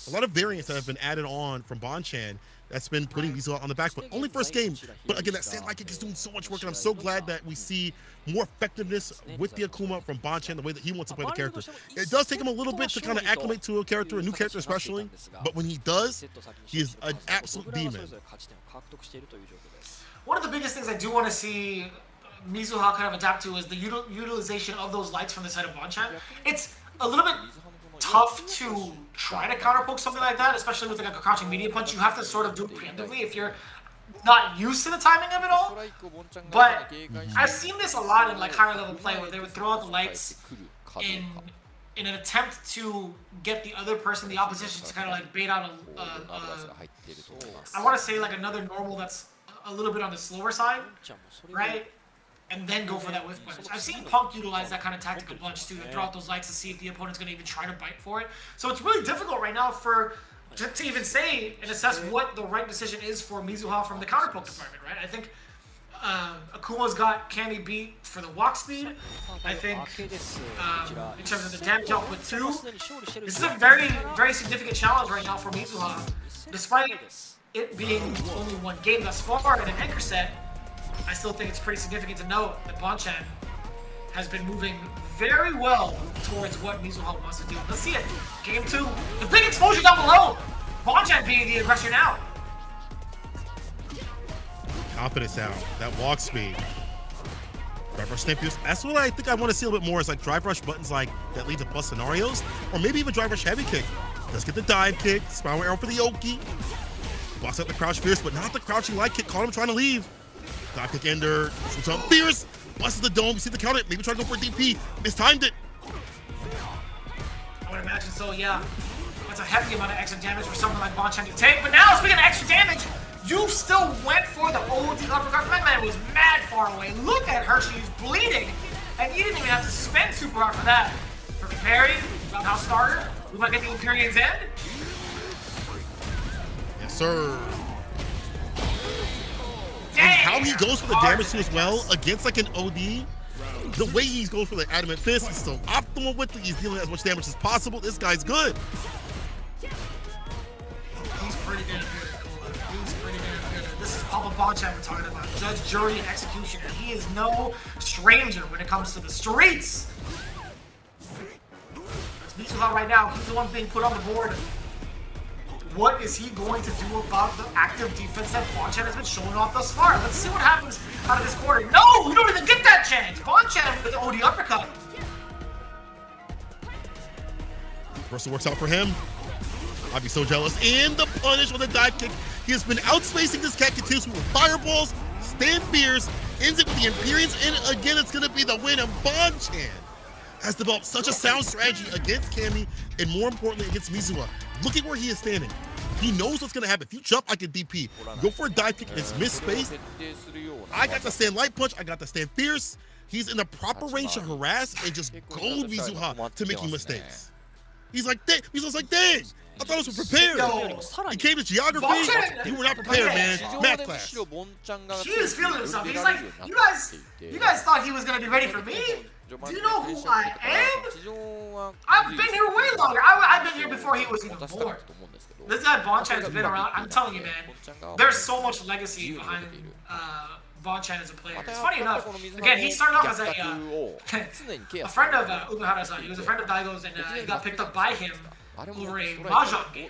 Speaker 1: a lot of variants that have been added on from Bonchan that's been putting Mizuha on the back foot. Only first game, but again, that stand light kick is doing so much work, and I'm so glad that we see more effectiveness with the Akuma from Bonchan, the way that he wants to play the character. It does take him a little bit to kind of acclimate to a character, a new character especially, but when he does, he is an absolute demon.
Speaker 2: One of the biggest things I do want to see Mizuha kind of adapt to is the utilization of those lights from the side of Bonchan. It's a little bit tough to try to counterpoke something like that, especially with like a crouching medium punch. You have to sort of do it preemptively if you're not used to the timing of it all. But I've seen this a lot in like higher level play where they would throw out the lights in an attempt to get the other person, the opposition, to kind of like bait out I want to say like another normal that's a little bit on the slower side, right? And then go for that whiff punch. I've seen Punk utilize that kind of tactical punch too, and throw out those lights to see if the opponent's going to even try to bite for it. So it's really difficult right now for to even say and assess what the right decision is for Mizuha from the counter poke department, right? I think Akuma's got Cammy beat for the walk speed. I think in terms of the damage output too, this is a very, very significant challenge right now for Mizuha. Despite it being only one game thus far in an anchor set, I still think it's pretty significant to note that Bonchan has been moving very well towards what Mizuha wants to do. Let's see it. Game 2. The big exposure down below. Bonchan being the aggressor now.
Speaker 1: Confidence out. That walk speed. Drive rush snap. That's what I think I want to see a little bit more is like drive rush buttons like that lead to plus scenarios, or maybe even drive rush heavy kick. Let's get the dive kick. Spiral arrow for the Yoki. Blocks out the crouch fierce, but not the crouching light kick. Caught him trying to leave. Dive kick ender. Switch up fierce. Busts the dome. You see the counter. Maybe try to go for a DP. Mistimed it.
Speaker 2: I would imagine so, yeah. That's a heavy amount of extra damage for something like Bonchan to take. But now, speaking of extra damage, you still went for the OD uppercut. That man was mad far away. Look at her, she's bleeding. And you didn't even have to spend super hard for that. Perfect parry, roundhouse starter. We might get the Imperium's end.
Speaker 1: Yes, sir.
Speaker 2: Dang,
Speaker 1: and how he goes for the damage too as well against like an OD. The way he goes for the adamant fist, he's so optimal with it. He's dealing as much damage as possible. This guy's good.
Speaker 2: He's pretty damn good. He's pretty damn good. This is Papa Bonchan we're talking about. Judge, jury, and executioner. He is no stranger when it comes to the streets. It's Mizuha right now. He's the one being put on the board. What is he going to do about the active defense that Bonchan has been showing off thus far? Let's see what happens out of this quarter. No, we don't even get that chance. Bonchan with the OD uppercut.
Speaker 1: Reversal works out for him. I'd be so jealous. And the punish with a dive kick. He has been outspacing this cat continuously with fireballs. Stand fierce. Ends it with the Imperials. And again, it's going to be the win. And Bonchan has developed such a sound strategy against Cammy and more importantly against Mizuha. Look at where he is standing. He knows what's going to happen. If you jump, I can DP. Go for a dive kick and it's misspaced. I got to stand light punch. I got to stand fierce. He's in the proper range to harass and just goad Mizuha to making mistakes. He's like, dang. Mizuha's like, dang. I thought I was prepared. He came to geography. You were not prepared, man. Math class.
Speaker 2: He is feeling himself. He's like, you guys thought he was going to be ready for me? Do you know who I am? I've been here way longer. I've been here before he was even born. This guy Bonchan has been around. I'm telling you, man. There's so much legacy behind Bonchan as a player. It's funny enough. Again, he started off as a friend of Umehara-san. He was a friend of Daigo's, and he got picked up by him over a Mahjong game.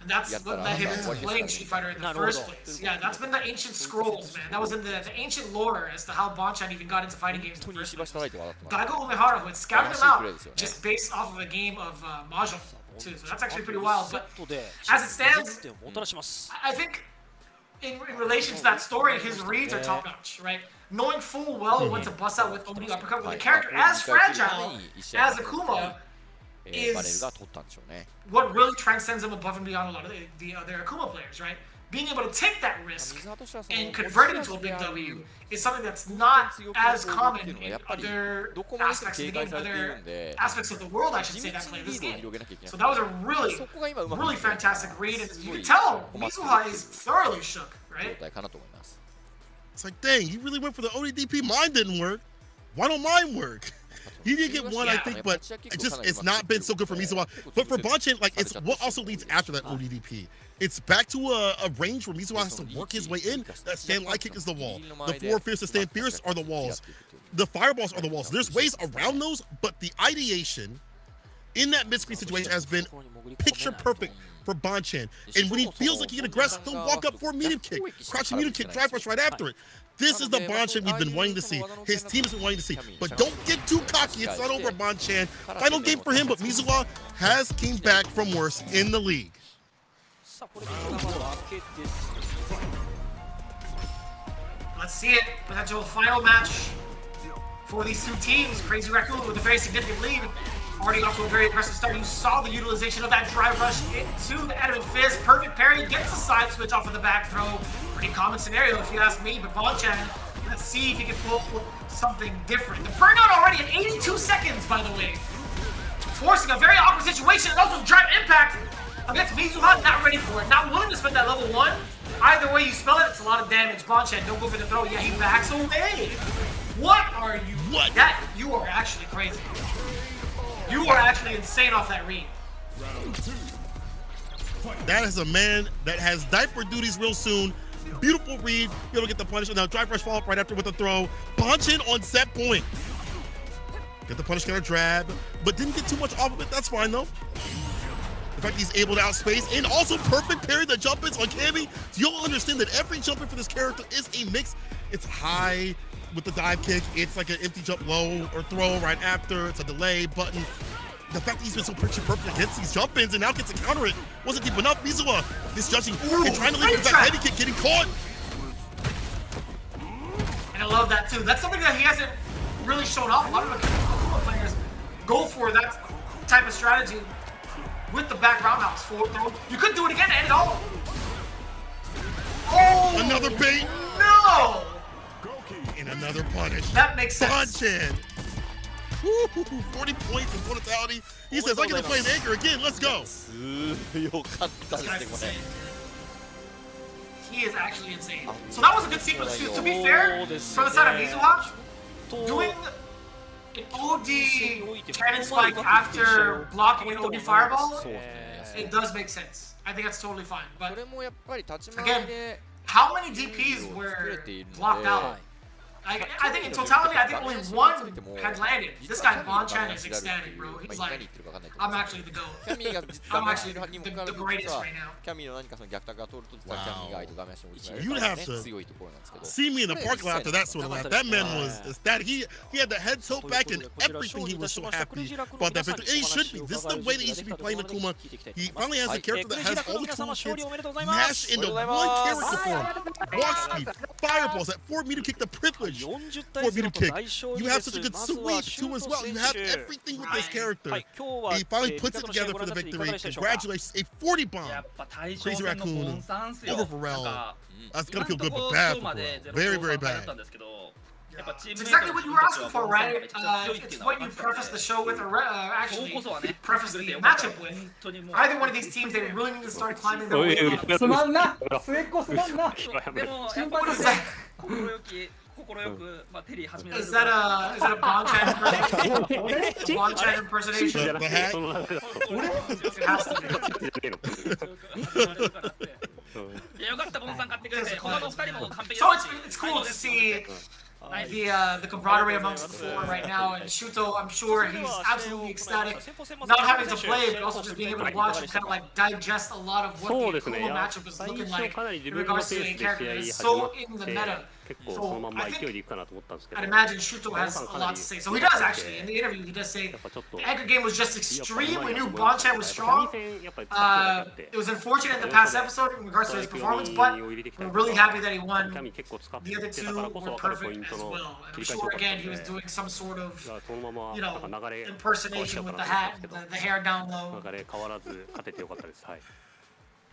Speaker 2: And that's what led him into playing Street Fighter in the first place. Yeah, that's been the ancient scrolls, man. That was in the ancient lore as to how Bonchan even got into fighting games in the first place. Daigo Umehara, who had scouted him out just based off of a game of Mahjong, too. So that's actually pretty wild. But as it stands, I think in relation to that story, his reads are top-notch, right? Knowing full well when to bust out with OD uppercut with a character as fragile as Akuma is what really transcends him above and beyond a lot of the other Akuma players, right? Being able to take that risk and convert it into a big W is something that's not as common in other aspects of the game, other aspects of the world, I should say, that play this game. So that was a really, really fantastic read, and you can tell Mizuha is thoroughly shook, right?
Speaker 1: It's like, dang, he really went for the ODDP. Mine didn't work. Why don't mine work? He did get one, I think, but it's not been so good for Mizuha. But for Bonchan, like, it's what also leads after that ODDP. It's back to a range where Mizuha has to work his way in. That stand light kick is the wall. The forward fierce to stand fierce are the walls. The fireballs are the walls. There's ways around those, but the ideation in that mid-screen situation has been picture perfect for Bonchan. And when he feels like he can aggress, he'll walk up for a medium kick, crouching medium kick, drive rush right after it. This is the Bonchan we've been wanting to see. His team has been wanting to see. But don't get too cocky. It's not over, Bonchan. Final game for him, but Mizuha has came back from worse in the league.
Speaker 2: Let's see it. Potential final match for these two teams. Crazy Raccoon with a very significant lead. Already off to a very aggressive start. You saw the utilization of that drive rush into the adamant fist. Perfect parry, gets a side switch off of the back throw. Pretty common scenario if you ask me, but Bonchan, let's see if he can pull something different. The burnout already at 82 seconds, by the way. Forcing a very awkward situation and also drive impact. against Mizuha, not ready for it. Not willing to spend that level 1. Either way you spell it, it's a lot of damage. Bonchan, don't go for the throw. Yeah, he backs away. What are you?
Speaker 1: What?
Speaker 2: You are actually crazy. You are actually insane off that read.
Speaker 1: That is a man that has diaper duties real soon. Beautiful read. Be able to get the punish. Now, Drive Rush follow up right after with the throw. Bonchan on set point. Get the punish counter drab, but didn't get too much off of it. That's fine, though. The fact he's able to outspace and also perfect parry the jump-ins on Cammy. So you'll understand that every jump-in for this character is a mix. It's high with the dive kick. It's like an empty jump low or throw right after. It's a delay button. The fact that he's been so picture perfect against these jump-ins and now gets to counter it wasn't deep enough. Mizuha misjudging and trying to leave that heavy kick, getting caught.
Speaker 2: And I love that too. That's something that he hasn't really shown off. A lot of the players go for that type of strategy with the back roundhouse forward throw. You could do it again and end it all. Oh!
Speaker 1: Another bait.
Speaker 2: No!
Speaker 1: And another punish.
Speaker 2: That makes sense.
Speaker 1: Bonchan. 40 points in totality. He says, I'm going to play an anchor again. Let's go.
Speaker 2: He is actually insane. So that was a good sequence too. To be fair, from the side of Mizuha, doing an OD cannon spike after blocking an OD fireball, it does make sense. I think that's totally fine. But again, how many DPs were blocked out? I think in totality, I think only one had landed. This guy, Bonchan, is ecstatic, bro. He's like, I'm actually the GOAT. I'm actually the greatest right now.
Speaker 1: Wow. You'd have to see me in the parking lot after that sort of laugh. That man was ecstatic. He had the head tilt back and everything. He was so happy about that victory. And he should be. This is the way that he should be playing Akuma. He finally has a character that has all the toolkits mashed into one character form. Walk speed, fireballs, that 4-meter kick, the privilege. 4-meter kick. You have such a good sweep too as well. You have everything with this character. He finally puts it together for the victory. Congratulations, a 40 bomb. Crazy Raccoon over VARREL. That's gonna feel good, but bad for VARREL. Very, very bad.
Speaker 2: It's exactly what you were asking for, right? It's what you preface the show with, or actually preface the matchup with. Either one of these teams, they really need to start climbing their way up. What is that? Is that a Bonchan impersonation? Bonchan impersonation?
Speaker 1: The hat?
Speaker 2: It has to be. So it's cool to see the camaraderie amongst the four right now, and Shuto, I'm sure he's absolutely ecstatic, not having to play, but also just being able to watch and kind of like digest a lot of what the Akuma matchup is looking like in regards to a character that is so in the meta. So I think, I'd imagine Shuto has a lot to say. So he does actually, in the interview, he does say the anchor game was just extreme. We knew Bonchan was strong. It was unfortunate in the past episode in regards to his performance, but we're really happy that he won. The other two were perfect as well. I'm sure, again, he was doing some sort of, you know, impersonation with the hat, the hair down low.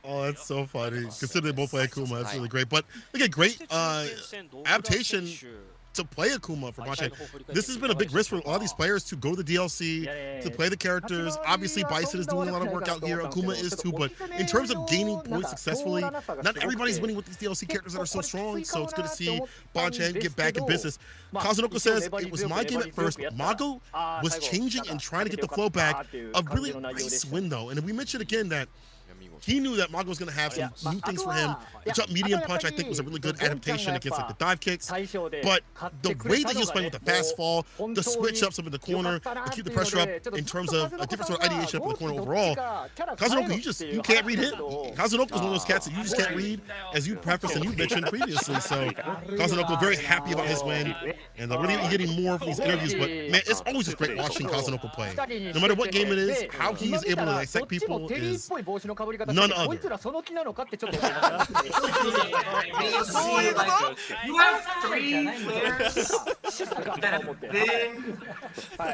Speaker 1: Oh, that's so funny. Considering they both play Akuma, that's really great. But again, great adaptation to play Akuma for Bonchan. This has been a big risk for all these players to go to the DLC, to play the characters. Obviously, Bison is doing a lot of work out here. Akuma is too. But in terms of gaining points successfully, not everybody's winning with these DLC characters that are so strong. So it's good to see Bonchan get back in business. Kazunoko says, it was my game at first, but Mago was changing and trying to get the flow back. A really nice win, though. And we mentioned again that he knew that Mago was going to have some new things for him. The jump medium punch, I think, was a really good adaptation against like the dive kicks. But the way that he was playing with the fast fall, the switch ups up in the corner, to keep the pressure up in terms of a different sort of ideation up in the corner overall, Kazunoko, you can't read him. Kazunoko is one of those cats that you just can't read, as you prefaced and you mentioned previously. So Kazunoko very happy about his win, and we're going to be getting more from these interviews. But man, it's always just great watching Kazunoko play. No matter what game it is, how he's able to dissect people is none other.
Speaker 2: You have 3 players that have been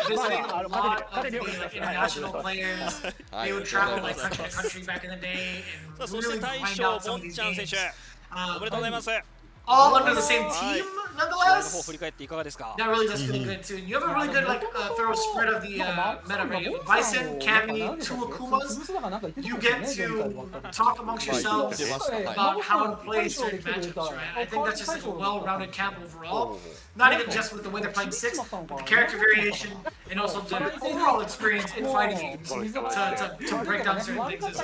Speaker 2: visiting a lot of the international players. They would travel like country to country back in the day and really find out some of these games. All under the same team, nonetheless,
Speaker 4: 振り返っていかがですか
Speaker 2: that really does feel good too. And you have a really good like thorough spread of the meta, right? You have Bison, Cammy, 2 Akumas. You get to talk amongst yourselves about how to play certain matchups, right? I think that's just like a well-rounded camp overall. Not even just with the way they're playing 6, but the character variation and also the overall experience in fighting games to break down certain things is,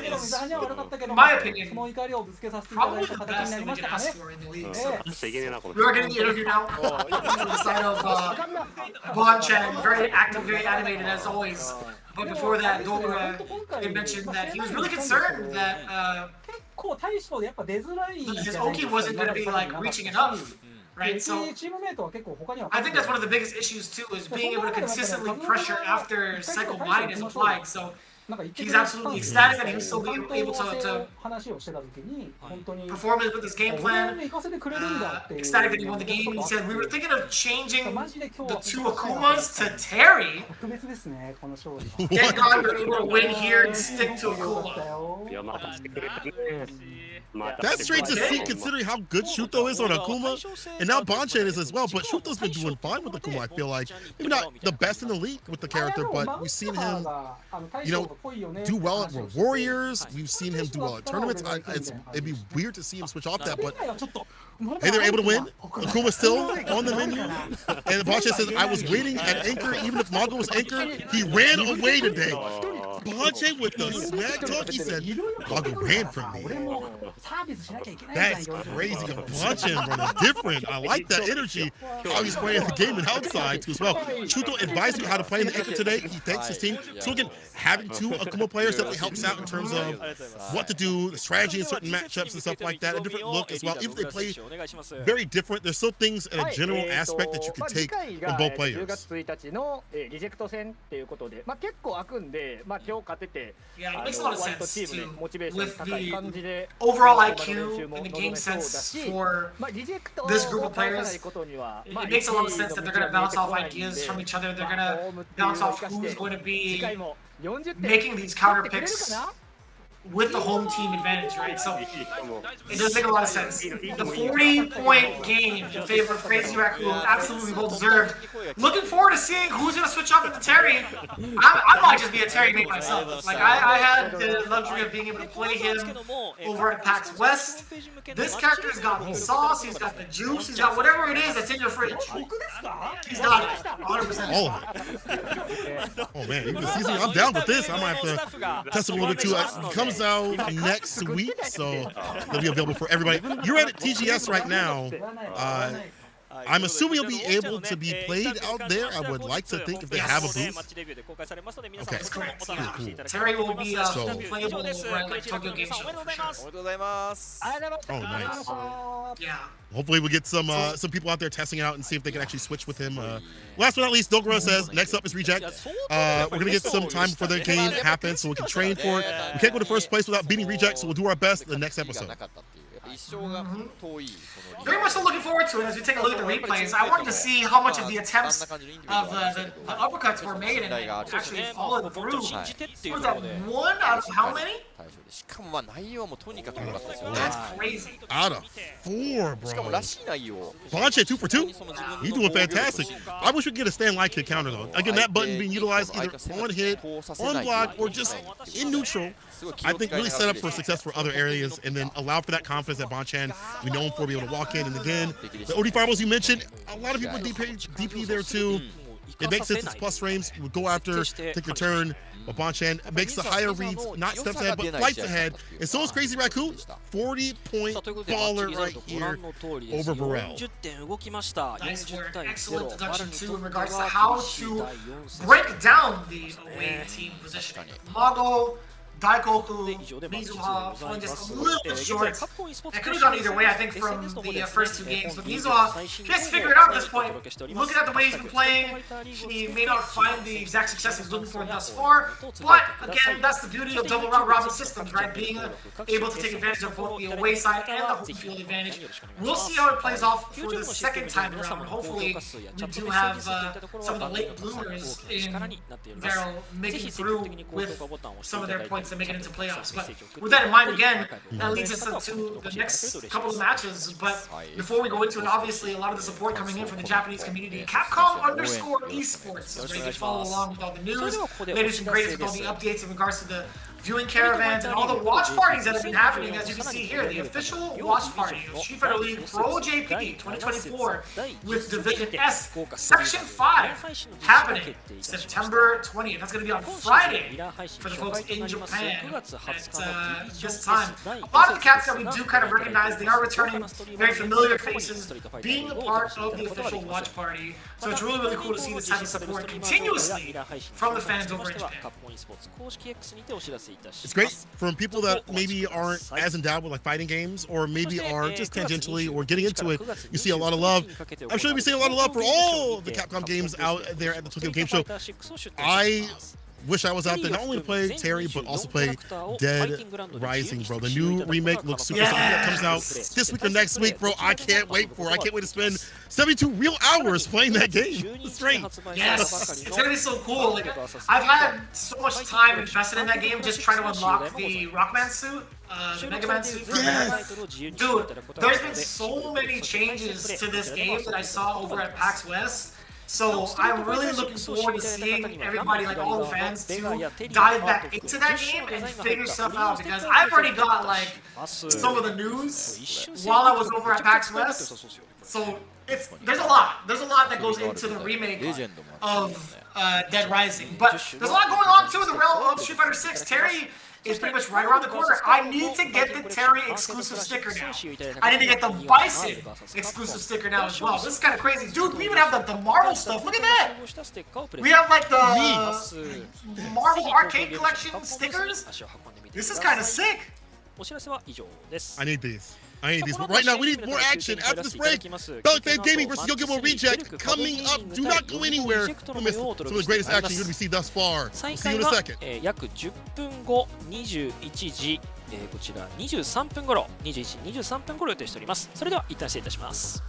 Speaker 2: in my opinion, probably the best that we can ask for in the league. So we are getting the interview now from the side of Bon-chan, very active, very animated as always. But before that, Dogura had mentioned that he was really concerned that his Oki wasn't going to be like reaching enough. Right, so I think that's one of the biggest issues too, is being able to consistently pressure after Psycho Mind is applied. So he's absolutely ecstatic that he was still being able to perform with his game plan. Ecstatic that he won the game. He said, we were thinking of changing the 2 Akumas to Terry. Thank God we were able to win here and stick to Akuma.
Speaker 1: That's straight to see, considering how good Shuto is on Akuma, and now Bon-chan is as well. But Shuto's been doing fine with Akuma, I feel like. Maybe not the best in the league with the character, but we've seen him, you know, do well at Warriors. We've seen him do well at tournaments. It'd be weird to see him switch off that, but hey, they're able to win. Akuma's still on the menu. And Bon-chan says, I was waiting at anchor, even if Mago was anchor. He ran away today. Bon-chan with the smack talk, he said, Mago ran from me. That's crazy. Bon-chan running different. I like that energy, how he's playing the game and outside too as well. Shuto advised you how to play in the anchor today. He thanks his team. So again, having 2 Akuma players definitely helps out in terms of what to do, the strategy in certain matchups and stuff like that, a different look as well. Even if they play very different, there's still things in a general aspect that you can take from both players.
Speaker 2: Yeah, it makes a lot of sense too, with the overall IQ and the game sense for this group of players. It makes a lot of sense that they're going to bounce off ideas from each other. They're going to bounce off who's going to be making these counter picks with the home team advantage, right? So it does make a lot of sense. The 40-point game in favor of Crazy Raccoon, absolutely well deserved. Looking forward to seeing who's going to switch up into Terry. I might just be a Terry mate myself. Like I had the luxury of being able to play him over at PAX West. This character's got the sauce, he's got the juice, he's got whatever it is that's in your fridge. He's got it, 100%.
Speaker 1: All of it. Oh man, even the season, I'm down with this. I might have to test it a little bit too. It comes out next week, so it'll be available for everybody. You're at TGS right now. I'm assuming you'll be able to be played out there. I would like to think if they have a booth. Okay.
Speaker 2: Cool. Terry will be playable at like Tokyo Game Show for sure.
Speaker 1: Oh, nice.
Speaker 2: Yeah.
Speaker 1: Hopefully we'll get some people out there testing it out and see if they can actually switch with him. Last but not least, Dogura says, next up is Reject. We're going to get some time before the game happens so we can train for it. We can't go to first place without beating Reject, so we'll do our best in the next episode.
Speaker 2: Very much so looking forward to it as we take a look at the replays. I wanted to see how much of the attempts of the uppercuts were made and actually followed through. Was that 1 out of how many? That's crazy.
Speaker 1: Out of 4, bro. Bon-chan 2 for 2. He's doing fantastic. I wish we could get a stand like hit counter though. Again, that button being utilized either on hit, on block, or just in neutral. I think really set up for success for other areas and then allow for that confidence that Bon-chan we know him for, be able to walk in. And again, the OD fireballs you mentioned, a lot of people DP there too. It makes sense, it's plus frames, you would go after, take your turn, but Bon-chan makes the higher reads, not steps ahead, but flights ahead. And so is Crazy Raccoon, 40-point baller right here over VARREL.
Speaker 2: Nice work, excellent deduction too in regards to how to break down the away team positioning. Mago, Daikoku, Mizuha falling just a little bit short. It could have gone either way, I think, from the first 2 games. But Mizuha, he has to figure it out at this point. Looking at the way he's been playing, he may not find the exact success he's looking for thus far. But again, that's the beauty of double round robin systems, right? Being able to take advantage of both the away side and the home field advantage. We'll see how it plays off for the second time around. Hopefully, we do have some of the late bloomers in VARREL making through with some of their points to make it into playoffs. But with that in mind, again, that leads us to the next couple of matches. But before we go into it, obviously a lot of the support coming in from the Japanese community. Capcom_esports is ready to follow along with all the news, latest and greatest with all the updates in regards to the viewing caravans and all the watch parties that have been happening. As you can see here, the official watch party of Street Fighter League Pro-JP 2024 with Division S Section 5 happening September 20th. That's going to be on Friday for the folks in Japan at this time. A lot of the cats that we do kind of recognize, they are returning very familiar faces, being a part of the official watch party. So it's really, really cool to see this type of support continuously from the fans over in Japan.
Speaker 1: It's great from people that maybe aren't as endowed with like fighting games, or maybe are just tangentially or getting into it. You see a lot of love. I'm sure we see a lot of love for all the Capcom games out there at the Tokyo Game Show. I wish I was out there not only to play Terry, but also play Dead Rising, bro. The new remake looks super something that comes out this week or next week, bro. I can't wait for it. I can't wait to spend 72 real hours playing that game. It's great.
Speaker 2: Yes, it's gonna be so cool. Like, I've had so much time invested in that game, just trying to unlock the Rockman suit, the Mega Man suit. Dude, there's been so many changes to this game that I saw over at PAX West. So I'm really looking forward to seeing everybody, like all the fans, to dive back into that game and figure stuff out, because I've already got like some of the news while I was over at PAX West. So there's a lot that goes into the remake of Dead Rising, but there's a lot going on too in the realm of Street Fighter 6. Terry is pretty much right around the corner. I need to get the Terry exclusive sticker now. I need to get the Bison exclusive sticker now as well. This is kind of crazy. Dude, we even have the Marvel stuff. Look at that. We have like the Marvel Arcade Collection stickers. This is kind of sick.
Speaker 1: I need these. But right now, we need more action after this break. Belc Fan Gaming versus Yogibo Reject coming up. Do not go anywhere. Don't miss some of the greatest action you're going to see thus far. We'll see you in a second.
Speaker 4: 約10分後21時、こちら23分頃、21時23分頃予定しております。それでは一旦失礼いたします。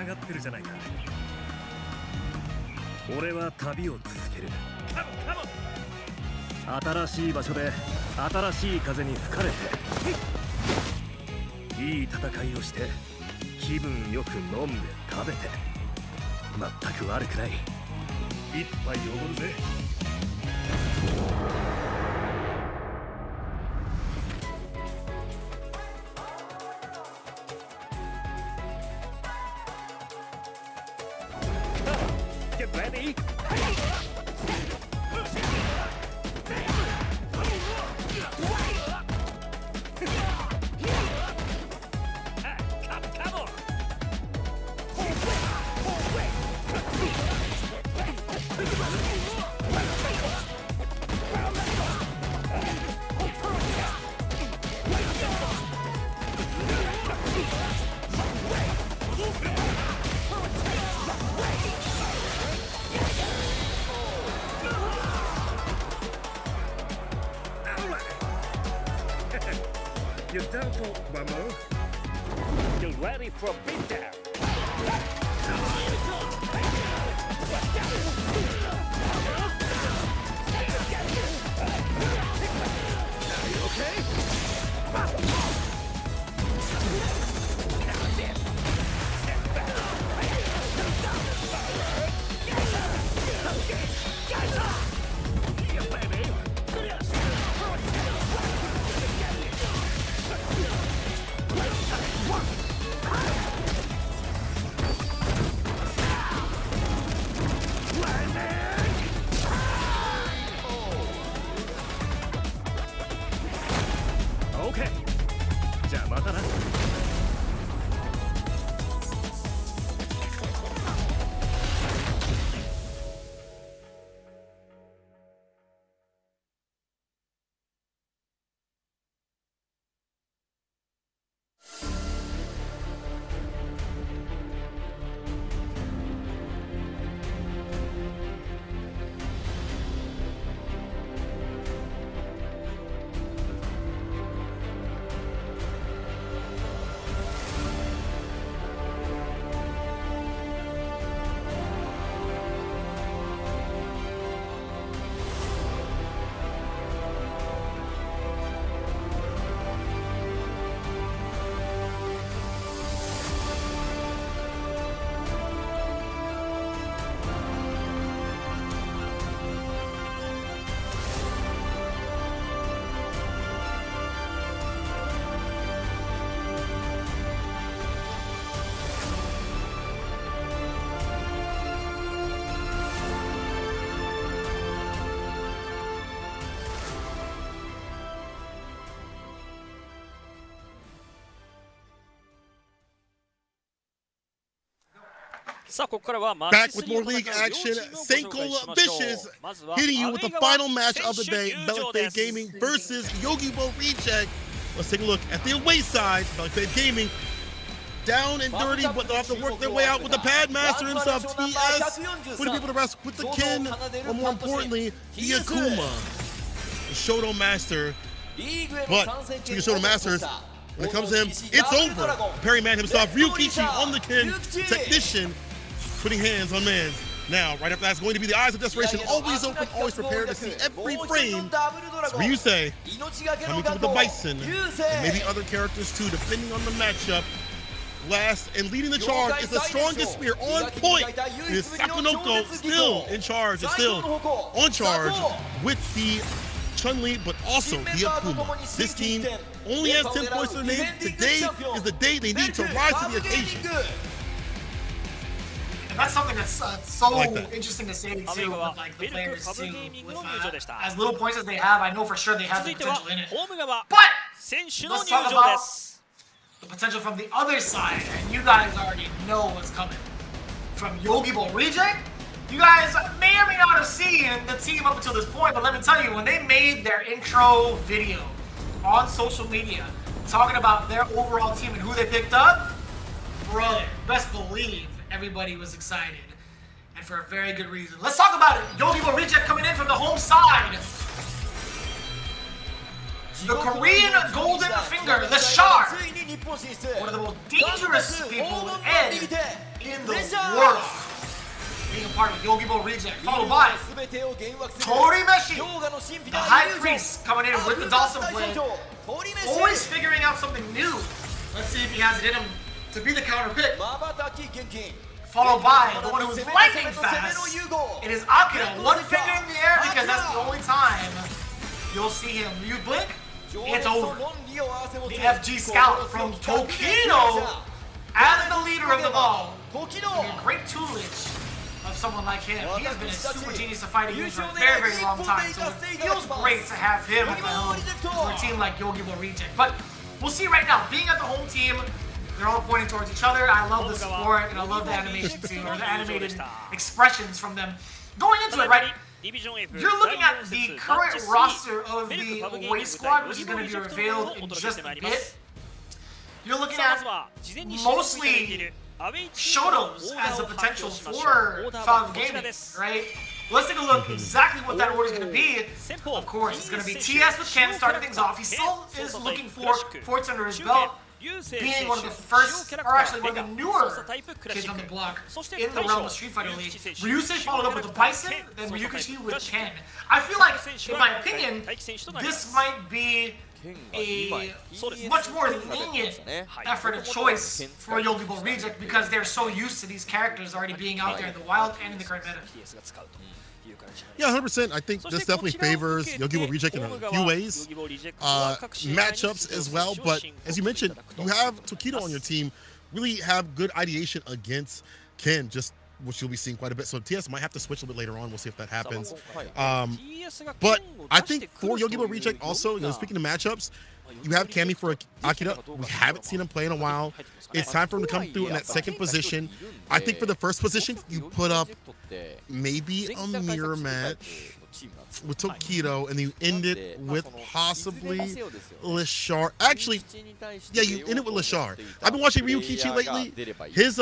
Speaker 11: 上がってるじゃないか。俺は旅を続ける。新しい場所で新しい風に吹かれていい戦いをして気分よく飲んで食べて全く悪くない。一杯おごるぜ。Get ready! Come on! You're done for one more. You're ready for a beatdown. You okay? Yeah, baby. Okay. じゃあまたな。
Speaker 1: Back with more league action, Senko Vicious hitting you with the final match of the day, Belc Gaming versus Yogibo Reject. Let's take a look at the away side, Belc Gaming. Down and dirty, but they'll have to work their way out with the pad master himself, TS, putting people to rest with the Kin, but more importantly, the Akuma, the Shoto Master. But speaking of Shoto Masters, when it comes to him, it's over. Perryman himself, Ryukichi on the Kin, technician, putting hands on man. Now, right after that's going to be the Eyes of Desperation, always open, always prepared to see every frame. So Ryusei coming through with the Bison, and maybe other characters too, depending on the matchup. Last and leading the charge is the strongest spear on point. It is Sakunoko still in charge, is still on charge with the Chun-Li, but also the Akuma. This team only has 10 points to their name. Today is the day they need to rise to the occasion.
Speaker 2: And that's something that's so interesting to say too, with like the players too. With, as little points as they have, I know for sure they have the potential in it. But let's talk about the potential from the other side, and you guys already know what's coming. From Yogibo Reject, you guys may or may not have seen the team up until this point, but let me tell you, when they made their intro video on social media talking about their overall team and who they picked up, brother, best believe everybody was excited, and for a very good reason. Let's talk about it. Yogibo Reject coming in from the home side. The Korean Golden Finger, the Shark, one of the most dangerous people with Ed in the world, being a part of Yogibo Reject, followed by Torimeshi, the High Priest, coming in with the Dawson blade, always figuring out something new. Let's see if he has it in him to be the counter pick. Followed by the one who is lightning fast. It is Akira, one finger in the air because that's the only time you'll see him. You blink, it's over. The FG Scout from Tokido as the leader of them all. A great toolage of someone like him. He has been a super genius to fight against for a very, very long time. So it feels great to have him at the helm for a team like Yogibo Reject. But we'll see right now, being at the home team, they're all pointing towards each other. I love the support and I love the animation too, or the animated expressions from them. Going into it, right? You're looking at the current roster of the away squad, which is going to be revealed in just a bit. You're looking at mostly Shotos as a potential for Valve Gaming, right? Let's take a look exactly what that order is going to be. Of course, it's going to be TS with Ken starting things off. He still is looking for ports under his belt, being one of the first, or actually one of the newer kids on the block in the realm of Street Fighter League. Ryusei followed up with the Bison, then Ryukichi with Ken. I feel like, in my opinion, this might be a much more lenient effort of choice for Yogibo Reject because they're so used to these characters already being out there in the wild and in the current meta.
Speaker 1: Yeah, 100%. I think this definitely favors Yogibo Reject in a few ways. Matchups as well, but as you mentioned, you have Tokido on your team, really have good ideation against Ken, just which you'll be seeing quite a bit. So TS might have to switch a little bit later on. We'll see if that happens. But I think for Yogibo Reject also, you know, speaking of matchups, you have Cammy for Akira. We haven't seen him play in a while. It's time for him to come through in that second position. I think for the first position, you put up maybe a mirror match with Tokido, and you end it with possibly Lashar. Actually, yeah, you end it with Lashar. I've been watching Ryukichi lately. His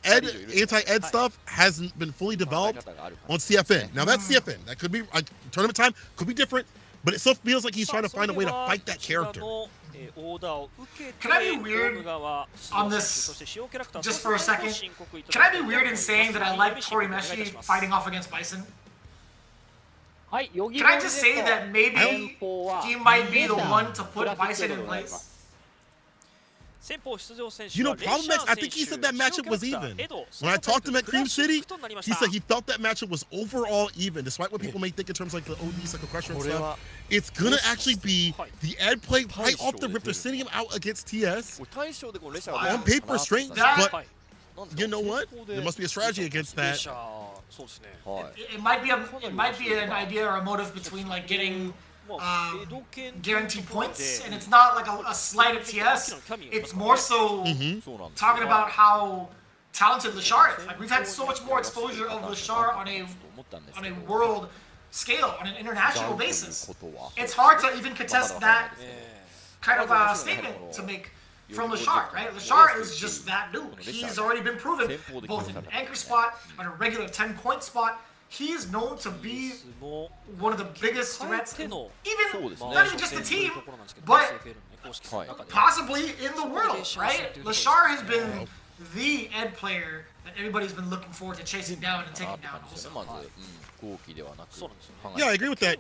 Speaker 1: anti-ed stuff hasn't been fully developed on CFN. Now that's CFN. That could be tournament time, could be different, but it still feels like he's trying to find a way to fight that character.
Speaker 2: Can I be weird on this just for a second? Can I be weird in saying that I like Torimeshi fighting off against Bison? Can I just say that maybe he might be the one to put Bison in place?
Speaker 1: You know, Problem X, I think he said that matchup was even. When I talked to him at Cream City, he said he felt that matchup was overall even, despite what people may think in terms of like the OD Psycho Crusher and stuff. It's gonna actually be the Ed play right off the rip. They're sending him out against TS. On paper, strange, but you know what? There must be a strategy against that.
Speaker 2: It might be an idea or a motive between like getting guaranteed points, and it's not like a slight at TS. It's more so talking about how talented Lashar is. Like, we've had so much more exposure of Lashar on a world scale, on an international basis. It's hard to even contest that kind of statement to make from Lashar, right? Lashar is just that dude. He's already been proven both in an anchor spot, on a regular 10-point spot. He is known to be one of the biggest threats, even not even just the team, but possibly in the world, right? Lashar has been the end player that everybody's been looking forward to chasing down and taking down.
Speaker 1: Yeah, I agree with that.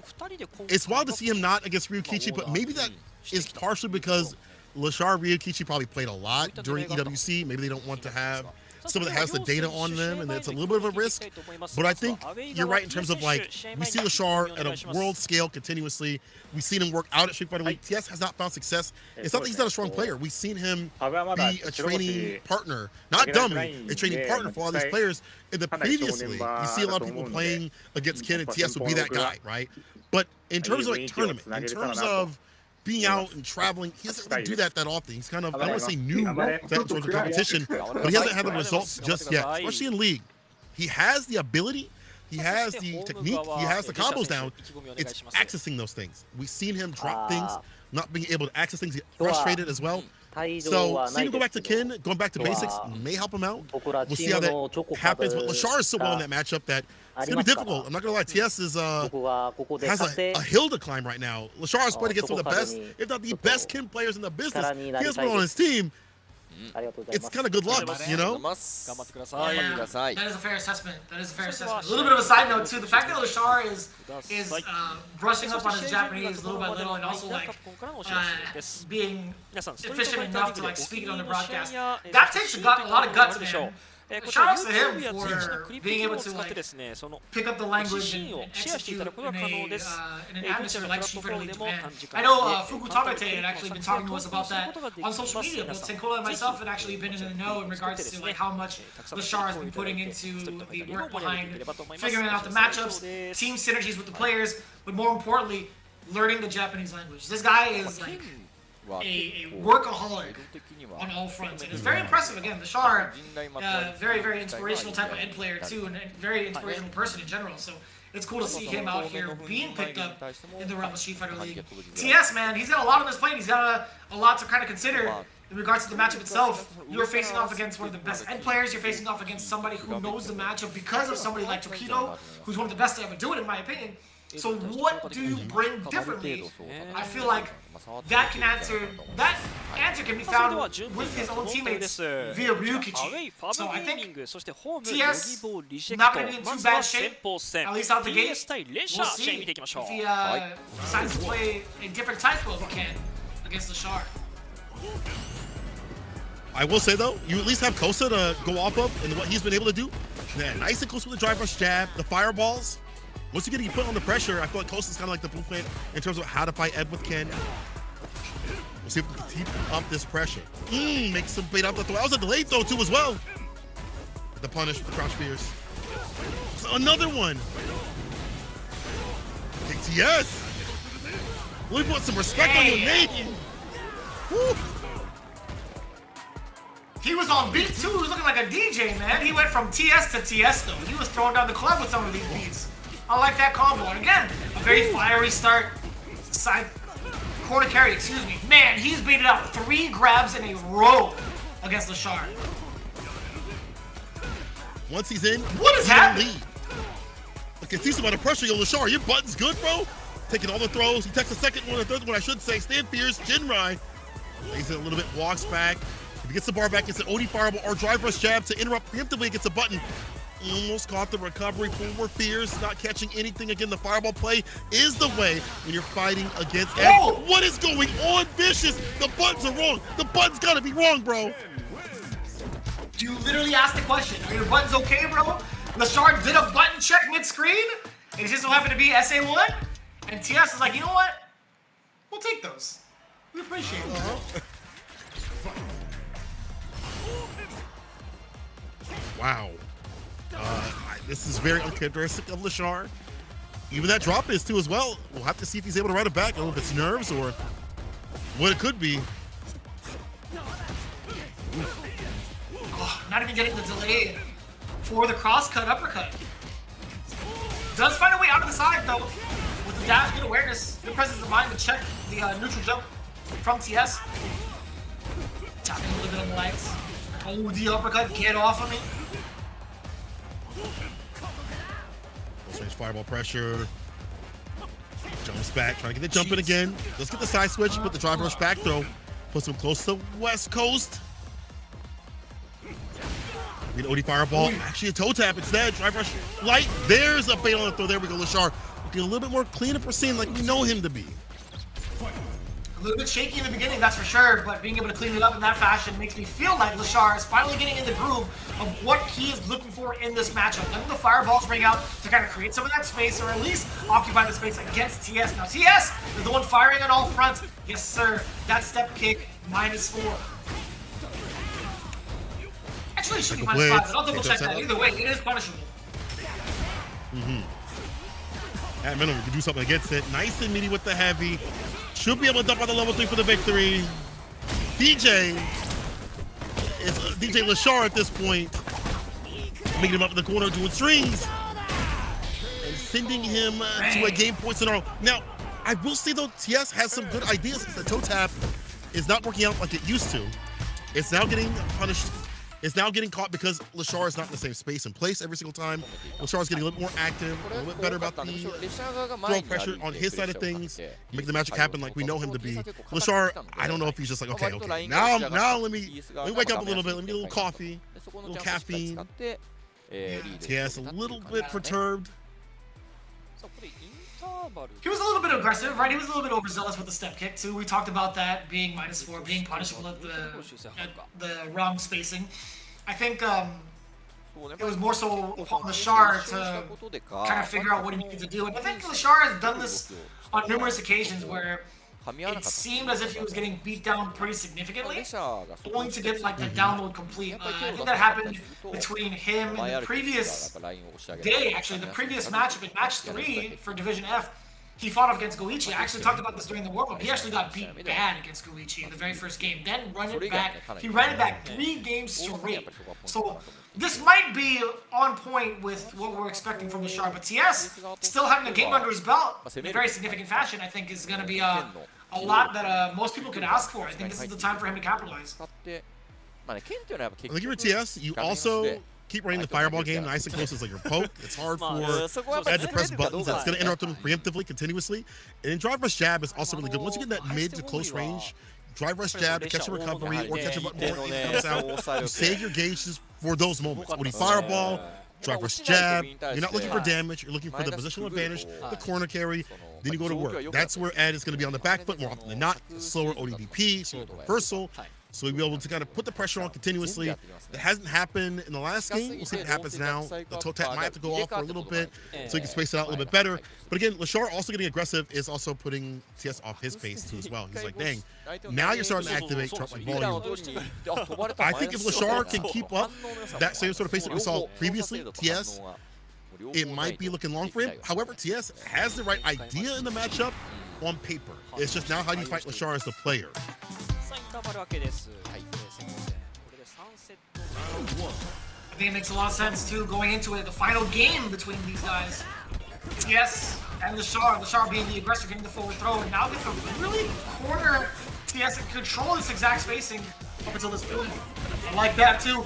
Speaker 1: It's wild to see him not against Ryukichi, but maybe that is partially because Lashar Ryukichi probably played a lot during EWC. Maybe they don't want to have someone that has the data on them, and it's a little bit of a risk. But I think you're right in terms of, like, we see Lashar at a world scale continuously. We've seen him work out at Street Fighter League. TS has not found success. It's not that he's not a strong player. We've seen him be a training partner, not dummy, a training partner for all these players. In the previous league, you see a lot of people playing against Ken, and TS would be that guy, right? But in terms of, like, tournament, in terms of being out and traveling, he doesn't really do that often. He's kind of, I don't want to say new that sort of competition, but he hasn't had the results just yet, especially in League. He has the ability, he has the technique, he has the combos down. It's accessing those things. We've seen him drop things, not being able to access things, get frustrated as well. So seeing him go back to Ken, going back to basics may help him out. We'll see how that happens, but Lashar is so well in that matchup that it's going to be difficult. I'm not going to lie, TS is, has a hill to climb right now. Lashar is playing against some of the best, if not the best Ken players in the business. He has one on his team. It's kind of good luck, you know?
Speaker 2: Yeah, that is a fair assessment. That is a fair assessment. A little bit of a side note, too. The fact that Lashar is brushing up on his Japanese little by little, and also, like, being efficient enough to, like, speak it on the broadcast, that takes a lot of guts, man. Shout outs to him for being able to, like, pick up the language and execute in an atmosphere like Street Fighter League Japan. I know Fuku Tamete had actually been talking to us about that on social media. Both Tenkola and myself had actually been in the know in regards to, like, how much Lashar has been putting into the work behind figuring out the matchups, team synergies with the players, but more importantly, learning the Japanese language. This guy is, like, a workaholic on all fronts, and it's very impressive. Again, Lashar, very, very inspirational type of end player too, and a very inspirational person in general. So it's cool to see him out here being picked up in the realm of Street Fighter League. TS, man, he's got a lot on his plate. He's got a lot to kind of consider in regards to the matchup itself. You're facing off against one of the best end players. You're facing off against somebody who knows the matchup because of somebody like Tokido, who's one of the best to ever do it, in my opinion. So what do you bring differently? I feel like that answer can be found with his own teammates via Ryukichi. So I think TS not going to be in too bad shape, at least out the gate. We'll see if he decides to play a different type of Ken against Lashar.
Speaker 1: I will say though, you at least have Kosa to go off of and what he's been able to do. Yeah, nice and close with the drive rush jab, the fireballs. Once you get put on the pressure, I feel like Kosa's kind of like the blueprint in terms of how to fight Ed with Ken. We'll see if we can keep up this pressure. Make some bait up the throw. That was a delayed throw too as well. The punish with the crouch fears. So another one. KTS. We put some respect on your name. Woo.
Speaker 2: He was on beat too. He was looking like a DJ, man. He went from TS to Tiesto. He was throwing down the club with some of these beats. I like that combo. And again, a very fiery start. Side corner carry, excuse me. Man, he's beaten out 3 grabs in a row against Lashar.
Speaker 1: Once he's in,
Speaker 2: what is happening?
Speaker 1: Look, it's decent amount of pressure. Yo, Lashar, your button's good, bro. Taking all the throws. He takes the second one, the third one, I should say. Stand fierce, Jinrai. Lays it a little bit, walks back. If he gets the bar back, it's an OD fireball or drive rush jab to interrupt preemptively against a button. Almost caught the recovery. Forward fears, not catching anything. Again, the fireball play is the way when you're fighting against Ed. What is going on, Vicious? The buttons are wrong. The buttons gotta be wrong, bro.
Speaker 2: You literally asked the question. Are your buttons okay, bro? Lashar did a button check mid-screen, and it just so happened to be SA1. And TS is like, you know what? We'll take those. We appreciate it.
Speaker 1: Wow. This is very uncharacteristic of Lashar. Even that drop is too as well. We'll have to see if he's able to ride it back. I don't know if it's nerves or what it could be.
Speaker 2: not even getting the delay for the cross-cut uppercut. Does find a way out of the side, though, with the dash, good awareness, good presence of mind to check the neutral jump from TS. Tapping a little bit on the legs. Oh, the uppercut, get off of me.
Speaker 1: Strange fireball pressure. Jumps back, trying to get the jump in again. Let's get the side switch, put the drive rush back throw. Puts him close to West Coast. Need OD fireball. Actually a toe tap instead. Drive rush light. There's a bait on the throw. There we go. Lashar looking a little bit more clean and pristine like we know him to be.
Speaker 2: A little bit shaky in the beginning, that's for sure, but being able to clean it up in that fashion makes me feel like Lashar is finally getting in the groove of what he is looking for in this matchup. Letting the fireballs ring out to kind of create some of that space, or at least occupy the space against TS. Now TS is the one firing on all fronts. Yes, sir. That step kick, -4. Actually, it should be -5, but I'll double check that. Either way, it is punishable.
Speaker 1: At minimum, we can do something against it. Nice and meaty with the heavy. Should be able to dump out the level 3 for the victory. DJ is DJ Lashar at this point. Making him up in the corner, doing strings. And sending him to a game point scenario. Now, I will say though, TS has some good ideas because the toe tap is not working out like it used to. It's now getting punished. It's now getting caught because Lashar is not in the same space and place every single time. Lashar is getting a little more active, a little bit better about the throw pressure on his side of things, make the magic happen like we know him to be. Lashar, I don't know if he's just like, okay, now let me wake up a little bit, let me get a little coffee, a little caffeine. TS a little bit perturbed.
Speaker 2: He was a little bit aggressive, right? He was a little bit overzealous with the step kick too. We talked about that being -4, being punishable at the wrong spacing. I think it was more so upon Lashar to kind of figure out what he needed to do. And I think Lashar has done this on numerous occasions where it seemed as if he was getting beat down pretty significantly, only to get like the download complete. I think that happened between him and the previous day, actually, the previous matchup in match 3 for Division F. He fought off against Goichi. I actually talked about this during the warm-up. He actually got beat bad against Goichi in the very first game. Then he ran it back 3 games straight. So this might be on point with what we're expecting from Lashar. But TS, still having a game under his belt in a very significant fashion, I think is going to be a lot that most people could ask for. I think this is the time for him to capitalize.
Speaker 1: I think you're TS. You also keep running the fireball game nice and close as like your poke. It's hard for Ed to press buttons. That's going to interrupt him preemptively, continuously. And drive rush jab is also really good. Once you get that mid to close range, drive rush jab to catch a recovery or catch a button before it comes out. You save your gauges for those moments. OD fireball, drive rush jab. You're not looking for damage. You're looking for the positional advantage, the corner carry. Then you go to work. That's where Ed is going to be on the back foot more often than not. Slower ODDP, slower reversal. So we'll be able to kind of put the pressure on continuously. That hasn't happened in the last game. We'll see if it happens now. The toe tap might have to go off for a little bit so he can space it out a little bit better. But again, Lashar also getting aggressive is also putting TS off his pace too as well. He's like, dang, now you're starting to activate Trump like volume. I think if Lashar can keep up that same sort of pace that we saw previously, TS, it might be looking long for him. However, TS has the right idea in the matchup on paper. It's just now how do you fight Lashar as the player.
Speaker 2: I think it makes a lot of sense too, going into it, the final game between these guys. TS and Lashar being the aggressor, getting the forward throw, and now gets to really corner TS and control this exact spacing up until this point. I like that too.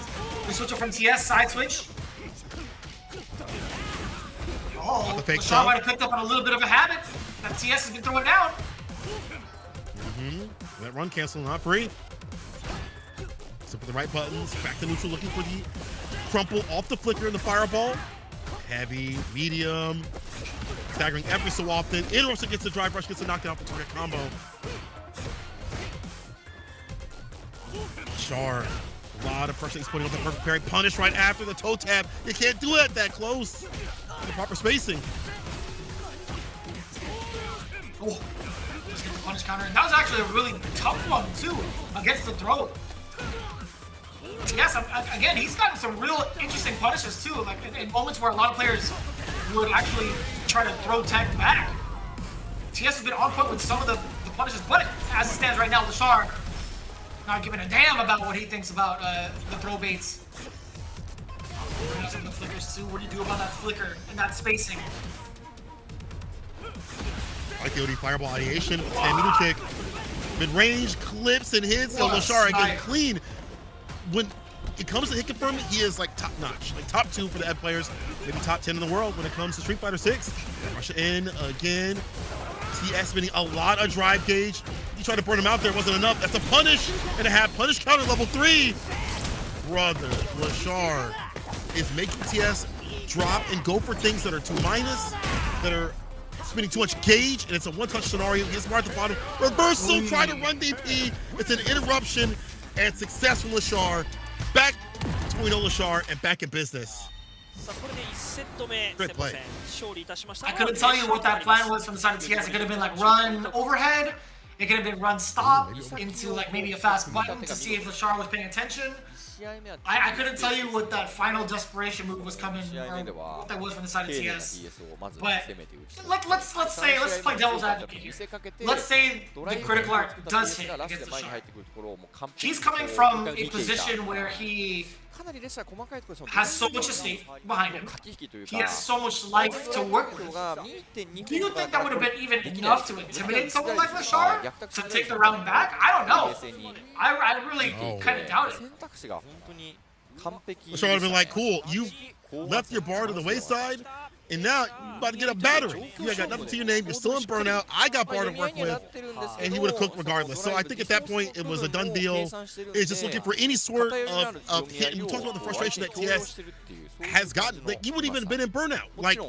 Speaker 2: We switch it from TS, side switch. Oh, Lashar might have picked up on a little bit of a habit that TS has been throwing down.
Speaker 1: That run cancel, not free. So put the right buttons, back to neutral, looking for the crumple off the flicker and the fireball. Heavy, medium, staggering every so often. Interruption gets the drive rush, gets the knockdown off the target combo. Lashar, a lot of pressure he's putting on the perfect parry. Punish right after the toe tap. You can't do it that close. The proper spacing.
Speaker 2: Oh. Punish counter, and that was actually a really tough one too against the throw. Yes, again, he's gotten some real interesting punishes too, like in moments where a lot of players would actually try to throw tech back. TS has been on point with some of the punishes, but as it stands right now, Lashar not giving a damn about what he thinks about the throw baits. flickers too. What do you do about that flicker and that spacing?
Speaker 1: IKOD fireball ideation, 10-meter kick. Mid-range clips and hits. So Lashar again clean. When it comes to hit confirm, he is like top notch, like top 2 for the Ed players, maybe top 10 in the world when it comes to Street Fighter 6. Rush in again. TS spinning a lot of drive gauge. He tried to burn him out there, wasn't enough. That's a punish and a half. Punish counter level 3. Brother, Lashar is making TS drop and go for things that are 2-, that are spinning too much gauge, and it's a one-touch scenario. He gets marked at the bottom. Reversal, try to run DP. It's an interruption, and success from Lashar. Back to Lashar and back in business. Great play.
Speaker 2: I couldn't tell you what that plan was from the side of TS. It could have been like run overhead. It could have been run stop into like maybe a fast button to see if Lashar was paying attention. I couldn't tell you what that final desperation move was coming, or what that was from the side of TS. But let's play devil's advocate here. Let's say the critical art does hit against Lashar. He's coming from a position where he has so much estate behind him. He has so much life to work with. Do you think that would have been even enough to intimidate someone like Lashar to take the round back? I don't know. I really kind of doubt it.
Speaker 1: Lashar would have been like, cool, you left your bar to the wayside, and now you're about to get a battery. You ain't got nothing to your name. You're still in burnout. I got bar to work with, and he would have cooked regardless. So I think at that point, it was a done deal. It's just looking for any sort of hit. And you talked about the frustration that TS has gotten. Like, he wouldn't even have been in burnout. Like,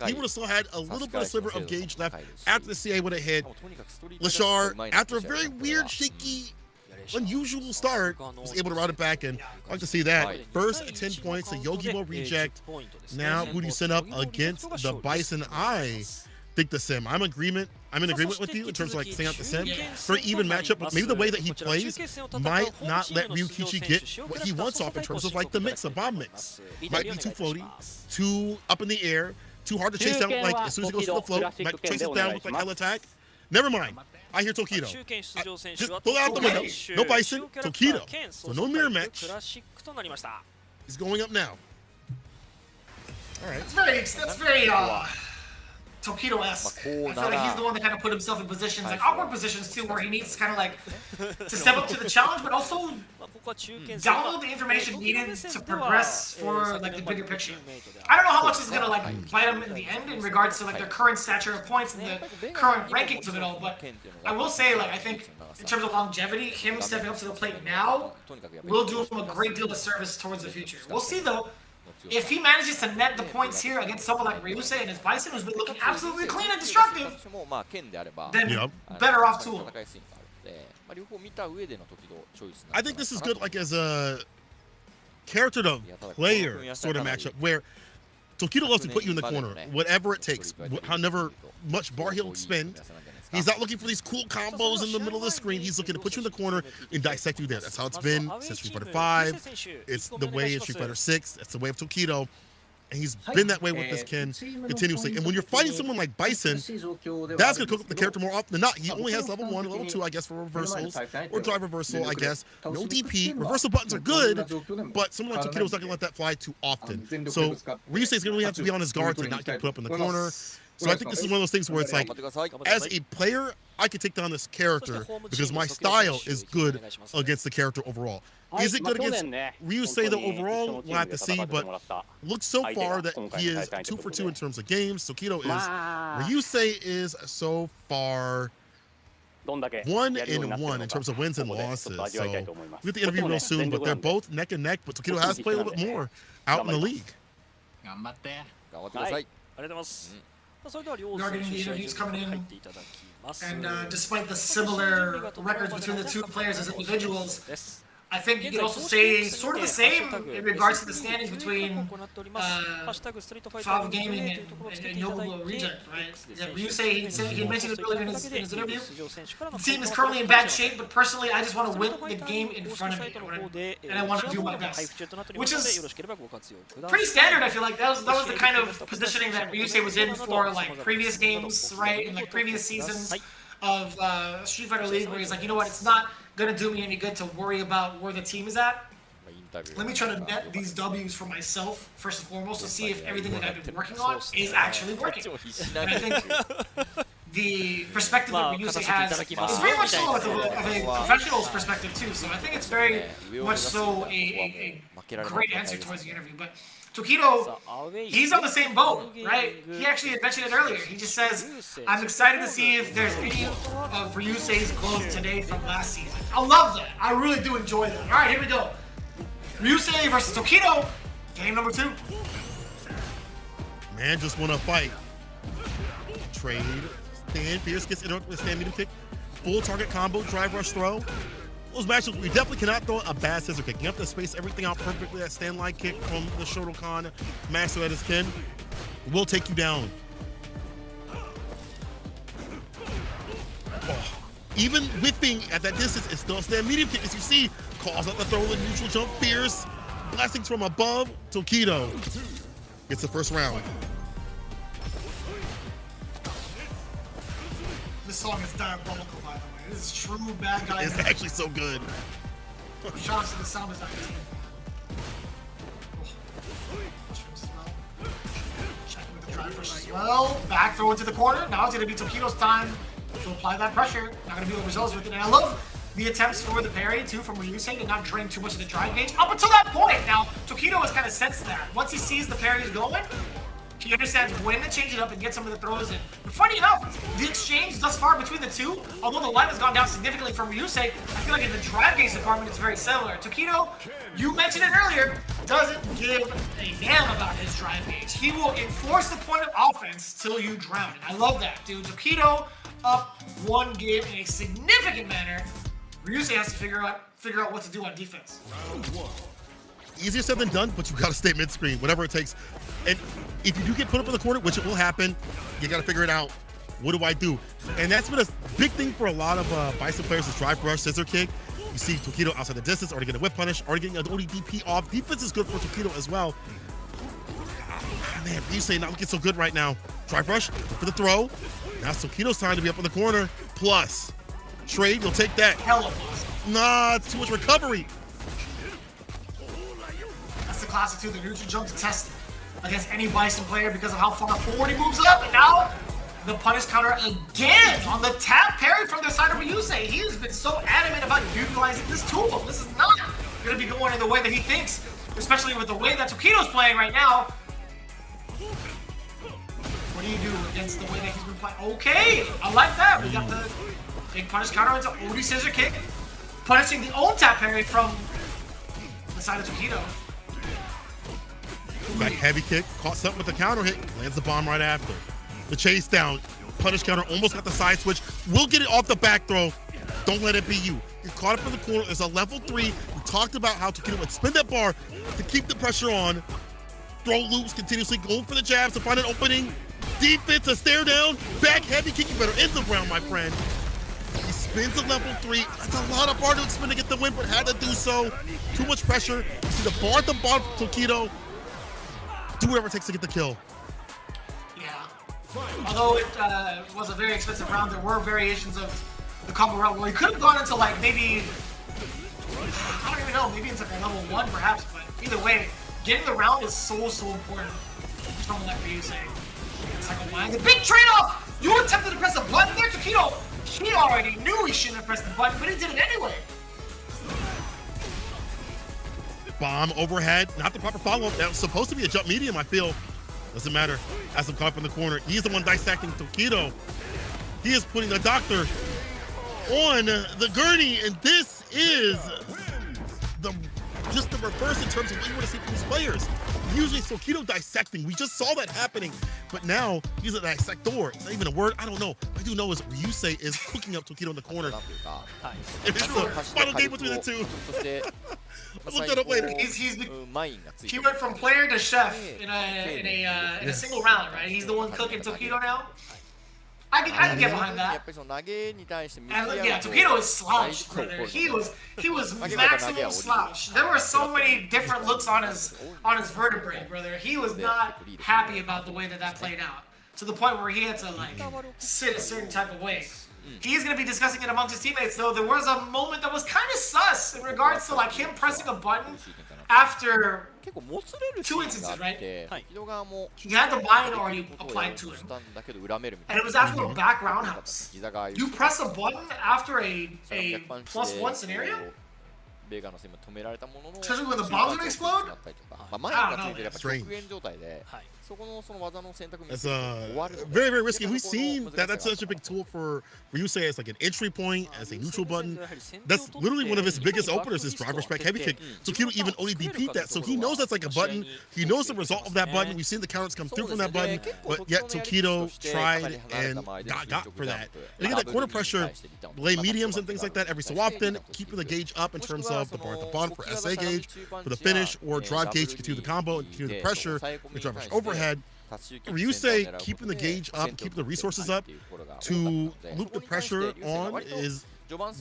Speaker 1: he would have still had a little bit of sliver of gauge left after the CA would have hit. Lashar, after a very weird, shaky, unusual start, was able to route it back, and I like to see that. First 10 points, a Yogibo reject. Now who do you send up against the Bison? I think the Sim. I'm in agreement with you in terms of like sending out the Sim. For an even matchup, but maybe the way that he plays might not let Ryukichi get what he wants off in terms of like the mix, a bomb mix. Might be too floaty, too up in the air, too hard to chase down. Like as soon as he goes to the float, might chase it down with like L attack. Never mind. I hear Tokido. Just pull out the window. No Bison, Tokido. So no mirror match. He's going up now. All right.
Speaker 2: That's very Tokido-esque. I feel like he's the one that kind of put himself in positions, like awkward positions too, where he needs to kind of like to step up to the challenge, but also download the information needed to progress for like the bigger picture. I don't know how much is gonna like bite him in the end in regards to like their current stature of points and the current rankings of it all, but I will say, like, I think in terms of longevity, him stepping up to the plate now will do him a great deal of service towards the future. We'll see though. If he manages to net the points here against someone like Ryusei and his Bison, who's been looking absolutely clean and destructive, then better off to him.
Speaker 1: I think this is good, like as a character to player sort of matchup where Tokido loves to put you in the corner, whatever it takes, however much bar he'll spend. He's not looking for these cool combos in the middle of the screen. He's looking to put you in the corner and dissect you there. That's how it's been since Street Fighter 5. It's the way in Street Fighter 6. That's the way of Tokido. And he's been that way with this Ken continuously. And when you're fighting someone like Bison, that's going to cook up the character more often than not. He only has level 1, level 2, I guess, for reversals, or drive reversal, I guess. No DP. Reversal buttons are good, but someone like Tokido's not going to let that fly too often. So Ryusei's going to really have to be on his guard to not get put up in the corner. So I think this is one of those things where it's like, as a player, I could take down this character because my style is good against the character overall. Is it good against Ryusei though overall? We'll have to see, but looks so far that he is 2 for 2 in terms of games. Tokido is. Ryusei is so far 1-1 in terms of wins and losses. So we'll get the interview real soon, but they're both neck and neck, but Tokido has played a little bit more out in the league.
Speaker 2: We are getting the interviews coming in, and despite the similar records between the two players as individuals, I think you can also say sort of the same in regards to the standings between Fab Gaming and Yogibo Reject, right? Yeah, Ryusei, he mentioned it earlier in his interview. The team is currently in bad shape, but personally, I just want to win the game in front of me, and I want to do my best, which is pretty standard. I feel like that was the kind of positioning that Ryusei was in for like previous games, right, in like previous seasons of Street Fighter League, where he's like, you know what, it's not gonna do me any good to worry about where the team is at. let me try to net these W's for myself, first and foremost, to see if everything that I've been working on is actually working. And I think the perspective that Ryusei has is very much so of a professional's perspective too, so I think it's very much so a great answer towards the interview. But Tokido, he's on the same boat, right? He actually had mentioned it earlier. He just says, I'm excited to see if there's any of Ryusei's clothes today from last season. I love that. I really do enjoy that. All right, here we go. Ryusei versus Tokido, game number 2.
Speaker 1: Man just want to fight. Trade. Stand. Fierce gets interrupted with stand medium kick. Full target combo, drive rush throw. Those matches, we definitely cannot throw a bad scissor kick. You have to space everything out perfectly. That stand line kick from the Shotokan master at his kin will take you down. Oh. Even whipping at that distance, it's still a stand medium kick. As you see, calls out the throw with neutral jump, fierce. Blessings from above. Tokido gets the first round.
Speaker 2: This song is diabolical, by the way. This is true bad guy.
Speaker 1: It's actually so good.
Speaker 2: Shout out to the sound design team. Checking with the drive push as well. Back throw into the corner. Now it's going to be Tokido's time to apply that pressure. Not going to be overzealous with it. And I love the attempts for the parry, too, from Ryusei to not drain too much of the drive gauge. Up until that point, now, Tokido has kind of sensed that. Once he sees the parry is going, he understands when to change it up and get some of the throws in. But funny enough, the exchange thus far between the two, although the line has gone down significantly from Ryusei, I feel like in the drive gauge department, it's very similar. Tokido, you mentioned it earlier, doesn't give a damn about his drive gauge. He will enforce the point of offense till you drown it. I love that, dude. Tokido up 1 game in a significant manner. Ryusei has to figure out what to do on defense.
Speaker 1: Easier said than done, but you gotta stay mid-screen, whatever it takes. And if you do get put up in the corner, which it will happen, you gotta figure it out. What do I do? And that's been a big thing for a lot of Bison players is drive rush, scissor kick. You see Tokido outside the distance, already getting a whip punish, already getting an ODDP off. Defense is good for Tokido as well. Man, Ryusei not looking so good right now. Drive rush for the throw. Now it's Tokido's time to be up in the corner. Plus, trade, you'll take that.
Speaker 2: Hell,
Speaker 1: nah, too much recovery.
Speaker 2: That's the classic too, the neutral jump to test against any Bison player because of how far forward he moves up. And now the punish counter again on the tap parry from the side of Ryusei. He has been so adamant about utilizing this tool. This is not going to be going in the way that he thinks, especially with the way that Tokido's playing right now. What do you do against the way that he's been playing? Okay, I like that. We got the big punish counter into OD scissor kick, punishing the own tap parry from the side of Tokido.
Speaker 1: Back heavy kick, caught something with the counter hit, lands the bomb right after. The chase down, punish counter, almost got the side switch. We'll get it off the back throw. Don't let it be you. You're caught up in the corner. There's a level 3. We talked about how Tokido would spin that bar to keep the pressure on. Throw loops continuously, going for the jabs to find an opening. Defense, a stare down, back heavy kick. You better end the round, my friend. He spins a level 3. That's a lot of bar to spin to get the win, but had to do so. Too much pressure. You see the bar at the bottom of Tokido. Do whatever it takes to get the kill.
Speaker 2: Yeah. Although it was a very expensive round, there were variations of the combo round where he could have gone into like maybe, I don't even know, maybe it's like a level 1 perhaps, but either way, getting the round is so important. Someone like Ryusei. It's like a line. The big trade-off! You attempted to press a button there, Tokido! He already knew he shouldn't have pressed the button, but he did it anyway.
Speaker 1: Bomb overhead, not the proper follow-up. That was supposed to be a jump medium, I feel. Doesn't matter. As I'm caught up in the corner, he's the one dissecting Tokido. He is putting the doctor on the gurney, and this is just the reverse in terms of what you want to see from these players. Usually it's Tokido dissecting. We just saw that happening, but now he's a dissector. It's not even a word. I don't know. What I do know is Ryusei is hooking up Tokido in the corner. And it's the final game between the two. I'll look that up later.
Speaker 2: He went from player to chef in a single round, right? He's the one cooking Tokido now. I can get behind that. And yeah, Tokido is slouched, brother. He was maximum slouch. There were so many different looks on his vertebrae, brother. He was not happy about the way that played out, to the point where he had to like sit a certain type of way. He's gonna be discussing it amongst his teammates, though. There was a moment that was kind of sus in regards to like him pressing a button after
Speaker 10: 結構もつれるシ
Speaker 2: two
Speaker 10: ーンがあ
Speaker 2: instances,
Speaker 10: っ
Speaker 2: right?
Speaker 10: て、時々側も
Speaker 2: He had the mine already applied to
Speaker 10: し
Speaker 2: him.
Speaker 10: たんだけど恨めるみた
Speaker 2: And
Speaker 10: い
Speaker 2: it
Speaker 10: な。
Speaker 2: was after a back roundhouse.
Speaker 10: 膝が
Speaker 2: You press a button after a +1 scenario?
Speaker 10: ベガの攻め止められたものの、
Speaker 2: Especially when the bombs would explode?
Speaker 10: まあ前がついてるやっぱ直縁状態で、そこのその技の選択
Speaker 1: It's very, very risky. We've seen that that's such a big tool for Ryusei as like an entry point, as a neutral button. That's literally one of his biggest openers is driver spec heavy kick. Tokido even only DP'd that, so he knows that's like a button. He knows the result of that button. We've seen the counters come through from that button, but yet Tokido tried and got for that. And again, that corner pressure, lay mediums and things like that every so often, keeping the gauge up in terms of the bar at the bottom for SA gauge, for the finish, or drive gauge to continue the combo and continue the pressure, the driver's overhead. Ryusei keeping the gauge up, keeping the resources up to loop the pressure on is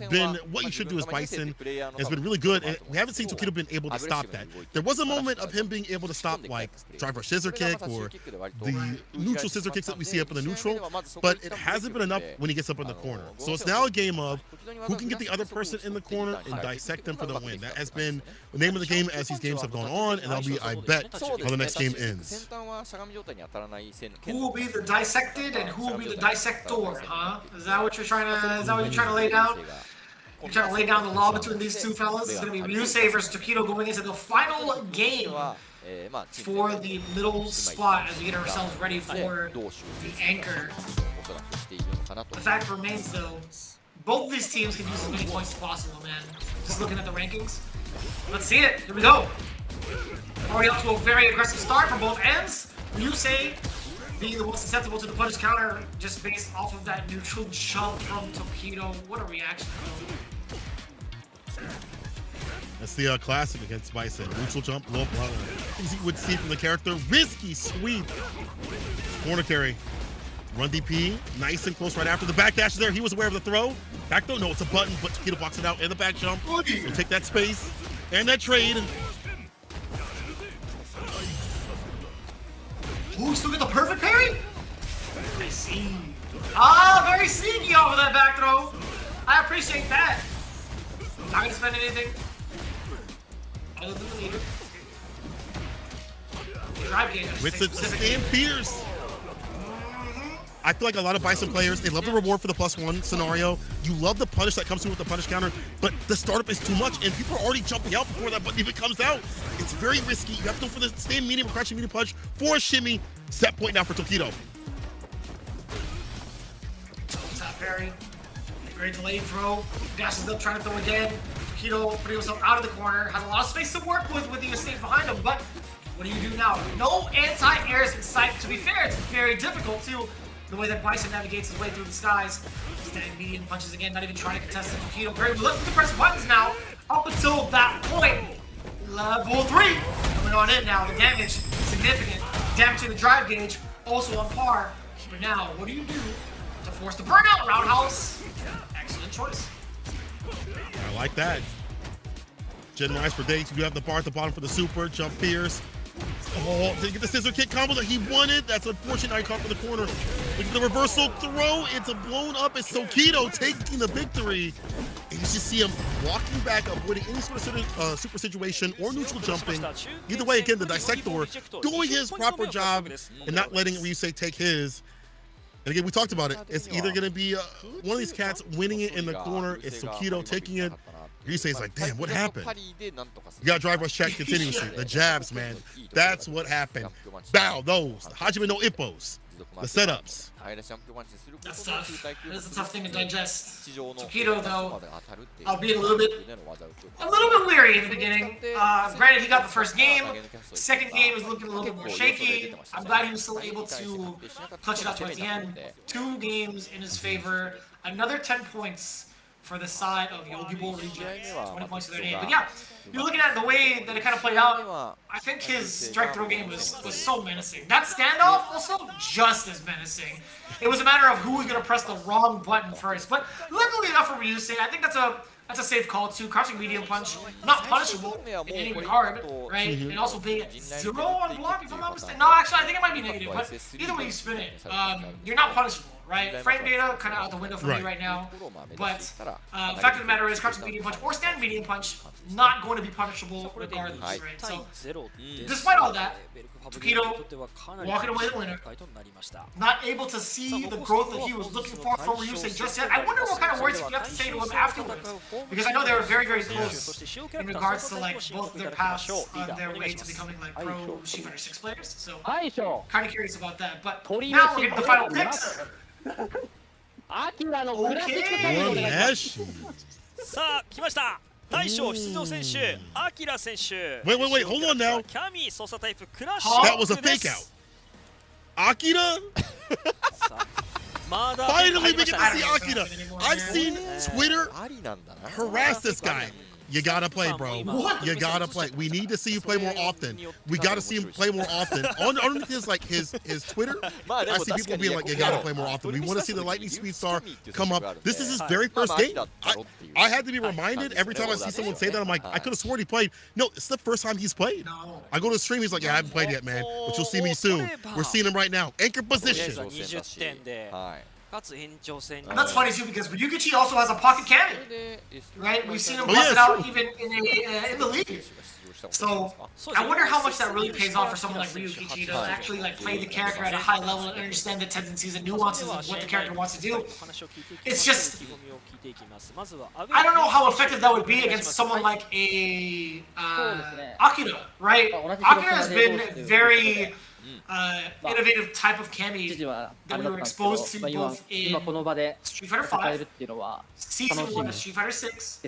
Speaker 1: been what you should do as Bison. Has been really good, and we haven't seen Tokido been able to stop that. There was a moment of him being able to stop like driver scissor kick or the neutral scissor kicks that we see up in the neutral, but it hasn't been enough when he gets up in the corner. So it's now a game of who can get the other person in the corner and dissect them for the win. That has been the name of the game as these games have gone on, and that'll be, I bet, how the next game ends.
Speaker 2: Who will be the dissected and who will be the dissector, huh? Is that what you're trying to lay down? You're trying to lay down the law between these two fellas? It's going to be Ryusei versus Tokido going into the final game for the middle spot as we get ourselves ready for the anchor. The fact remains, though, both of these teams can use as many points as possible, man. Just looking at the rankings. Let's see it. Here we go. Already up to a very aggressive start from both ends. Ryusei being the most susceptible to the punish counter just based off of that neutral jump from Tokido. What a reaction, though.
Speaker 1: That's the classic against Bison. Neutral jump, low blow. Things you would see from the character. Risky sweep. Corner carry. Run DP. Nice and close right after. The back dash is there. He was aware of the throw. Back throw, no, it's a button, but Tokido blocks it out. And the back jump. So take that space. And that trade.
Speaker 2: Ooh, still get the perfect parry? I see. Ah, very sneaky over that back throw. I appreciate that. Not gonna spend anything. Other than the leader. Drive game.
Speaker 1: With the stand fierce. I feel like a lot of Bison players, they love the reward for the +1 scenario. You love the punish that comes through with the punish counter, but the startup is too much, and people are already jumping out before that button even comes out. It's very risky. You have to go for the stand medium or crouching medium punch for a shimmy. Set point now for Tokido.
Speaker 2: Top parry. Very delayed throw. Dashes up, trying to throw again. Tokido putting himself out of the corner. Has a lot of space to work with the estate behind him, but what do you do now? No anti-airs in sight. To be fair, it's very difficult to the way that Bison navigates his way through the skies. Standing medium punches again, not even trying to contest it. Tokido very reluctant to press buttons now. Up until that point. Level 3 coming on in now. The damage significant. Damaging the drive gauge, also on par. But now, what do you do to force the burnout? Roundhouse. Excellent choice.
Speaker 1: I like that. Gen Rise for days. You have the bar at the bottom for the super. Jump fierce. Oh, did he get the scissor kick combo that he wanted? That's unfortunate. I caught for the corner. Look at the reversal throw. It's a blown up. It's Tokido taking the victory. And you just see him walking back, avoiding any sort of super situation or neutral jumping. Either way, again, the dissector doing his proper job and not letting Ryusei take his. And again, we talked about it. It's either going to be one of these cats winning it in the corner. It's Tokido taking it. Ryusei's like, damn, what happened? You got to drive rush check continuously. The jabs, man. That's what happened. Bow, those. The Hajime no Ippos. The setups.
Speaker 2: That's tough. That's a tough thing to digest. Tokido, though, albeit a little bit weary in the beginning. Granted, he got the first game. Second game was looking a little bit more shaky. I'm glad he was still able to clutch it out towards the end. 2 games in his favor. Another 10 points for the side of Yogibo Rejects. 20 points to their name. But yeah, you're looking at the way that it kind of played out. I think his direct throw game was so menacing. That standoff also just as menacing. It was a matter of who was going to press the wrong button first. But luckily enough for Ryusei, I think that's a safe call too. Crouching medium punch, not punishable in any regard, right? And also being at 0 on block, if I'm not mistaken. No, actually, I think it might be negative. But either way you spin it, you're not punishable. right? Frame data kind of out the window for me right now. But fact of the matter is, crouching medium punch or stand medium punch not going to be punishable regardless, right? So despite all that, Tokido walking away the winner, not able to see the growth that he was looking for from Ryusei just yet. I wonder what kind of words you have to say to him afterwards, because I know they were very, very close in regards to like both their paths on their way to becoming like pro Street Fighter 6 players. So kind of curious about that. But now we're getting the final picks.
Speaker 4: さあ来ました。大将出場選手、アキラ選手。
Speaker 1: Wait, hold on now.
Speaker 4: キャミ操作タイプクラッシュ。
Speaker 1: That was a fake out. Akira? Finally, we get to see Akira. I've seen Twitter harass this guy. You gotta play, bro. You gotta play. We need to see you play more often. We gotta see him play more often. On his like his Twitter, I see people being like, you gotta play more often. We want to see the Lightning Speed Star come up. This is his very first game. I had to be reminded every time I see someone say that. I'm like, I could have sworn he played. No, it's the first time he's played. I go to the stream, he's like, yeah, I haven't played yet, man. But you'll see me soon. We're seeing him right now. Anchor position.
Speaker 2: And that's funny too, because Ryukichi also has a pocket cannon, right? We've seen him bust it out even in the league. So I wonder how much that really pays off for someone like Ryukichi to actually like play the character at a high level and understand the tendencies and nuances of what the character wants to do. It's just, I don't know how effective that would be against someone like a Akira, right? Akira has been very innovative type of Kami that we were exposed to both in Street Fighter 5, Season 1 of Street Fighter 6,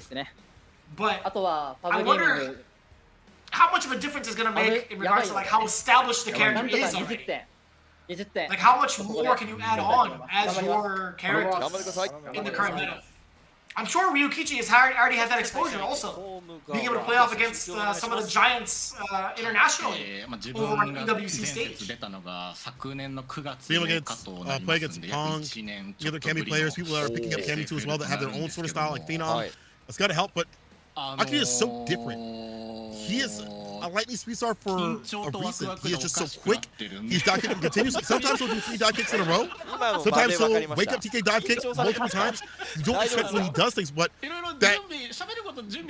Speaker 2: but I wonder how much of a difference it's going to make in regards to like how established the character is already. Like how much more can you add on as your character in the current meta? I'm sure Ryukichi has already had that exposure also, being able to play off against some of the giants internationally over on EWC stage.
Speaker 1: Being against, play against Pong, the other Kami players, people that are picking up Kami too as well that have their own sort of style like Phenom. It's got to help, but Akira is so different. He is a Lightning Speed Star for a reason. He is just so quick. He's dive kicking continuously. Sometimes he'll do 3 dive kicks in a row. Sometimes he'll wake up TK dive kicks multiple times. You don't expect when he does things, but that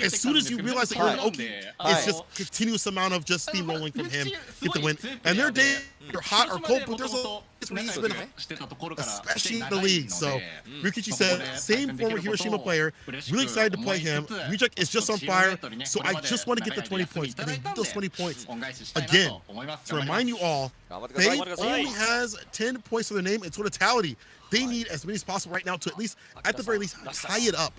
Speaker 1: as soon as you realize that you're an Oki, it's just continuous amount of just steamrolling from him, get the win. And their days are hot or cold, but there's a he's been especially in the league. So Ryukichi said, same former Hiroshima player, really excited to play him. Ryujek is just on fire, so I just want to get the 20 points. And they need those 20 points. Again, to remind you all, Faith only has 10 points to their name in totality. They need as many as possible right now to at least, at the very least, tie it up.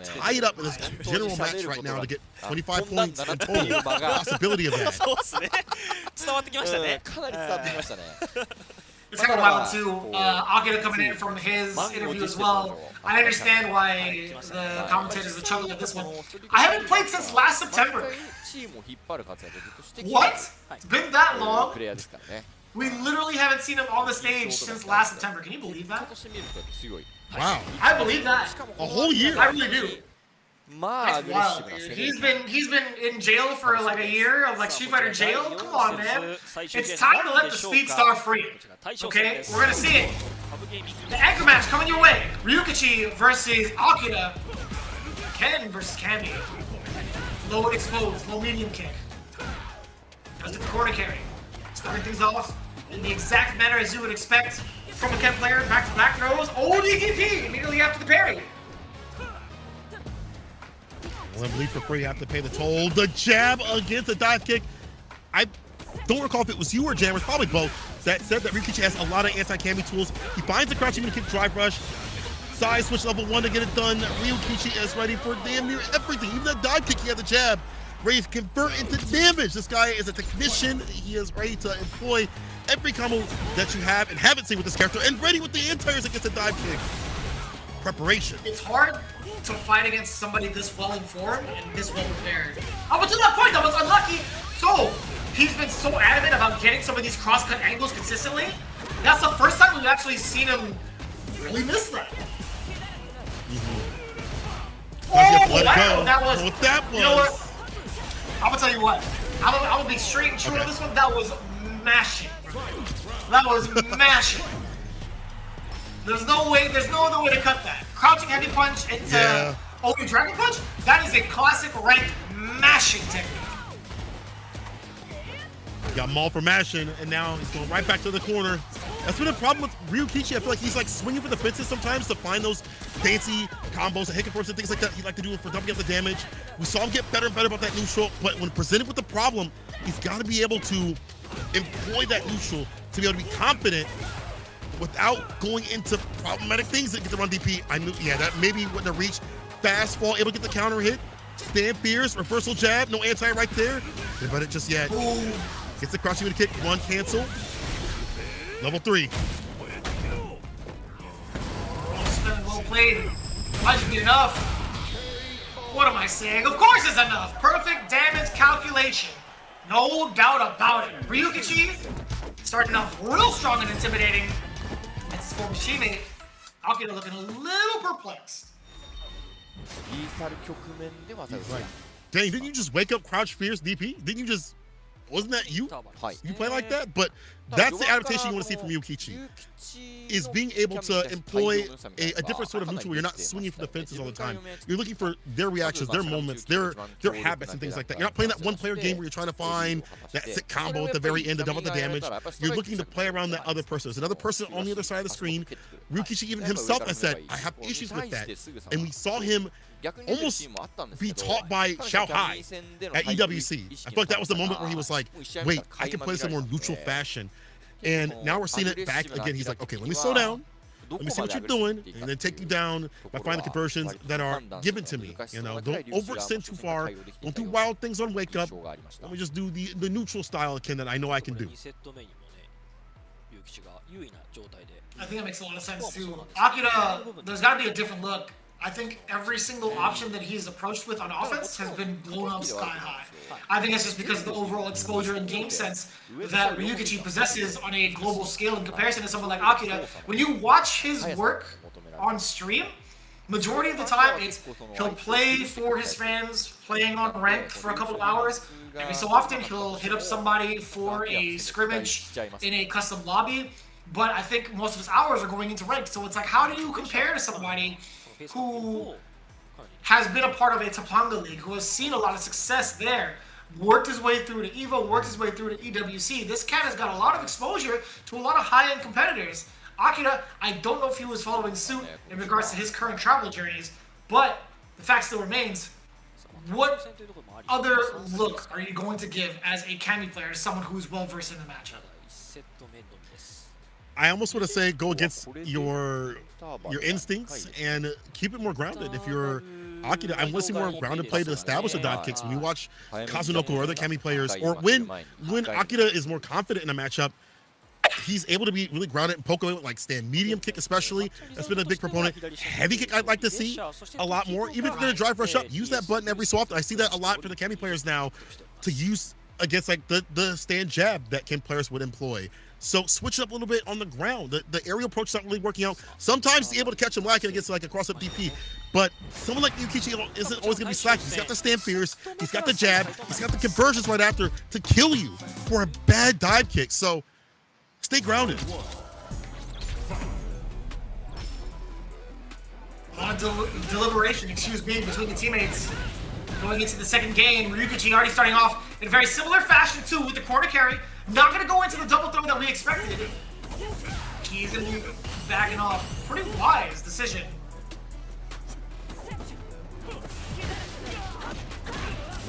Speaker 1: Tie it up in this general match right now to get 25 points in total. Possibility of that.
Speaker 2: It's kind of wild too. Akira coming in from his interview as well. I understand why the commentators are chuckling at this one. I haven't played since last September. What? It's been that long? We literally haven't seen him on the stage since last September. Can you believe that?
Speaker 1: Wow.
Speaker 2: I believe that.
Speaker 1: A whole year.
Speaker 2: I really do. That's wild. He's been in jail for like a year of like Street Fighter jail. Come on, man. It's time to let the Speed Star free. Okay, we're gonna see it. The anchor match coming your way. Ryukichi versus Akira. Ken versus Kami. Low and exposed, low medium kick. Does the corner carry. Starting things off in the exact manner as you would expect from a Ken player. Back to back throws. Oh, DDP immediately after the parry.
Speaker 1: Well, I believe for free, you have to pay the toll. The jab against the dive kick. I don't recall if it was you or Jammers, probably both, that said that Ryukichi has a lot of anti-Kami tools. He finds the crouching kick drive rush. Side switch level 1 to get it done. Ryukichi is ready for damn near everything. Even that dive kick, he had the jab. Ready to convert into damage. This guy is a technician. He is ready to employ every combo that you have and haven't seen with this character, and ready with the anti-airs against the dive kick. Preparation.
Speaker 2: It's hard to fight against somebody this well informed and this well prepared. Up until that point, that was unlucky. So he's been so adamant about getting some of these cross-cut angles consistently. That's the first time we've actually seen him really miss that. Oh, wow, that was.
Speaker 1: What that was.
Speaker 2: You know what? I'm gonna tell you what. I'm gonna be straight and true on this one. That was mashing. That was mashing. There's no way, there's no other way to cut that. Crouching heavy punch into OU Dragon Punch, that is a classic rank mashing technique.
Speaker 1: Got mauled for mashing, and now he's going right back to the corner. That's been a problem with Ryukichi. I feel like he's like swinging for the fences sometimes to find those fancy combos and hiccups and things like that. He'd like to do it for doubling up the damage. We saw him get better and better about that neutral, but when presented with the problem, he's got to be able to employ that neutral to be able to be confident without going into problematic things that get the run DP. I knew, yeah, that maybe wouldn't have reached. Fast fall, able to get the counter hit. Stand fierce, reversal jab, no anti right there. But it just yet. Gets the crouching with a kick, one cancel. Level 3.
Speaker 2: Well played. Might be enough. What am I saying? Of course it's enough. Perfect damage calculation. No doubt about it. Ryukichi starting off real strong and intimidating. It's his former teammate. Akira looking a little perplexed.
Speaker 1: He's like, dang, didn't you just wake up Crouch Fierce DP? Didn't you just, wasn't that you? You play like that? But that's the adaptation you want to see from Ryukichi, is being able to employ a different sort of neutral where you're not swinging for the fences all the time. You're looking for their reactions, their moments, their habits and things like that. You're not playing that one-player game where you're trying to find that sick combo at the very end to double the damage. You're looking to play around that other person. There's another person on the other side of the screen. Ryukichi even himself has said, I have issues with that. And we saw him almost be taught by Xiao Hai at EWC. I feel like that was the moment where he was like, wait, I can play this in a more neutral fashion. And now we're seeing it back again. He's like, okay, let me slow down. Let me see what you're doing, and then take you down by finding the conversions that are given to me. You know, don't overextend too far. Don't do wild things on wake up. Let me just do the neutral style again that I know I can do.
Speaker 2: I think that makes a lot of sense too. Akira, there's got to be a different look. I think every single option that he's approached with on offense has been blown up sky high. I think it's just because of the overall exposure and game sense that Ryukichi possesses on a global scale in comparison to someone like Akira. When you watch his work on stream, majority of the time it's he'll play for his fans, playing on rank for a couple of hours. Every so often he'll hit up somebody for a scrimmage in a custom lobby. But I think most of his hours are going into rank. So it's like, how do you compare to somebody who has been a part of a Topanga League, who has seen a lot of success there, worked his way through to EVO, worked his way through to EWC. This cat has got a lot of exposure to a lot of high-end competitors. Akira, I don't know if he was following suit in regards to his current travel journeys, but the fact still remains, what other look are you going to give as a Kami player, as someone who's well-versed in the matchup?
Speaker 1: I almost want to say go against your instincts and keep it more grounded. If you're Akira, I want to see more grounded play to establish the dive kicks. When you watch Kazunoko or other Kami players, or when Akira is more confident in a matchup, he's able to be really grounded and poke away with like stand medium kick especially. That's been a big proponent. Heavy kick I'd like to see a lot more. Even if you're going to drive rush up, use that button every so often. I see that a lot for the Kami players now to use against like the stand jab that Kim players would employ. So switch it up a little bit on the ground. The aerial approach is not really working out. Sometimes he's able to catch him lacking against like a cross-up DP. But someone like Ryukichi isn't always going to be slack. He's got the stand fierce. He's got the jab. He's got the conversions right after to kill you for a bad dive kick. So stay grounded.
Speaker 2: A lot of deliberation, excuse me, between the teammates. Going into the second game, Ryukichi already starting off in a very similar fashion too with the corner carry. Not going to go into the double throw that we expected. He's going to be backing off. Pretty wise decision.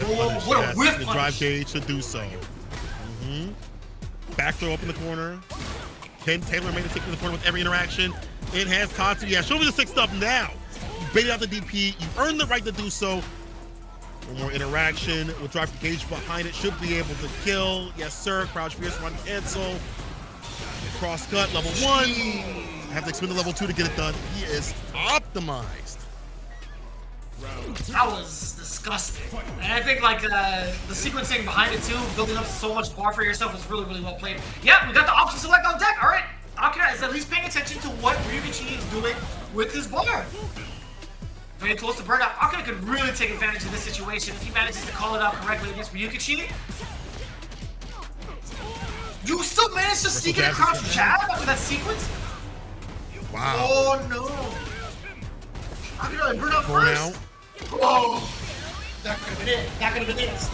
Speaker 2: What a whiff
Speaker 1: the drive gauge to do so. Back throw up in the corner. Ken Taylor made a take to the corner with every interaction. Enhanced Tatsu. Yeah, show me the sick stuff now. You baited out the DP. You earned the right to do so. One more interaction with drive gauge behind it. Should be able to kill. Yes, sir. Crouch fierce, one cancel. Cross cut, level 1. Have to expend to level 2 to get it done. He is optimized.
Speaker 2: That was disgusting. And I think like the sequencing behind it too, building up so much bar for yourself was really, really well played. Yeah, we got the option select on deck. All right, Akira is at least paying attention to what Ryukichi is doing with his bar. Very close to burnout. Akira could really take advantage of this situation if he manages to call it out correctly against Ryukichi. You still managed to sneak in a crouch jab after that sequence?
Speaker 1: Wow.
Speaker 2: Oh no. Akira, burn out first. Oh. That could have been it. That could have been it.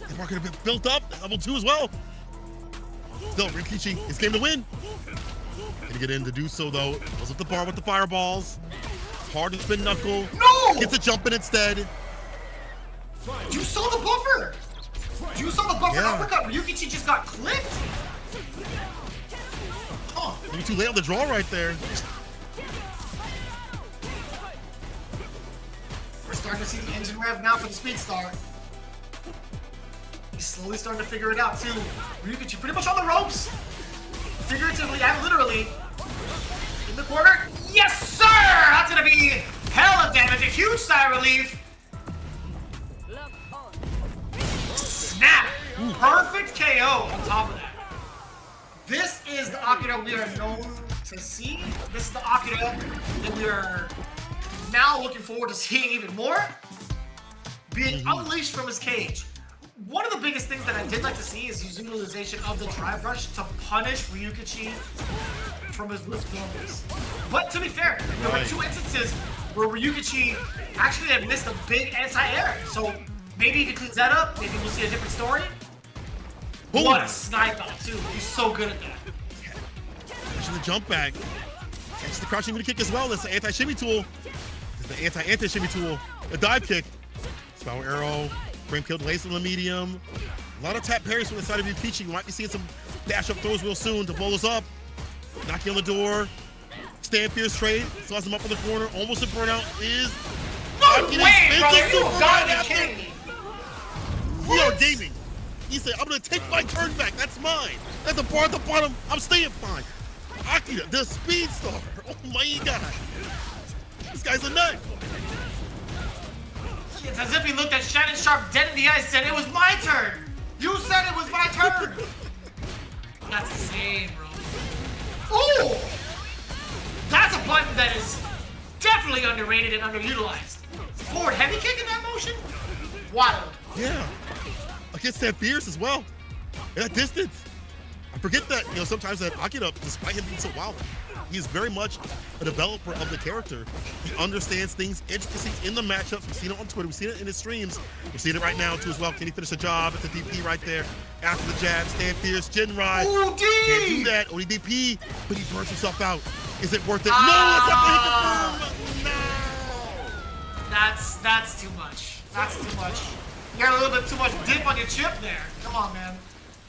Speaker 1: The market could have been built up. Level 2 as well. Still, Rikichi, his game to win. Gonna get in to do so though. Goes up the bar with the fireballs. Hard to spin knuckle.
Speaker 2: No!
Speaker 1: Gets a jump in instead.
Speaker 2: You saw the buffer! You saw the buffer uppercut. Ryukichi just got clipped.
Speaker 1: Oh, maybe too late on the draw right there.
Speaker 2: We're starting to see the engine rev now for the Speed Star. He's slowly starting to figure it out too. Ryukichi pretty much on the ropes. Figuratively and literally. In the corner. Yes, sir! That's gonna be hell of damage. A huge sigh of relief. Snap! Perfect KO on top of that. This is the Akira we are known to see. This is the Akira that we are now looking forward to seeing even more. Being unleashed from his cage. One of the biggest things that I did like to see is his utilization of the drive rush to punish Ryukichi from his blitz blows. But to be fair, there were 2 instances where Ryukichi actually had missed a big anti-air. So maybe if he cleans that up, maybe we'll see a different story.
Speaker 1: Boom.
Speaker 2: What a snipe out too. He's so good at that.
Speaker 1: Catching the jump back. Catches the crouching kick as well. That's the anti-shimmy tool. That's the anti-shimmy tool. A dive kick. Power arrow. Frame kill delays on the medium. A lot of tap parries from the side of Ryukichi. We might be seeing some dash up throws real soon. Devola's up. Knocking on the door. Stand fierce trade. Saws him up in the corner. Almost a burnout. Is
Speaker 2: no way, bro! You gotta be kidding me.
Speaker 1: We are gaming. He said, I'm gonna take my turn back. That's mine. At the bar at the bottom, I'm staying fine. Akira, the Speed Star. Oh my god. This guy's a nut.
Speaker 2: It's as if he looked at Shannon Sharp dead in the eyes and said, it was my turn. You said it was my turn. That's insane, bro. Ooh! That's a button that is definitely underrated and underutilized. Forward heavy kick in that motion? Wild.
Speaker 1: Yeah. Against that fierce as well. At that distance. I forget that, sometimes that Akira, despite him being so wild, he is very much a developer of the character. He understands things, intricacies in the matchups. We've seen it on Twitter. We've seen it in his streams. We're seeing it right now, too, as well. Can he finish the job? It's a DP right there. After the jab, stand fierce, Jin ride.
Speaker 2: OD!
Speaker 1: Can't do that. ODDP, but he burns himself out. Is it worth it? No, it's not going to hit the firm. No.
Speaker 2: That's too much. That's too much. You got a little bit too much dip on your chip there. Come on, man.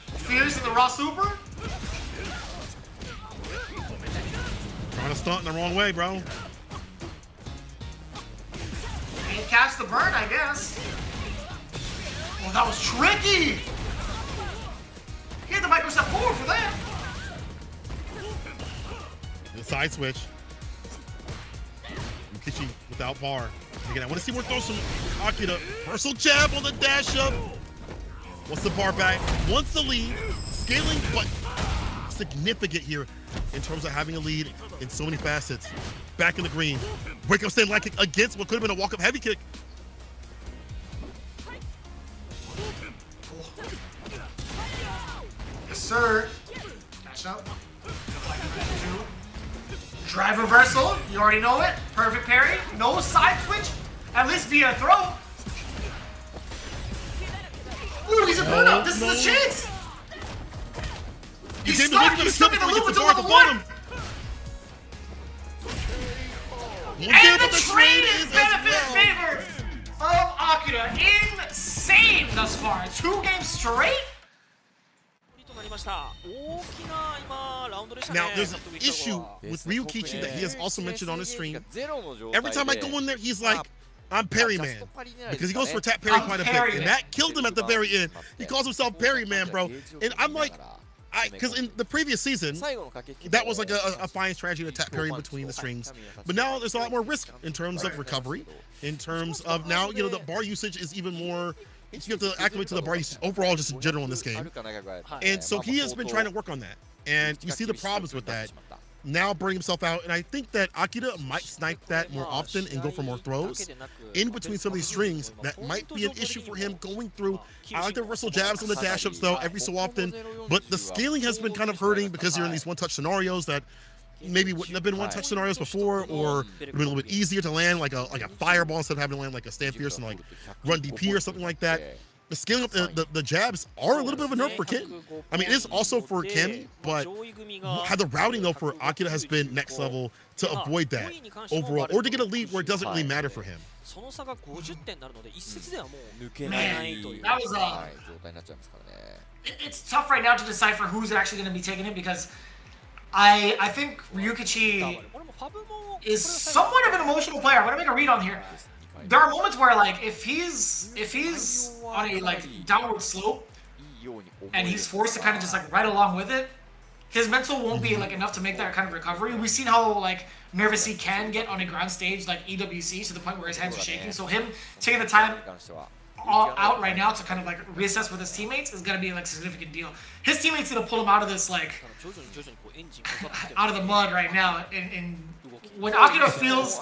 Speaker 2: Fierce in the raw super?
Speaker 1: Trying to stunt in the wrong way, bro.
Speaker 2: Can't catch the burn, I guess. Oh, that was tricky! He had the micro step forward for that.
Speaker 1: The side switch. Ryukichi without bar. Again, I want to see more throw some Akira. Reversal jab on the dash up. Wants the bar back. Wants the lead. Scaling, but significant here in terms of having a lead in so many facets. Back in the green. Break up stand leg kick against what could have been a walk-up heavy kick.
Speaker 2: Yes, sir. Dash up. Drive reversal. You already know it. Perfect parry. No side switch. At least via throw. Ooh, he's a burnout. This is a chance. He's stuck. He's stuck in the loop until level 1. And the trade is benefit in favor of Akira. Insane thus far. 2 games straight.
Speaker 1: Now, there's an issue with Ryukichi that he has also mentioned on his stream. Every time I go in there, he's like, I'm Parry Man. Because he goes for tap parry quite a bit. And that killed him at the very end. He calls himself Parry Man, bro. And I'm like, because in the previous season, that was like a fine strategy to tap parry in between the strings. But now there's a lot more risk in terms of recovery. In terms of now, the bar usage is even more. You have to acclimate to the bar usage overall, just in general in this game. And so he has been trying to work on that. And you see the problems with that. Now burning himself out, and I think that Akira might snipe that more often and go for more throws in between some of these strings. That might be an issue for him going through. I like the reversal jabs on the dash ups though every so often, but the scaling has been kind of hurting because you're in these one-touch scenarios that maybe wouldn't have been one-touch scenarios before, or it'd be a little bit easier to land like a fireball instead of having to land like a stand fierce and like run DP or something like that. The scaling up the jabs are a little bit of a nerf for Ken. I mean, it is also for Ken, but how the routing though for Akira has been next level to avoid that overall, or to get a lead where it doesn't really matter for him.
Speaker 2: It's tough right now to decipher who's actually going to be taking it, because I think Ryukichi is somewhat of an emotional player. I'm going to make a read on here. There are moments where, like, if he's on a like downward slope and he's forced to kind of just like ride along with it, his mental won't be like enough to make that kind of recovery. We've seen how like nervous he can get on a ground stage like EWC to the point where his hands are shaking. So him taking the time out right now to kind of like reassess with his teammates is gonna be like a significant deal. His teammates gonna pull him out of this like out of the mud right now. And when Akira feels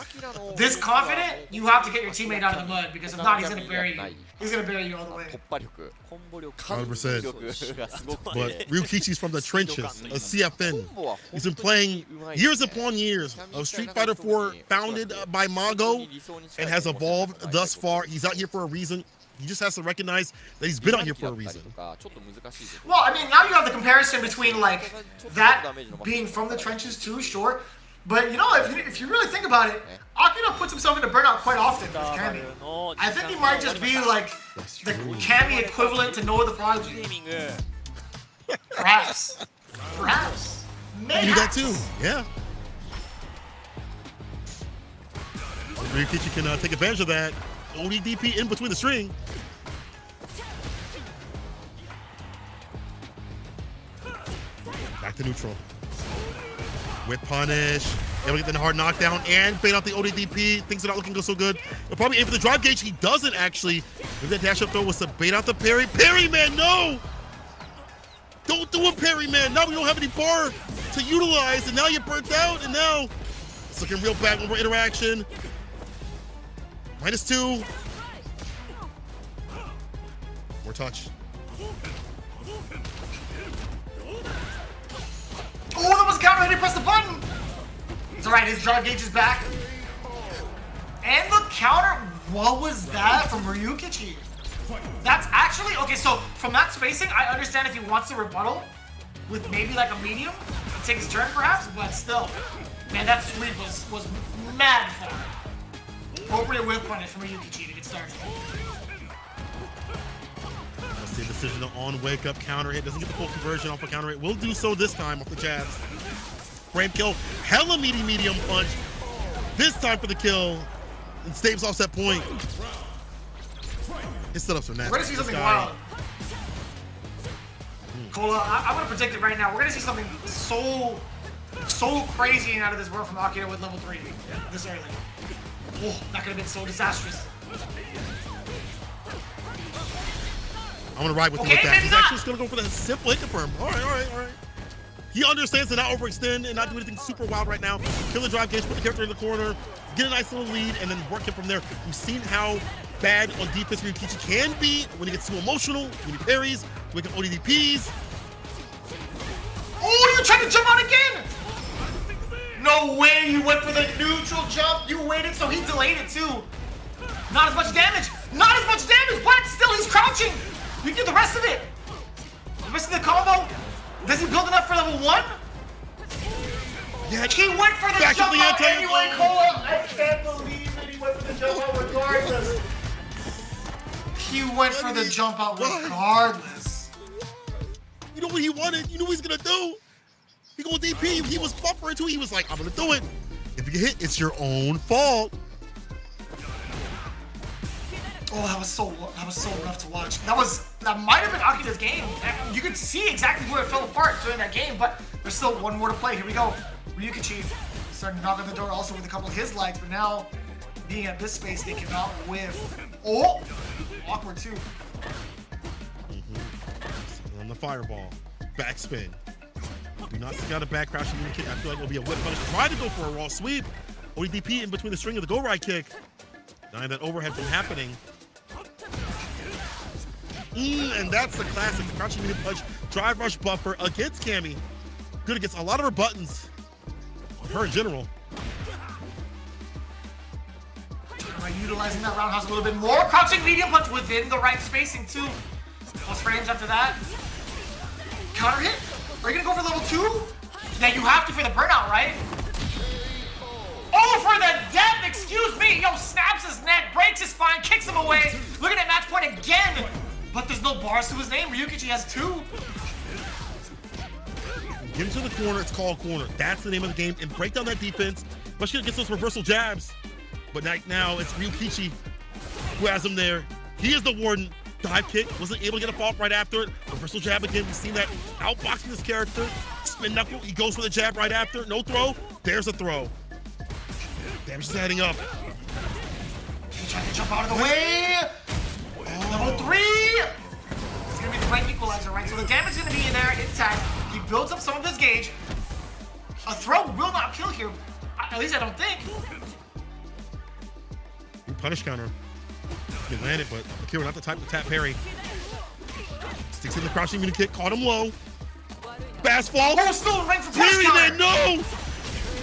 Speaker 2: this confident, you have to get your teammate out of the mud, because if not, he's gonna bury you. He's gonna bury you all the way.
Speaker 1: 100%. But Ryukichi's from the trenches, a CFN. He's been playing years upon years of Street Fighter 4, founded by Mago, and has evolved thus far. He's out here for a reason. He just has to recognize that he's been out here for a reason.
Speaker 2: Well, I mean, now you have the comparison between like that being from the trenches too, sure. But you know, if you really think about it, Akira puts himself into burnout quite often with Cammy. I think he might just be like the Cammy equivalent to Noah the Prodigy. Perhaps. Perhaps. Maybe.
Speaker 1: You do that too, yeah. Ryukichi can take advantage of that. ODDP in between the string. Back to neutral. Whip punish. Able to get the hard knockdown and bait out the ODDP. Things are not looking so good. He'll probably aim for the drive gauge. He doesn't actually. Maybe that dash up throw was to bait out the parry. Parry, man, no! Don't do a parry, man. Now we don't have any bar to utilize, and now you're burnt out, and now it's looking real bad. One more interaction. -2. More touch.
Speaker 2: Oh, that was a counter. He didn't press the button. It's all right. His drive gauge is back. And the counter. What was that from Ryukichi? That's actually okay. So from that spacing, I understand if he wants to rebuttal with maybe like a medium, take his turn perhaps. But still, man, that sweep was mad fun. Appropriate whip punish from Ryukichi to get started.
Speaker 1: Let's see, decision on wake up counter hit. Doesn't get the full conversion off a counter hit. Will do so this time off the jabs. Frame kill. Hella meaty medium punch. This time for the kill. And staves off that point. His setups are nasty.
Speaker 2: We're gonna see something wild. Cola, I'm gonna predict it right now. We're gonna see something so crazy out of this world from Akira with level 3 this early. Oh, that could have been so disastrous.
Speaker 1: I'm gonna ride with him with that. He's actually just gonna go for the simple hit confirm. All right. He understands to not overextend and not do anything super wild right now. Kill the drive gauge, put the character in the corner, get a nice little lead, and then work it from there. We've seen how bad on defense Ryukichi can be when he gets too emotional, when he parries, when he can ODDPs.
Speaker 2: Oh, you tried to jump out again! No way, you went for the neutral jump. You waited, so he delayed it too. Not as much damage. Not as much damage, but still he's crouching. You can do the rest of it. The rest of the combo. Does he build enough for level 1?
Speaker 1: Yeah,
Speaker 2: he went for the jump out anyway, Cola. I can't believe that he went for the jump out regardless. He went for the jump out regardless.
Speaker 1: You know what he wanted? You knew what he's gonna do. He going DP. He was buffering too. He was like, I'm gonna do it. If you get hit, it's your own fault.
Speaker 2: Oh, that was so rough to watch. That might have been Akira's game. You could see exactly where it fell apart during that game, but there's still one more to play. Here we go. Ryukichi starting to knock on the door also with a couple of his lights, but now being at this space, they cannot whiff. Oh, awkward too.
Speaker 1: On the fireball, backspin. Do not stick out a back crash. I feel like it'll be a whip punish. Try to go for a raw sweep. ODDP in between the string of the go right kick. Now that overhead from happening. And that's the classic crouching medium punch drive rush buffer against Cammy. Good against a lot of her buttons. her in general.
Speaker 2: Utilizing that roundhouse a little bit more. Crouching medium punch within the right spacing too. Plus frames after that. Counter hit? Are you gonna go for level 2? Yeah, you have to for the burnout, right? Oh, for the death! Excuse me! Yo, snaps his neck, breaks his spine, kicks him away. Looking at match point again! But there's no bars to his name. Ryukichi has 2.
Speaker 1: Get him to the corner, it's called corner. That's the name of the game. And break down that defense. Especially against those reversal jabs. But now it's Ryukichi who has him there. He is the warden. Dive kick, wasn't able to get a fault right after it. Reversal jab again, we've seen that outboxing this character. Spin knuckle, he goes for the jab right after. No throw, there's a throw. Damage is adding up.
Speaker 2: He's trying to jump out of the way. Level 3. It's gonna be the right equalizer, right? So the damage is gonna be in there intact. He builds up some of his gauge. A throw will not kill here. At least I don't think.
Speaker 1: Punish counter. He landed, but Akira not the type to tap parry. Sticks in the crouching mini kick, caught him low. Fast fall.
Speaker 2: Oh, still in range for
Speaker 1: Parry man, no!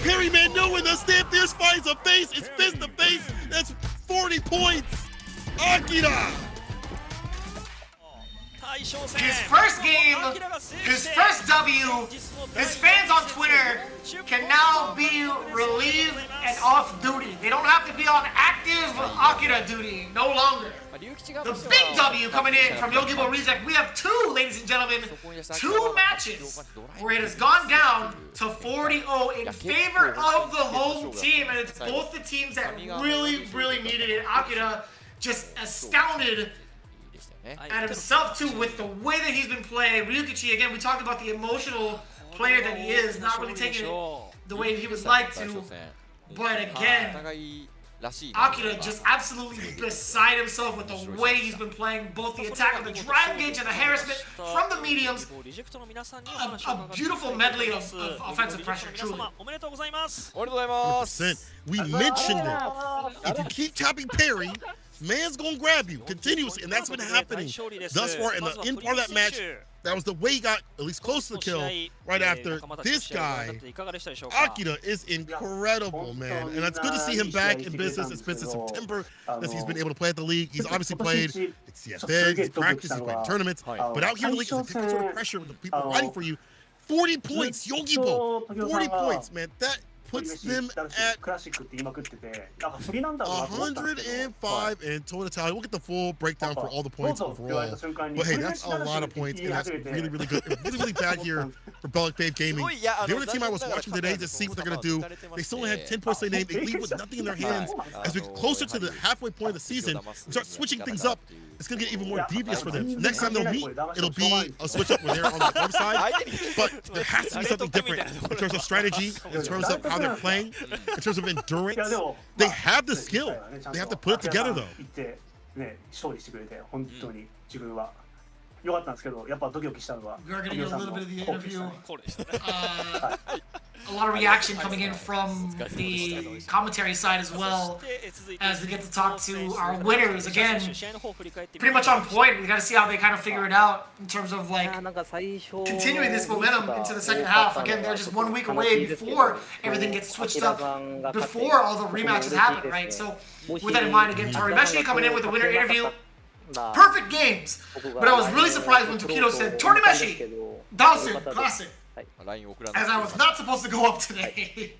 Speaker 1: Parry man, no! When the stand fierce finds a face, it's fist to face. That's 40 points. Akira.
Speaker 2: His first game, his first W, his fans on Twitter can now be relieved and off duty. They don't have to be on active Akira duty, no longer. The big W coming in from Yogibo Reject. We have 2, ladies and gentlemen, 2 matches where it has gone down to 40-0 in favor of the home team. And it's both the teams that really, really needed it. Akira just astounded at himself too with the way that he's been playing. Ryukichi, again, we talked about the emotional player that he is, not really taking it the way he would like to. But again, Akira just absolutely beside himself with the way he's been playing both the attack of the drive gauge and the harassment from the mediums. A beautiful medley of offensive pressure, truly.
Speaker 1: 100%. We mentioned it. If you keep tapping parry, man's gonna grab you continuously, and that's been happening thus far in the end part of that match. That was the way he got at least close to the kill right after. This guy, Akira, is incredible, man. And it's good to see him back in business. It's been since September that he's been able to play at the league. He's obviously played at CFA, he's practiced, he's played in tournaments. But out here in the league, it's a different sort of pressure with the people fighting for you. 40 points, Yogibo. 40 points, man. That puts them at 105 in total tally. We'll get the full breakdown for all the points overall. But hey, that's a lot of points, and that's really, really good. Really, really bad here for Belc Fave Gaming. They were the team I was watching today to see what they're going to do. They still only had 10 points they named. They leave with nothing in their hands. As we get closer to the halfway point of the season, we start switching things up. It's going to get even more devious for them. Next time they'll meet, it'll be a switch up where they're on the other side. But there has to be something different in terms of strategy, in terms of how they're playing, in terms of endurance. They have the skill. They have to put it together, though.
Speaker 5: よかったんですけど、やっぱドキドキしたのは。
Speaker 2: We are going to get a little bit of the interview. A lot of reaction coming in from the commentary side as well, as we get to talk to our winners. Again, pretty much on point. We got to see how they kind of figure it out in terms of like continuing this momentum into the second half. Again, they're just 1 week away before everything gets switched up, before all the rematches happen, right? So with that in mind, again, Torimeshi coming in with the winner interview. Perfect games, but I was really surprised when Tokido said Torimeshi, Dawson, classic, as I was not supposed to go up today.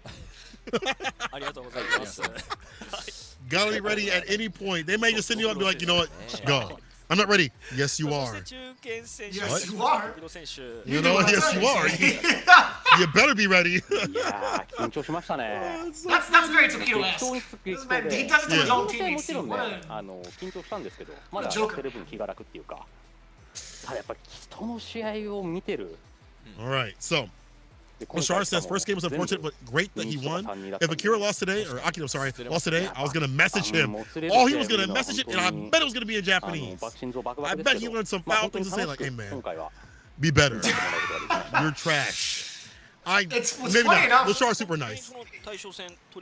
Speaker 1: Gotta be ready at any point. They may just send you up and be like, you know what, go. I'm not ready. Yes, you are.
Speaker 2: Yes, you are.
Speaker 1: You know what? Yes, you are. You better be ready.
Speaker 2: That's very Tokido-esque. He does it to his own teammates. What a joker.
Speaker 1: All right, so Mashar says first game was unfortunate, but great that he won. If Akira lost today, or Akira, sorry, lost today, I was gonna message him. Oh, he was gonna message it, and I bet it was gonna be in Japanese. I bet he learned some foul things to say, like, "Hey man, be better. You're trash."
Speaker 2: It's
Speaker 1: maybe
Speaker 2: funny
Speaker 1: not.
Speaker 2: enough.
Speaker 1: Lashar's super nice.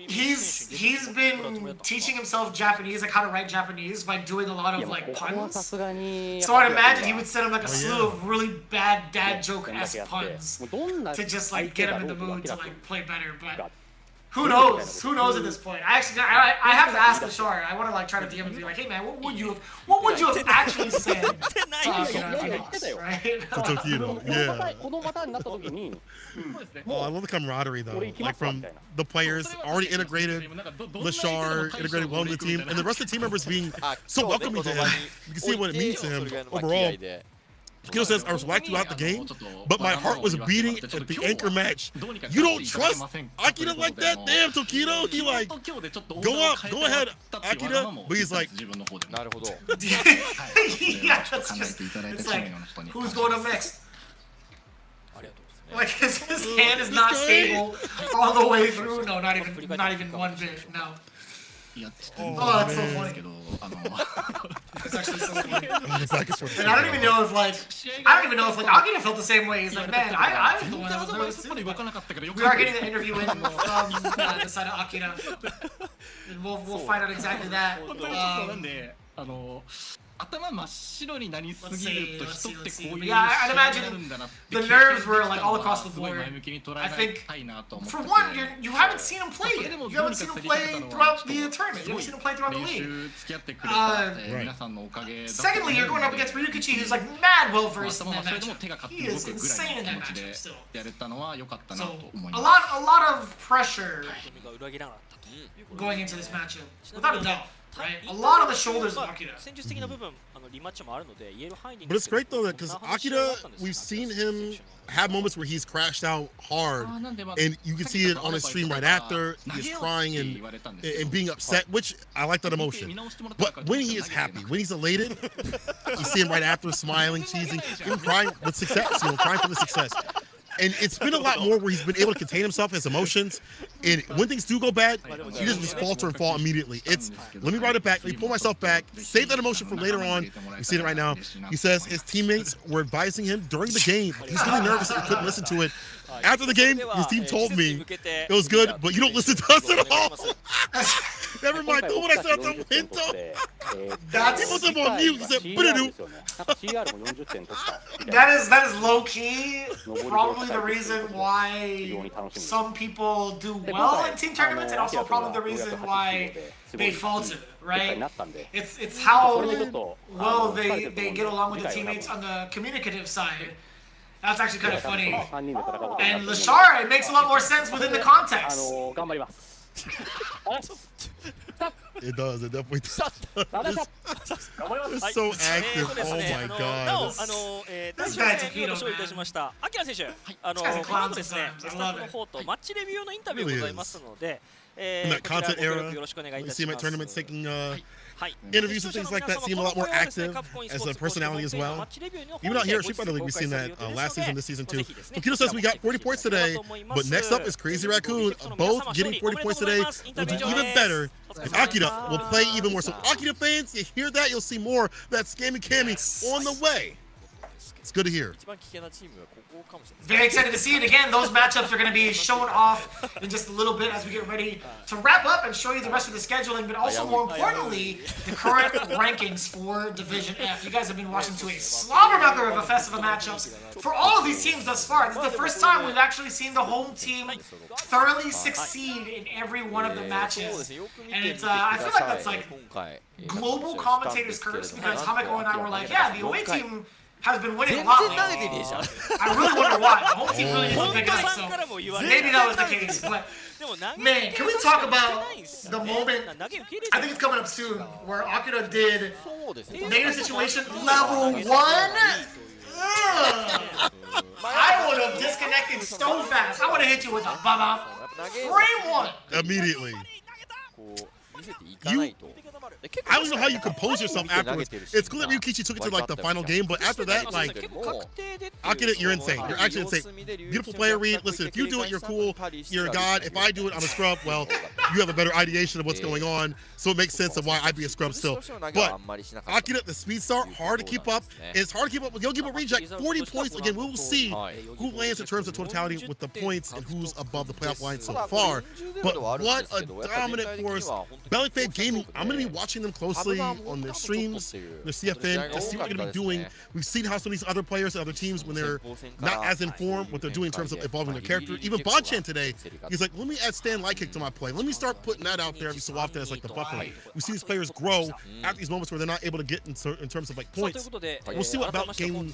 Speaker 2: He's been teaching himself Japanese, like how to write Japanese, by doing a lot of like puns. So I'd imagine he would send him like a slew of really bad dad joke-esque puns to just like get him in the mood to like play better. But Who knows? Who knows at this point? I actually, I have to ask Lashar. I want to like try to DM him and be like, hey man, what would you have actually said? Right?
Speaker 1: Yeah. Oh, I love the camaraderie though. Like from the players already integrated, Lashar integrated well into the team, and the rest of the team members being so welcoming to him. You can see what it means to him overall. Kyo says, I was whacked throughout the game, but my heart was beating at the anchor match. You don't trust Akira like that? Damn, Tokido. He like, go ahead, Akira. But he's like,
Speaker 2: yeah, that's just, it's like, who's going up next? Like his hand is not stable all the way through. No, not even one bit. No. Oh, that's so funny. It's actually so funny. And I don't even know if Akira felt the same way. He's like, man, I was the one that was nervous too. We are getting the interview in from the side of Akira. And we'll find out exactly that. Let's see. Yeah, I'd imagine the nerves were like all across the board. I think, for one, you haven't seen him play yet. You haven't seen him play throughout the tournament. You haven't seen him play throughout the league. Secondly, you're going up against Ryukichi, who's like mad well versed in that matchup. He is insane in that matchup still. So a lot of pressure going into this matchup, without a doubt. Right? A lot of the shoulders of Akira.
Speaker 1: But it's great though, because Akira, we've seen him have moments where he's crashed out hard, and you can see it on his stream right after. He is crying and being upset, which I like that emotion. But when he is happy, when he's elated, you see him right after smiling, cheesing, even crying with success, crying for the success. And it's been a lot more where he's been able to contain himself, his emotions, and when things do go bad, he doesn't just falter and fall immediately. It's, let me ride it back, let me pull myself back, save that emotion for later on. You see it right now. He says his teammates were advising him during the game. He's really nervous that he couldn't listen to it. After the game, his team told me it was good, but you don't listen to us at all. Never mind, do what I said at the window. He put them on mute. He said,
Speaker 2: that is low key. Probably the reason why some people do well in team tournaments, and also probably the reason why they falter, right? It's how well they get along with the teammates on the communicative side. That's actually kind of funny. And Lashar, it makes a lot more sense within the context.
Speaker 1: It does, it definitely does. It's so active, oh my god.
Speaker 4: なお、大将戦にご勝利いたしました。アキラ選手、この後ですね、スタッフの方とマッチレビューのインタビューございますので、こちらご協力よろしくお願いいたします。
Speaker 1: interviews and things like that seem a lot more active as a personality as well. Even out here at Street Fighter League, we've seen that last season, this season too. Tokido says we got 40 points today, but next up is Crazy Raccoon. Both getting 40 points today will do even better. And Akira will play even more. So Akira fans, you hear that? You'll see more of that Scammy Cammy on the way. It's good to hear.
Speaker 2: Very excited to see it again. Those matchups are going to be shown off in just a little bit as we get ready to wrap up and show you the rest of the scheduling, but also more importantly, the current rankings for Division F. You guys have been watching to a slobberbucker of a fest of matchups for all of these teams thus far. This is the first time we've actually seen the home team thoroughly succeed in every one of the matches. And it's, I feel like that's like global commentators' curse, because Hameko and I were like, yeah, the away team has been winning a lot lately. I really wonder why. The home team really needs to pick it up, so maybe that was the case. But man, can we talk about the moment, I think it's coming up soon, where Akira did negative situation level 1? I would have disconnected so fast. I would have hit you with a baba. Frame 1.
Speaker 1: Immediately. I don't know how you compose yourself afterwards. It's cool that Ryukichi took it to like the final game, but after that, like, Akira, you're insane. You're actually insane. Beautiful player, Reed. Listen, if you do it, you're cool. You're a god. If I do it, I'm a scrub. Well, you have a better ideation of what's going on, so it makes sense of why I'd be a scrub still. But Akira, the speed start, hard to keep up. It's hard to keep up with Yogibo Reject. 40 points. Again, we will see who lands in terms of totality with the points and who's above the playoff line so far. But what a dominant force. Belc Gaming, I'm going to be watching them closely on their streams, their CFN, to see what they're going to be doing. We've seen how some of these other players and other teams, when they're not as informed what they're doing in terms of evolving their character. Even Bonchan today, he's like, let me add Stan Light Kick to my play. Let me start putting that out there every so often as like the buffer. We see these players grow at these moments where they're not able to get in terms of like points. We'll see what Belc Gaming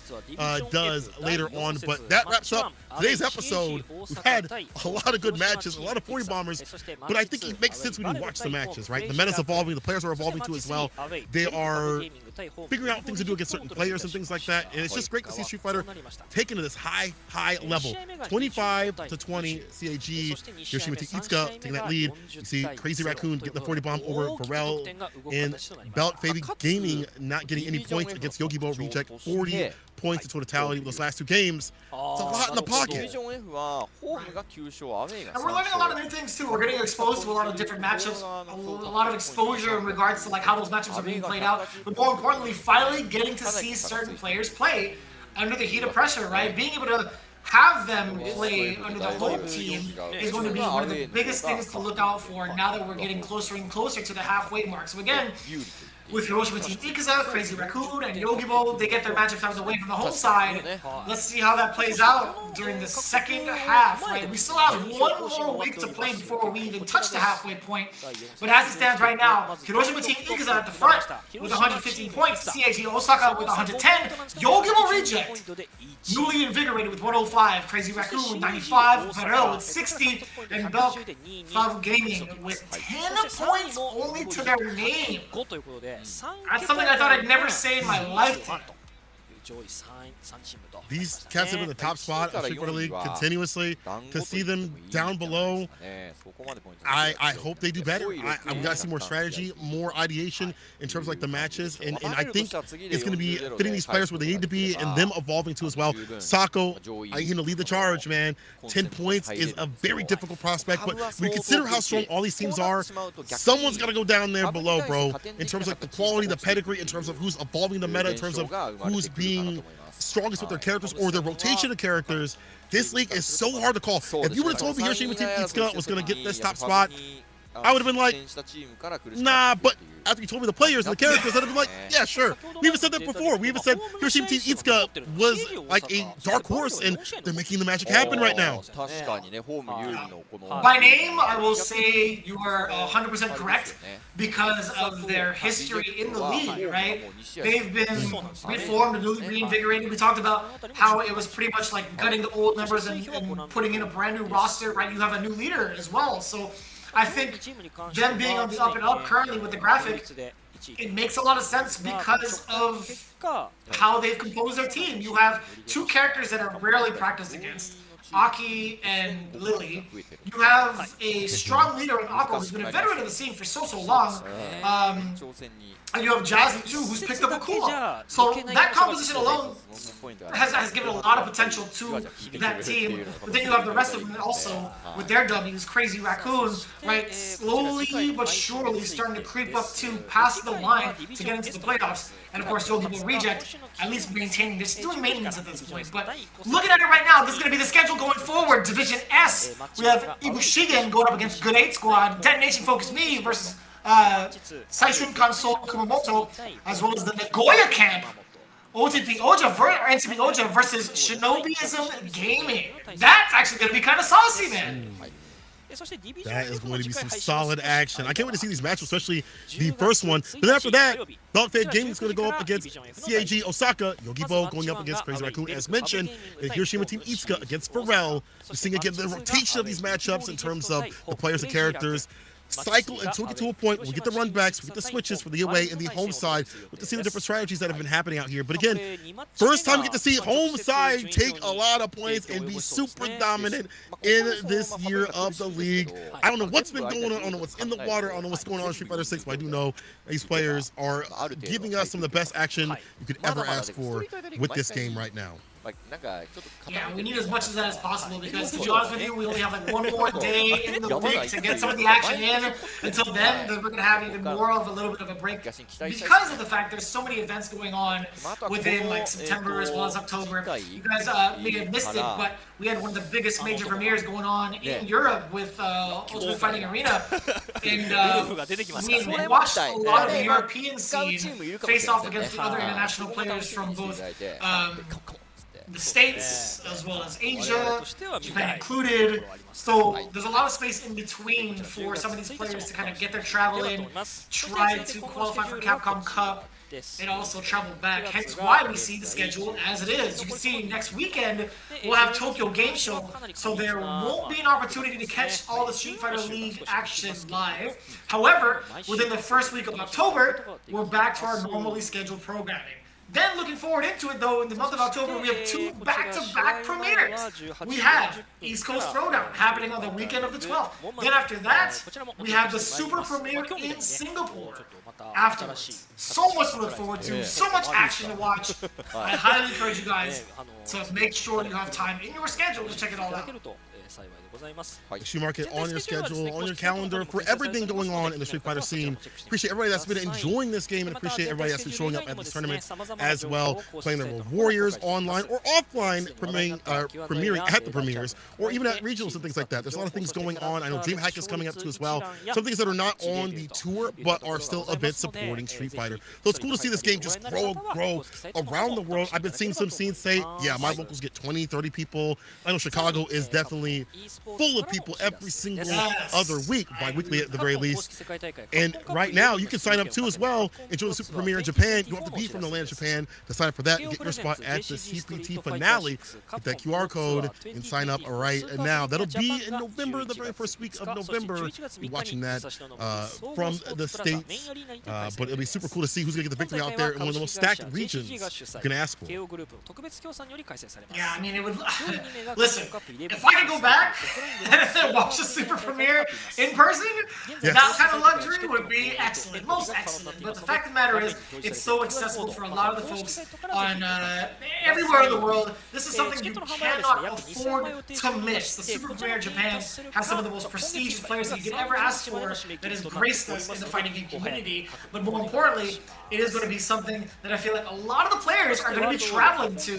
Speaker 1: does later on. But that wraps up today's episode. We've had a lot of good matches, a lot of 40 bombers, but I think it makes sense when you watch the matches, right? The meta's evolving, the players are evolving too as well. They are figuring out things to do against certain players and things like that, and it's just great to see Street Fighter taken to this high level. 25-20 CAG, Hiroshima Team Itsuka taking that lead. You see Crazy Raccoon getting the 40 bomb over VARREL, and Belc Gaming not getting any points against Yogibo Reject. 40 points in totality with those last two games. It's a lot in the pocket.
Speaker 2: And we're learning a lot of new things too. We're getting exposed to a lot of different matchups, a lot of exposure in regards to like how those matchups are being played out. But more importantly, finally getting to see certain players play under the heat of pressure, right? Being able to have them play under the home team is going to be one of the biggest things to look out for now that we're getting closer and closer to the halfway mark. So again, with Hiroshima Team Ikuza, Crazy Raccoon, and Yogibo, they get their matchups out of the way from the home side. Let's see how that plays out during the second half, right? We still have one more week to play before we even touch the halfway point. But as it stands right now, Hiroshima Team Ikuza at the front with 115 points, CAG OSAKA with 110, Yogibo Reject, newly invigorated with 105, Crazy Raccoon with 95, VARREL with 60, and Belc Gaming with 10 points only to their name. That's something I thought I'd never say in my lifetime.
Speaker 1: These cats have been in the top spot of Street Fighter League continuously. To see them down below, I hope they do better. I've got to see more strategy, more ideation in terms of like the matches, and I think it's going to be fitting these players where they need to be and them evolving too as well. Sako, I need to lead the charge, man. 10 points is a very difficult prospect, but when you consider how strong all these teams are, someone's got to go down there below, bro, in terms of like the quality, the pedigree, in terms of who's evolving the meta, in terms of who's being strongest with their characters or their rotation of characters. This league is so hard to call. If you would have told me Hiroshima Team Itsuka was going to get this top spot, I would have been like, nah, but after you told me the players and the characters, I'd have been like, yeah, sure. We even said that before. We even said Hiroshima Team Itsuka was like a dark horse, and they're making the magic happen right now.
Speaker 2: By name, I will say you are 100% correct because of their history in the league, right? They've been reformed and newly reinvigorated. We talked about how it was pretty much like gutting the old members and putting in a brand new roster, right? You have a new leader as well, so I think them being on the up and up currently with the graphic, it makes a lot of sense because of how they've composed their team. You have two characters that are rarely practiced against, Aki and Lily. You have a strong leader in Akko who's been a veteran of the scene for so long. And you have Jazzy too, who's picked up a Kuma. So that composition alone has given a lot of potential to that team. But then you have the rest of them also with their W's. Crazy Raccoon, right? Slowly but surely starting to creep up to past the line to get into the playoffs. And of course, Yogibo Reject, at least maintaining this, doing maintenance at this point. But looking at it right now, this is going to be the schedule going forward. Division S, we have Ibushigen going up against Good 8 Squad. Detonation Focus Me versus Saishun Console Kumamoto, as well as the Nagoya Camp. NCP Oja versus Shinobiism Gaming. That's actually going to be kind of saucy, man.
Speaker 1: That is going to be some solid action. I can't wait to see these matches, especially the first one. But after that, Belc Gaming is going to go up against CAG OSAKA, Yogibo going up against Crazy Raccoon, as mentioned, and Hiroshima Team Itsuka against VARREL. We're seeing again the rotation of these matchups in terms of the players and characters. Cycle until we get to a point where we get the run backs, we get the switches for the away and the home side. We get to see the different strategies that have been happening out here. But again, first time we get to see home side take a lot of points and be super dominant in this year of the league. I don't know what's been going on. I don't know what's in the water. I don't know what's going on in Street Fighter 6, but I do know these players are giving us some of the best action you could ever ask for with this game right now.
Speaker 2: Yeah, we need as much of that as possible because, to be honest with you, we only have like one more day in the week to get some of the action in. Until then, we're going to have even more of a little bit of a break because of the fact there's so many events going on within like September as well as October. You guys may have missed it, but we had one of the biggest major premieres going on in Europe with Ultimate Fighting Arena. And we watched a lot of the European scene face off against the other international players from both the States as well as Asia, Japan included. So there's a lot of space in between for some of these players to kind of get their travel in, try to qualify for Capcom Cup, and also travel back. Hence why we see the schedule as it is. You can see next weekend we'll have Tokyo Game Show, so there won't be an opportunity to catch all the Street Fighter League action live. However, within the first week of October, we're back to our normally scheduled programming. Then looking forward into it though, in the month of October, we have two back-to-back premieres. We have East Coast Throwdown happening on the weekend of the 12th. Then after that, we have the super premiere in Singapore afterwards. So much to look forward to, so much action to watch. I highly encourage you guys to make sure you have time in your schedule to check it all out.
Speaker 1: Issue mark it on your schedule, on your calendar for everything going on in the Street Fighter scene. Appreciate everybody that's been enjoying this game, and appreciate everybody that's been showing up at these tournaments as well, playing their Warriors online or offline, premiering at the premieres, or even at regionals and things like that. There's a lot of things going on. I know DreamHack is coming up too as well. Some things that are not on the tour, but are still a bit supporting Street Fighter. So it's cool to see this game just grow around the world. I've been seeing some scenes say, yeah, my locals get 20, 30 people. I know Chicago is definitely full of people every single other week, bi-weekly at the very least. And right now, you can sign up too as well. Enjoy the super premiere in Japan. You don't have to be from the land of Japan to sign up for that and get your spot at the CPT finale. Get that QR code and sign up right now. That'll be in November, the very first week of November. We'll be watching that from the States. But it'll be super cool to see who's going to get the victory out there in one of the most stacked regions you can ask for.
Speaker 2: Yeah, I mean, it would... Listen, if I could go back and watch the super premiere in person, that kind of luxury would be excellent, most excellent. But the fact of the matter is, it's so accessible for a lot of the folks on everywhere in the world. This is something you cannot afford to miss. The super premiere in Japan has some of the most prestigious players that you could ever ask for that has graced us in the fighting game community. But more importantly, it is going to be something that I feel like a lot of the players are going to be traveling to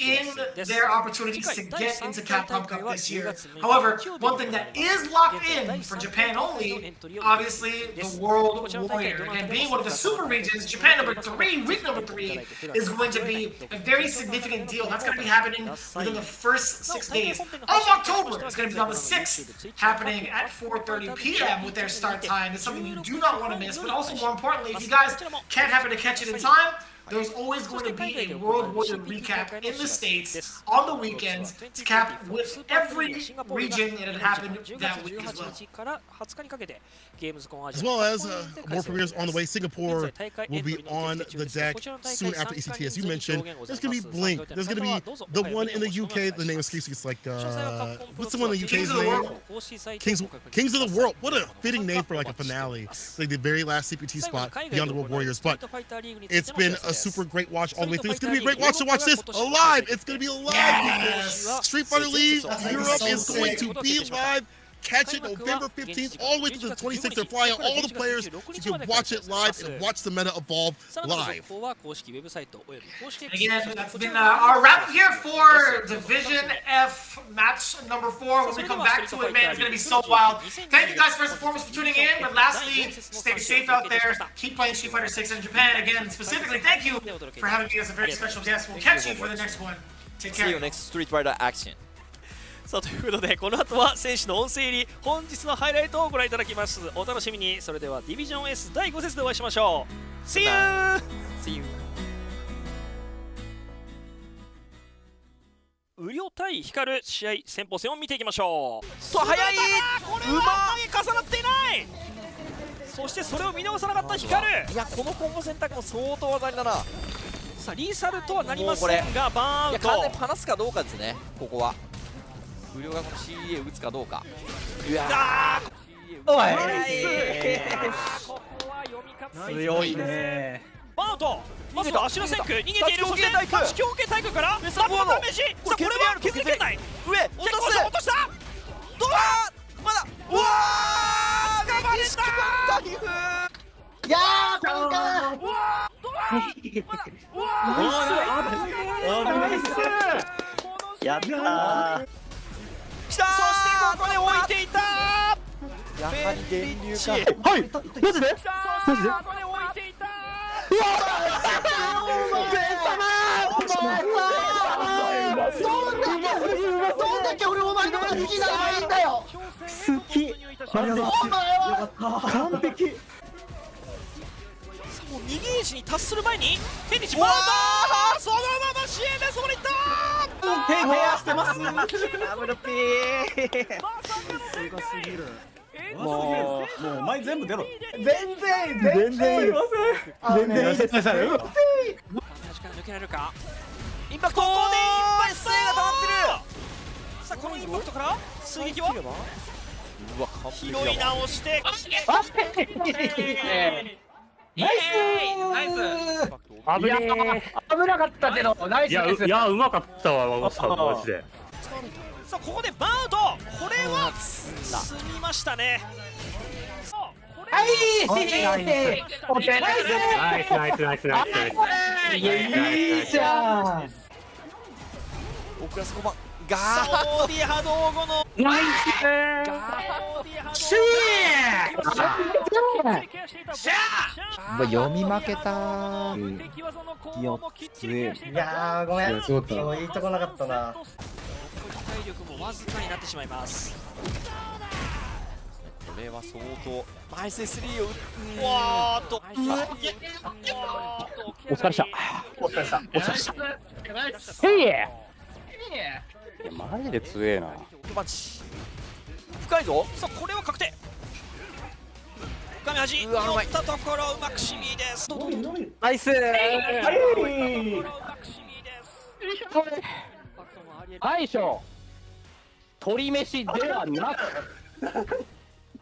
Speaker 2: in their opportunities to get into Capcom Cup this year. However, one thing that is locked in for Japan only, obviously, the World Warrior. Again, being one of the super regions, Japan number 3, week number 3, is going to be a very significant deal. That's going to be happening within the first 6 days of October. It's going to be on the 6th, happening at 4:30 p.m. with their start time. It's something you do not want to miss, but also more importantly, if you guys can't happen to catch it in time, there's always going to be a World Warrior recap in the States on the weekends to cap with every region that had happened that week as well.
Speaker 1: As well as more premieres on the way. Singapore will be on the deck soon after ECT, as you mentioned. There's going to be Blink. There's going to be the one in the UK. The name escapes me. It's like, what's the one in the UK's name? Kings of the World. What a fitting name for like a finale. It's like the very last CPT spot beyond the World Warriors. But it's been a super great watch all the way through. It's going to be a great watch to watch this live. It's going to be live.
Speaker 2: Yes.
Speaker 1: Street Fighter League Europe is going to be live. Catch it November 15th all the way to the 26th. They're flying out all the players. You can watch it live and watch the meta evolve live.
Speaker 2: Again, that's been our wrap here for Division F match number 4. When we come back to it, man, it's going to be so wild. Thank you guys first and foremost for tuning in. But lastly, stay safe out there. Keep playing Street Fighter 6 in Japan. Again, specifically, thank you for having me as a very special guest. We'll catch you for the next one. Take care.
Speaker 10: See you next Street Fighter action.
Speaker 4: さあということでこの後は選手の音声入り本日のハイライトをご覧いただきます。お楽しみに。それではディビジョン S 第5節でお会いしましょう。See you! See you! ウリョ対ヒカル試合先鋒戦を見ていきましょう。と速い。これは重なっていない。そしてそれを見逃さなかったヒカル。
Speaker 10: いやこのコンボ選択も相当技ありだな。
Speaker 4: さあリーサルとはなりませんがバーンアウト。
Speaker 10: 完全に離すかどうかですね。ここは。不良がこの CA を打つかどうか。うわ
Speaker 6: おい強いね。
Speaker 4: バウト。まずは足の線空逃げている。そして8強系体育からダブルダメージ。さあこれは気づけない。
Speaker 10: 上落とす。
Speaker 4: 落とした。
Speaker 10: どうだ。まだ。うわー。
Speaker 4: 捕まれた。
Speaker 8: いやー、そうか。やったー。
Speaker 10: きたー。
Speaker 4: そしてここで置いていた。
Speaker 10: やはり電流が。
Speaker 5: はい。マジで？マジで？
Speaker 4: ここで置いていた。
Speaker 8: うわー。そんだけ俺お前のこと好きならいいんだよ。
Speaker 5: 好き。ありがとう。完璧。
Speaker 4: もう右エッジに達する前にフェニッシュバウト。そのまま CM でそこに行った。
Speaker 8: ペアしてます。ダブルピー。
Speaker 5: すごすぎる。もうお前全部出ろ。
Speaker 8: 全然
Speaker 5: 全然いい。全然いい。
Speaker 4: 時間抜けられるか。インパクト。ここでインパクトが溜まってる。さあこのインパクトから追撃を
Speaker 10: うわ完璧だわ。
Speaker 4: 拾い直して。
Speaker 9: ナイス。危なかったけどナイスです。
Speaker 5: いやうまかったわマジで。
Speaker 4: さあここでバウト。これは済みましたね。
Speaker 9: はい。
Speaker 5: ナイス。
Speaker 8: いいじゃん。
Speaker 10: オクラスコバンガ
Speaker 4: サ
Speaker 10: ー
Speaker 4: ーディ波動後の
Speaker 9: ナイス。
Speaker 12: 読み負けた
Speaker 8: いやーごめん。そういいとこなかったな。
Speaker 4: 体力もわずかになってしまいます。
Speaker 10: これは相当マイス3を
Speaker 4: わーっと
Speaker 5: お疲れした。マジで強えな。
Speaker 10: マジ深いぞ。
Speaker 4: さあこれは確定。画面端寄ったところうまくシミです。
Speaker 9: ナイス。大将鶏飯ではなく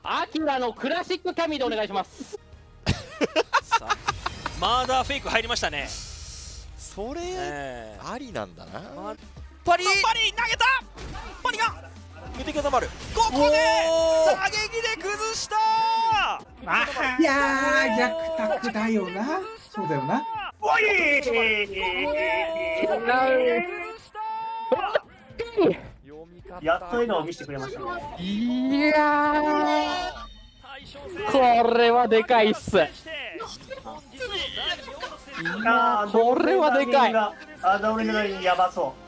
Speaker 9: アキラのクラシック神でお願いします。
Speaker 4: さあマーダーフェイク入りましたね。
Speaker 10: それありなんだな。
Speaker 4: パリ投げた。パリが
Speaker 10: 無敵が止まる。
Speaker 4: ここで打撃で崩した。
Speaker 12: いやー逆卓だよな。そうだよな。
Speaker 9: おい
Speaker 5: やっと笑顔を見せてくれましたね。
Speaker 9: いやーこれはでかいっす。
Speaker 5: こ
Speaker 9: れはでかい。
Speaker 5: アドレナリンやばそう。